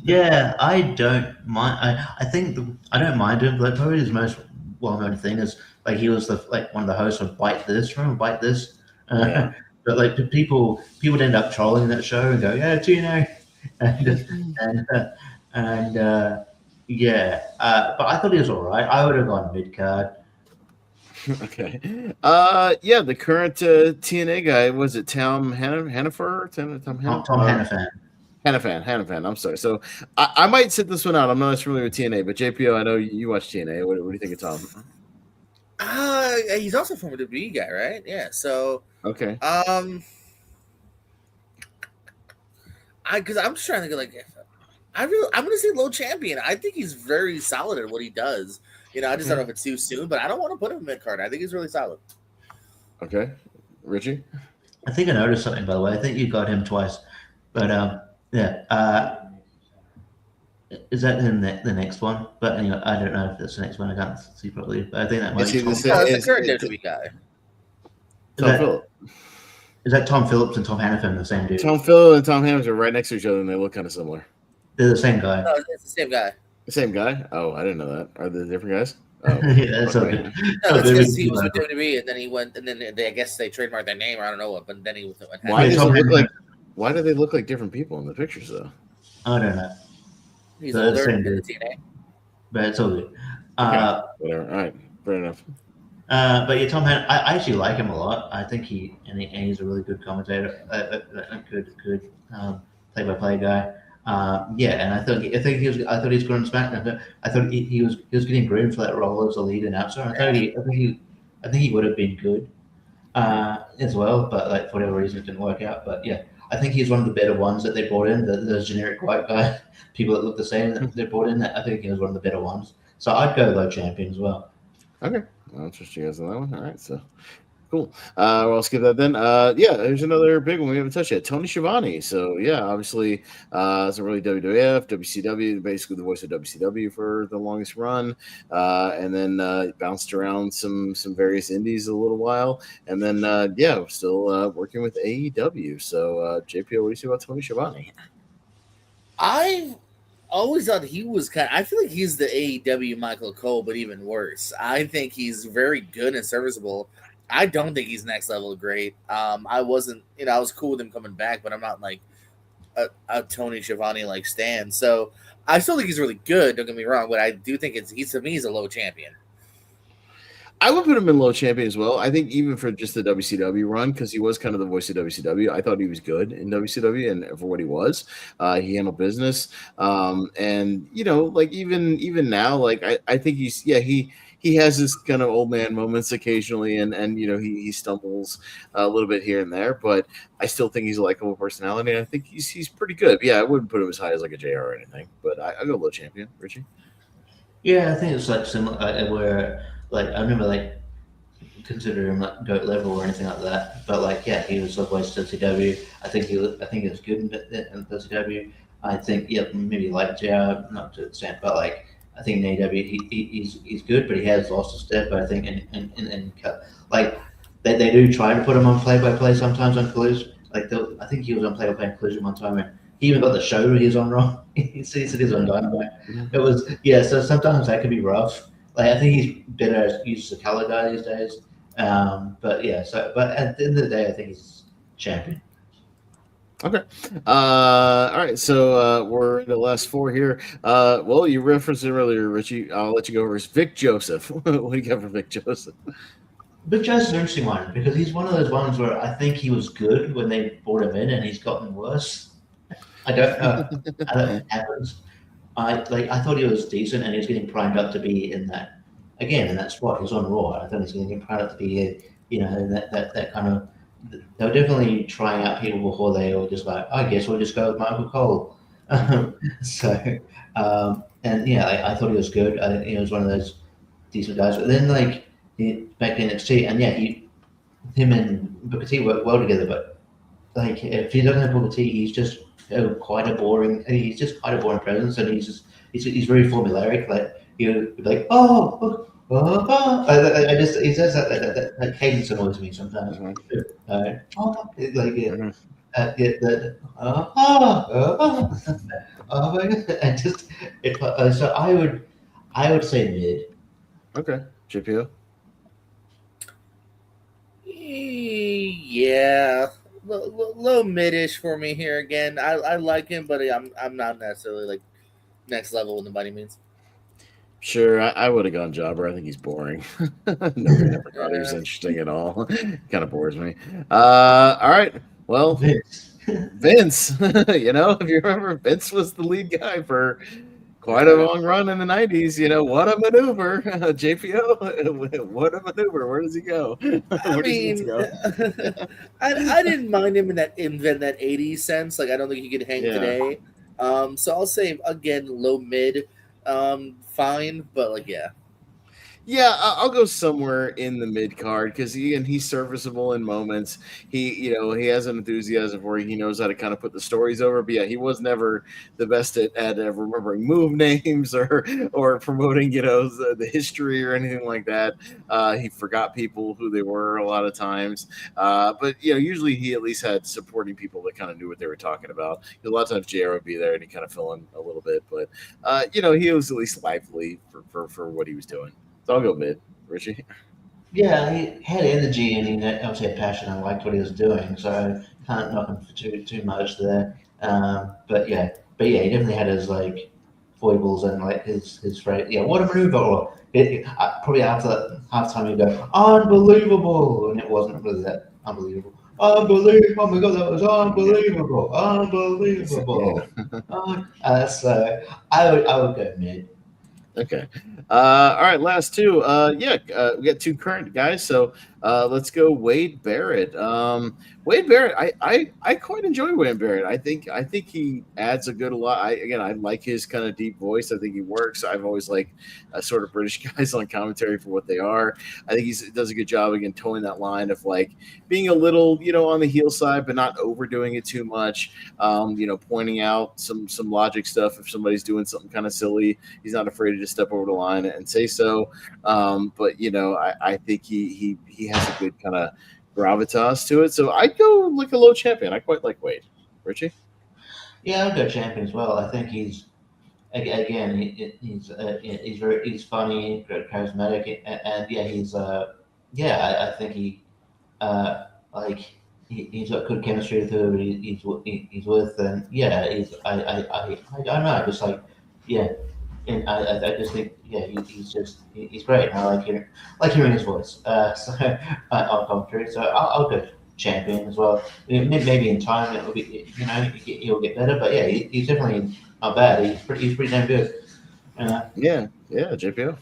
Yeah, I don't mind. I think I don't mind him. Like probably his most well-known thing is like he was one of the hosts of Bite This. Remember Bite This? But like people would end up trolling that show and go, yeah, TNA, but I thought he was all right. I would have gone mid card. Okay. The current TNA guy, was it Tom Hannafan? Tom Hannafan. Hannafan. I'm sorry. So I might sit this one out. I'm not as familiar with TNA, but JPO, I know you watch TNA. What do you think of Tom? He's also from a WWE guy, right? Yeah. So okay. Because I'm just trying to get like, I'm gonna say low champion. I think he's very solid at what he does. You know, I just don't know if it's too soon, but I don't want to put him in mid card. I think he's really solid. Okay, Richie. I think I noticed something, by the way. I think you got him twice, but is that in the next one? But anyway, I don't know if that's the next one. I can't see properly, but I think that might be. It's the current WWE guy. Tom Phillips. Is that Tom Phillips and Tom Hannafan the same dude? Tom Phillips and Tom Hannafan are right next to each other, and they look kind of similar. They're the same guy. No, it's the same guy. The same guy? Oh, I didn't know that. Are they different guys? Oh, yeah, that's okay. No, that's because he was with WWE, and then he went, and then I guess they trademarked their name. Or I don't know what, but then he was. Why do they look like different people in the pictures though? I don't know. He's older than the TNA. But it's all good. Whatever. All right, fair enough. But yeah, Tom Hannon, I actually like him a lot. I think he's a really good commentator, a good play-by-play guy. And I thought he was good on SmackDown. I thought he was getting groomed for that role as a lead announcer. I think he would have been good as well, but like for whatever reason it didn't work out. But yeah, I think he's one of the better ones that they brought in. The generic white guy, people that look the same that they brought in. I think he was one of the better ones. So I'd go low champion as well. Okay, I'll trust you guys on that one. All right, so cool. I'll skip that then. There's another big one we haven't touched yet. Tony Schiavone. So yeah, obviously, it's really WWF, WCW, basically the voice of WCW for the longest run, and then bounced around some various indies a little while, and then still working with AEW. So JPO, what do you say about Tony Schiavone? I've always thought he was I feel like he's the AEW Michael Cole, but even worse. I think he's very good and serviceable. I don't think he's next level great. I wasn't, I was cool with him coming back, but I'm not like a Tony Schiavone like stan. So I still think he's really good. Don't get me wrong, but I do think he's a low champion. I would put him in low champion as well. I think even for just the WCW run, because he was kind of the voice of WCW, I thought he was good in WCW, and for what he was, he handled business. And like even now, like I think he has this kind of old man moments occasionally, and he stumbles a little bit here and there, but I still think he's a likable personality, and I think he's pretty good. Yeah, I wouldn't put him as high as like a JR or anything, but I go low champion. Richie? Yeah, I think it's like similar where like I remember like considering him like GOAT level or anything like that, but like he was the voice of WCW. I think he was good in WCW. I think maybe like JR, not to the extent, but like. I think in AEW he's good, but he has lost a step. I think and like they do try to put him on play-by-play sometimes on Collision. Like I think he was on play-by-play on Collision one time, and he even got the show he was on wrong. He said he was on Dynamite. It was so sometimes that can be rough. Like I think he's better used as a color guy these days. But at the end of the day, I think he's champion. Okay. All right. So we're in the last 4 here. Well, you referenced it earlier, Richie. I'll let you go first. Vic Joseph. What do you got for Vic Joseph? But Joe's an interesting one because he's one of those ones where I think he was good when they brought him in, and he's gotten worse. I don't know how that happens. I thought he was decent, and he was getting primed up to be in that again in that spot. He was on Raw. I thought he was getting primed up to be, that kind of. They were definitely trying out people before they were just like, I guess we'll just go with Michael Cole. So, and yeah, I thought he was good. I think he was one of those decent guys. But then back in NXT, and yeah, him and Booker T work well together. But like, if you don't have Booker T, he's just quite a boring. He's just quite a boring presence, and he's very formulaic. Like you like, I just he says that cadence annoys me sometimes. My God, and just so I would say mid. Okay. JPO. Yeah, low mid-ish for me here again. I like him, but I'm not necessarily like next level in the money means. Sure, I would have gone Jobber. I think he's boring. Nobody ever thought he was interesting at all. Kind of bores me. All right. Well, Vince. If you remember, Vince was the lead guy for quite a long run in the 90s. What a maneuver. JPO, what a maneuver. Where does he go? I mean, I didn't mind him in that 80s sense. Like, I don't think he could hang today. So I'll say, again, low mid. Fine, but like, yeah. Yeah, I'll go somewhere in the mid card because he's serviceable in moments. He has an enthusiasm where he knows how to kind of put the stories over. But yeah, he was never the best at remembering move names or promoting the history or anything like that. He forgot people who they were a lot of times. But usually he at least had supporting people that kind of knew what they were talking about. A lot of times JR would be there and he kind of fill in a little bit, but he was at least lively for what he was doing. So I'll go mid, Richie. Yeah, he had energy and he obviously had passion. I liked what he was doing, so can't knock him for too much there. But yeah, he definitely had his like foibles and like his phrase. Yeah, what a maneuver! Or probably after that halftime he'd go unbelievable, and it wasn't really that unbelievable. Unbelievable! Oh my god, that was unbelievable! Unbelievable! So I would go mid. Okay. All right. Last 2. We got 2 current guys. So let's go Wade Barrett. Wade Barrett. I quite enjoy Wade Barrett. I think he adds a good lot. I like his kind of deep voice. I think he works. I've always liked sort of British guys on commentary for what they are. I think he does a good job again towing that line of like being a little on the heel side, but not overdoing it too much. Pointing out some logic stuff if somebody's doing something kind of silly. He's not afraid to just step over the line and say so. But I think he has a good kind of gravitas to it. So I'd go like a low champion. I quite like Wade. Richie? Yeah, I'd go champion as well. I think he's he's funny, charismatic, and I think he's got good chemistry with whoever he's with, and I don't know, just like and I just think he's great. And I like hearing his voice. On commentary, so I'll go champion as well. Maybe in time it will be he'll get better, but yeah, he's definitely not bad. He's pretty damn good. Yeah, JPO.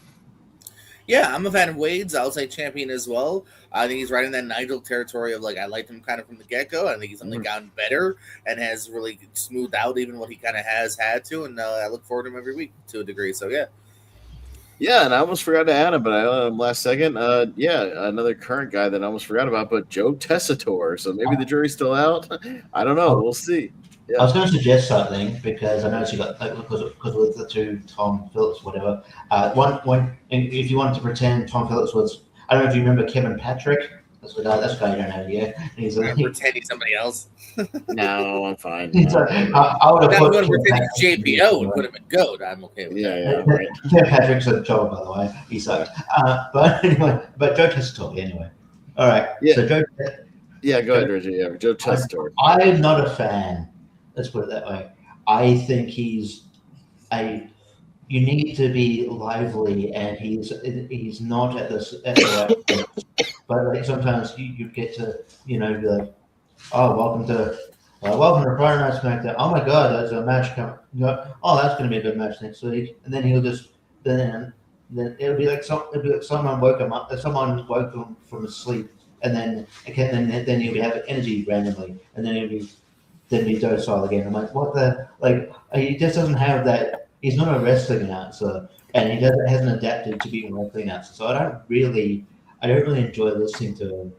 Yeah, I'm a fan of Wade's. I'll say champion as well. I think he's right in that Nigel territory of like I liked him kind of from the get go. I think he's only gotten better and has really smoothed out even what he kind of has had to. And I look forward to him every week to a degree. So yeah. Yeah, and I almost forgot to add him, but I last second. Another current guy that I almost forgot about, but Joe Tessitore. So maybe the jury's still out. I don't know. We'll see. Yeah. I was going to suggest something because I noticed you got because with the 2 Tom Phillips, whatever. One, if you wanted to pretend Tom Phillips was, I don't know if you remember Kevin Patrick. That's the guy you don't know. Yeah, he's pretending somebody else. No, I'm fine. I would have put pretending JPO and put him in GOAT. I'm okay with that. Yeah, right. Kevin Patrick's a job, by the way. He sucked. But anyway, Joe Tessitore anyway. All right. Yeah. So Yeah, go ahead, Reggie. Yeah, Joe Tessitore. I'm not a fan. Let's put it that way. I think he's a. You need to be lively, and he's not at the right point. But like sometimes you get to be like, oh, welcome to Friday Night SmackDown. Oh my God, there's a match coming. Oh, that's going to be a good match next week. And then he'll just then it'll be like someone woke him up. Someone woke him from his sleep, and then then he'll be having energy randomly, and then he'll be docile again. I'm like, what the He just doesn't have that. He's not a wrestling announcer, and hasn't adapted to being a wrestling announcer. So I don't really enjoy listening to him.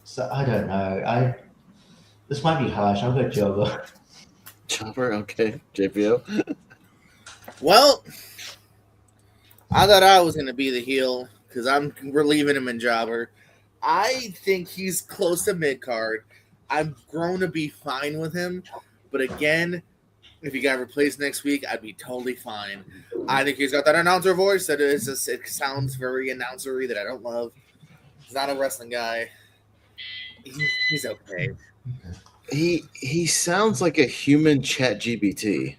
So I don't know. This might be harsh. I'll go Jobber. Jobber, okay. JPO. Well, I thought I was going to be the heel because we're leaving him in Jobber. I think he's close to mid card. I've grown to be fine with him, but again, if he got replaced next week, I'd be totally fine. I think he's got that announcer voice that it sounds very announcery that I don't love. He's not a wrestling guy. He's okay. He sounds like a human ChatGPT.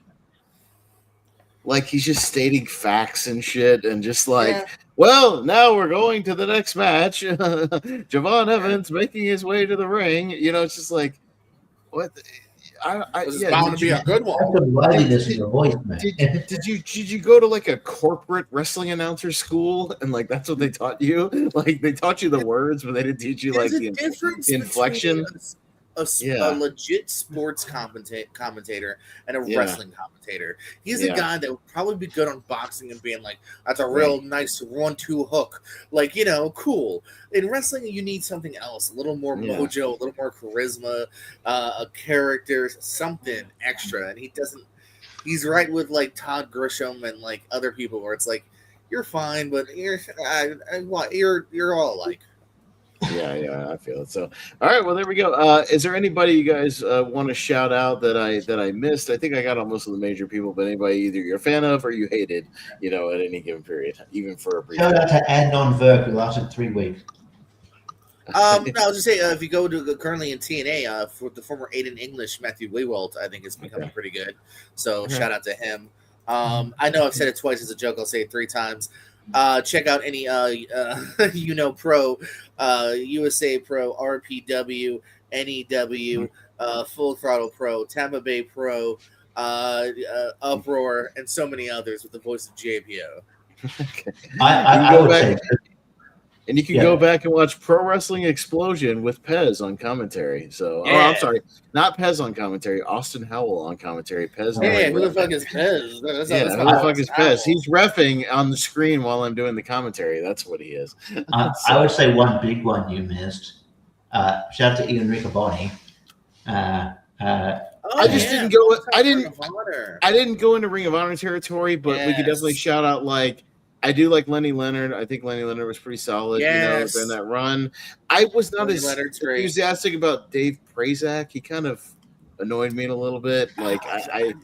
Like he's just stating facts and shit, and just like, well, now we're going to the next match. Javon Evans making his way to the ring. It's just like, what? It's bound to be a good one. Did you go to like a corporate wrestling announcer school and like that's what they taught you? Like they taught you the words, but they didn't teach you like the inflection. A legit sports commentator and a wrestling commentator. He's a guy that would probably be good on boxing and being like, that's a real nice 1-2 hook. Like, cool. In wrestling, you need something else, a little more mojo, a little more charisma, a character, something extra. And he's right with like Todd Grisham and like other people where it's like, you're fine, but you're all alike. Yeah, I feel it. So, all right, well, there we go. Is there anybody you guys want to shout out that I missed? I think I got on most of the major people, but anybody either you're a fan of or you hated, at any given period, even for a brief. Shout out to Adnan Verk, who lasted 3 weeks. I'll just say if you go to currently in TNA for the former Aiden English Matthew Leewalt, I think it's becoming pretty good. So shout out to him. I know I've said it twice as a joke. I'll say it 3 times. Check out any Pro, USA Pro, RPW, NEW, Full Throttle Pro, Tampa Bay Pro, Uproar, and so many others with the voice of JPO. I would say. And you can go back and watch Pro Wrestling Explosion with Pez on commentary. So, I'm sorry, not Pez on commentary. Austin Howell on commentary. Pez. Who the fuck is Pez? Who the fuck is Pez? He's reffing on the screen while I'm doing the commentary. That's what he is. I would say one big one you missed. Shout out to Ian Riccaboni. I just didn't go. I didn't go into Ring of Honor territory, but we could definitely shout out like. I do like Lenny Leonard. I think Lenny Leonard was pretty solid, during that run. I was not as enthusiastic about Dave Prazak. He kind of annoyed me a little bit. Like I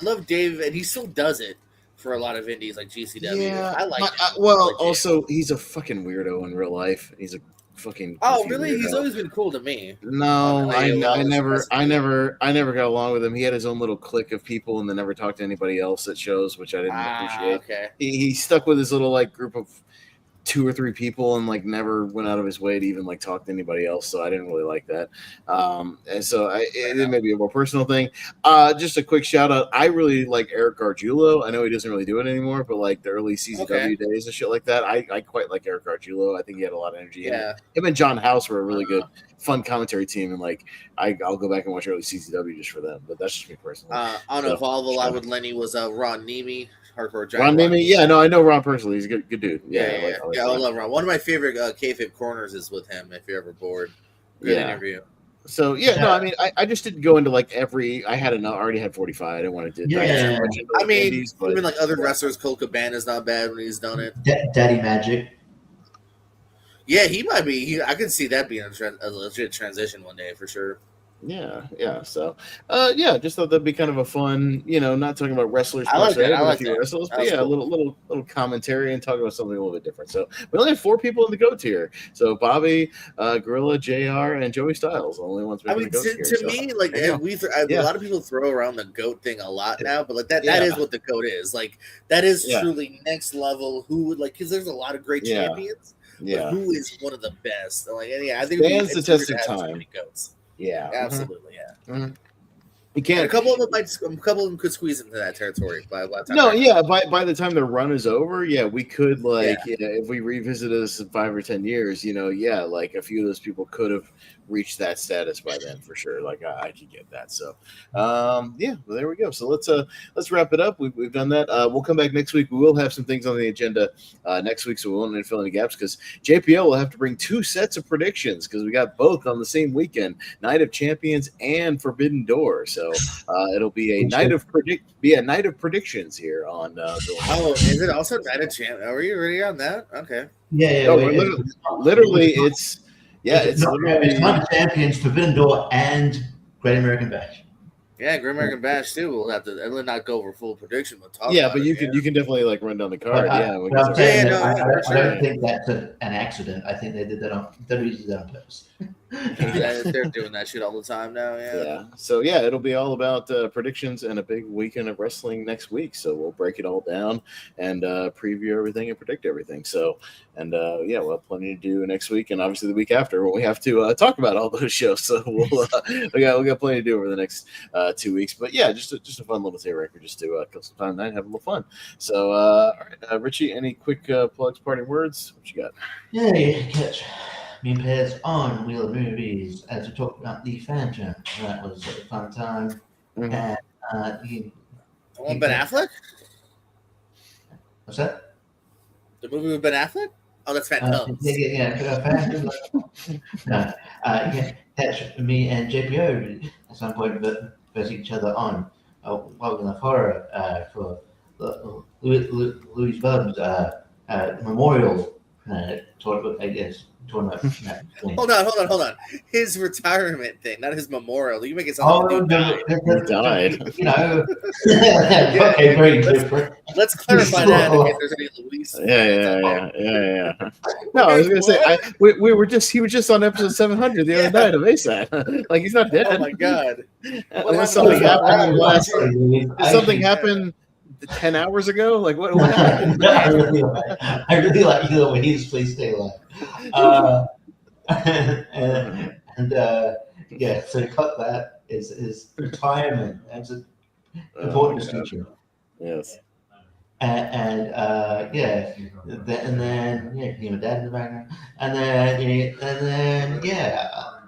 love Dave, and he still does it for a lot of indies like GCW. Yeah, I like. Also he's a fucking weirdo in real life. He's a fucking. Oh, really? Weirdo. He's always been cool to me. No, I never got along with him. He had his own little clique of people, and then never talked to anybody else at shows, which I didn't appreciate. Okay. He stuck with his little like group of 2 or 3 people, and like never went out of his way to even like talk to anybody else. So I didn't really like that. And so it may be a more personal thing. Just a quick shout out. I really like Eric Gargiulo. I know he doesn't really do it anymore, but like the early CZW days and shit like that, I quite like Eric Gargiulo. I think he had a lot of energy. Yeah. Him and John House were a really good, fun commentary team, and like I'll go back and watch early CZW just for them. But that's just me personally. On Evolve a lot with Lenny was Ron Nemi. Ron Nemi, I know Ron personally. He's a good dude. I love Ron. One of my favorite kayfabe corners is with him. If you're ever bored, good interview. So I mean, I just didn't go into like every. I had already had 45. I didn't want to do. I mean, even like other wrestlers, Colt Cabana's not bad when he's done it. Daddy Magic. Yeah, he might be. I could see that being a legit transition one day for sure. Yeah. So, just thought that'd be kind of a fun, not talking about wrestlers I per like se, that. I but a like few that. wrestlers. That But was yeah, a cool. little commentary and talk about something a little bit different. So we only have 4 people in the GOAT tier. So Bobby, Gorilla, JR, and Joey Styles, only ones I making mean, the GOAT tier. to So me, like there you go. a Yeah. lot of people throw around the GOAT thing a lot now, but like that Yeah. is what the GOAT is. Like that is Yeah. truly next level. Who would like because there's a lot of great Yeah. champions, but Yeah. who is one of the best? Like, and yeah, I think Stands the it's weird test to of have too time. many GOATs. Yeah. Absolutely, yeah. You And can't. a couple of them could squeeze into that territory by the time. No, yeah. By the time the run is over, we could Yeah. if we revisit this in 5 or 10 years, like a few of those people could have reached that status by then for sure. Like I could get that. So, well, there we go. So let's wrap it up. We've done that. We'll come back next week. We will have some things on the agenda next week, so we won't need to fill any gaps because JPL will have to bring 2 sets of predictions because we got both on the same weekend: Night of Champions and Forbidden Door. So it'll be a night of predictions here on. Oh, is it also Night of Champ? Are you already on that? Okay. Yeah. No, literally, it's it's Night of Champions, Forbidden Door, and Great American Bash. Yeah, Great American Bash too. We'll have to not go over full prediction, but talk. But you can definitely like run down the card. I don't sure. think that's an accident. I think they did that on purpose. They're doing that shit all the time now. Yeah. So it'll be all about predictions and a big weekend of wrestling next week. So we'll break it all down and preview everything and predict everything. So we'll have plenty to do next week and obviously the week after when we have to talk about all those shows. So we got plenty to do over the next 2 weeks. But just a fun little tier record just to kill some time tonight and have a little fun. So all right, Richie, any quick plugs, parting words? What you got? Yeah, you can catch me and Pez on Wheel of Movies as we talked about the Phantom. That was a fun time. Mm-hmm. And Ben Affleck? What's that? The movie with Ben Affleck? Oh, that's Phantom. Phantom. Catch me and JPO at some point versus each other on Welcome to Horror for Louis Vuitton's memorial tournament, I guess. Tournament. Hold on. His retirement thing, not his memorial. You make it sound like he died. Okay, very different. Let's clarify that in case there's any Luis. Yeah. No, I was gonna say we were just he was just on episode 700 the other night of ASAP. Like he's not dead. Oh my god. Unless something happened. Something happened 10 hours ago. Like what happened? I really like you when he's please stay alive. So cut that is retirement. That's an important distinction. Yes. And then you know, dad in the background, and then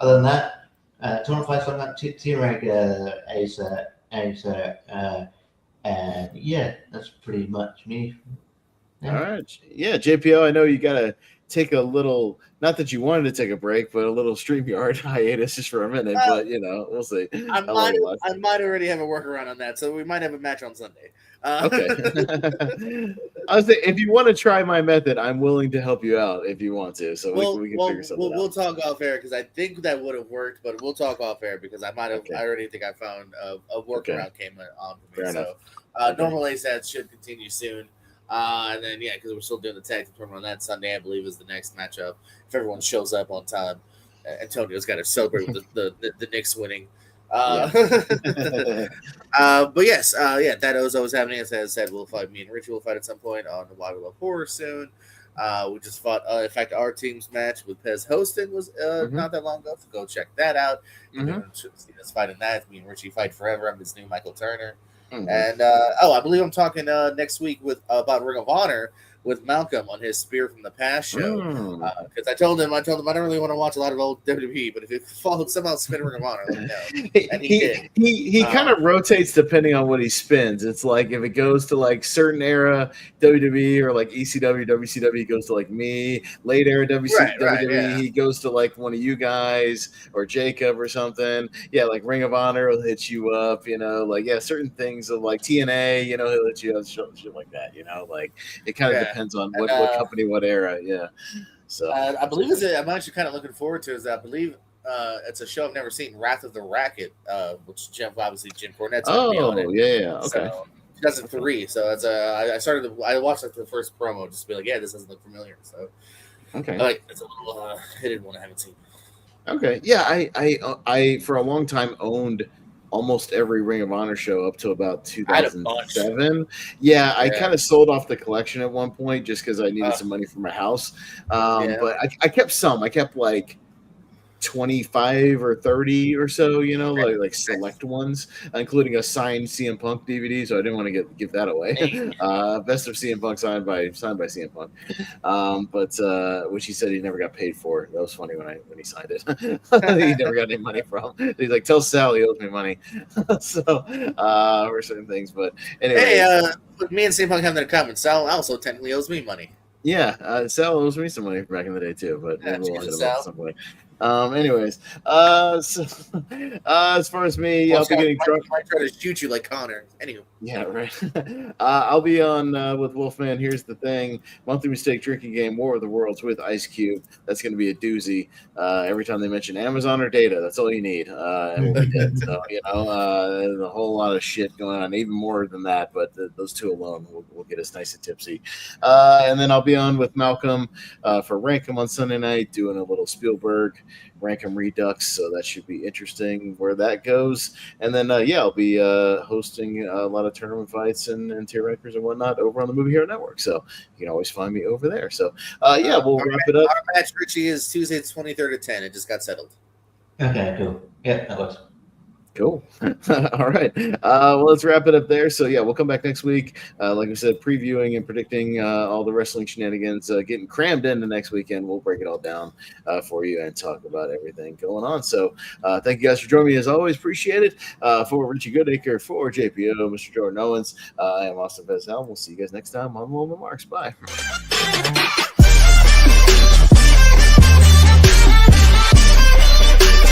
other than that, 205 something like T-Reg and that's pretty much me. All right. JPO, I know you gotta take a little, not that you wanted to take a break, but a little StreamYard hiatus just for a minute. But we'll see. I might already have a workaround on that, so we might have a match on Sunday. Okay. I was thinking, if you want to try my method, I'm willing to help you out if you want to. So we can figure something out. We'll talk off air because I think that would have worked, but we'll talk off air because I might have. Okay. I already think I found a workaround came on for me. Fair so normal ASATs should continue soon. And then because we're still doing the tag team tournament on that Sunday, I believe is the next matchup. If everyone shows up on time, Antonio's got to celebrate with the Knicks winning. But yes, that Ozo is happening. As I said, me and Richie will fight at some point on the Why We Love Horror soon. We just fought. In fact, our team's match with Pez hosting was not that long ago, so go check that out. See us fighting that. Me and Richie fight forever. I'm his new Michael Turner. And I believe I'm talking next week about Ring of Honor with Malcolm on his Spear from the Past show because I told him I don't really want to watch a lot of old WWE, but if it followed somehow spin Ring of Honor, let me know. And he did. He kind of rotates depending on what he spins. It's like if it goes to like certain era WWE or like ECW, WCW, he goes to like me. Late era WWE, he goes to like one of you guys or Jacob or something. Yeah, like Ring of Honor will hit you up. Certain things of like TNA. He'll hit you up, shit like that. Like it kind of depends on what company, what era. Yeah. So I believe I'm actually kind of looking forward to is that I believe it's a show I've never seen, Wrath of the Racket, which Jim Cornette's going to be on it. Yeah, okay. So, 2003. So it's I watched like the first promo just to be like, yeah, this doesn't look familiar. So okay, like it's a little hidden one I haven't seen. Okay, yeah, I for a long time owned almost every Ring of Honor show up to about 2007. Yeah, I kind of sold off the collection at one point just because I needed some money for my house. But I kept some. I kept like 25 or 30 or so, like select ones, including a signed CM Punk DVD. So I didn't want to give that away. Best of CM Punk signed by CM Punk. But which he said he never got paid for. That was funny when he signed it. He never got any money from. He's like, tell Sal he owes me money. So for certain things. But anyway, hey, me and CM Punk have that in common. Sal also technically owes me money. Yeah, Sal owes me some money back in the day too, but maybe we'll talk about some point. Anyways, so as far as me, I'll be getting drunk. I might try to shoot you like Connor. Anyway. Yeah, right. I'll be on with Wolfman. Here's the thing: monthly mistake drinking game, War of the Worlds with Ice Cube. That's going to be a doozy. Every time they mention Amazon or Data, that's all you need, and we'll be dead. So there's a whole lot of shit going on, even more than that. But those two alone will get us nice and tipsy. And then I'll be on with Malcolm for Rankum on Sunday night, doing a little Spielberg Rankum Redux, so that should be interesting where that goes. And then I'll be hosting a lot of tournament fights and tier rankers and whatnot over on the Movie Hero Network, so you can always find me over there. So we'll wrap it up. Our match, Richie, is Tuesday the 23rd at 10. It just got settled. Okay, cool. Yeah, that works. Cool. All right. Well, let's wrap it up there. So, we'll come back next week. Like I said, previewing and predicting all the wrestling shenanigans getting crammed into next weekend. We'll break it all down for you and talk about everything going on. So, thank you guys for joining me as always. Appreciate it. For Richie Goodacre, for JPO, Mr. Jordan Owens, I am Austin Vezal. We'll see you guys next time on Moment Marks. Bye.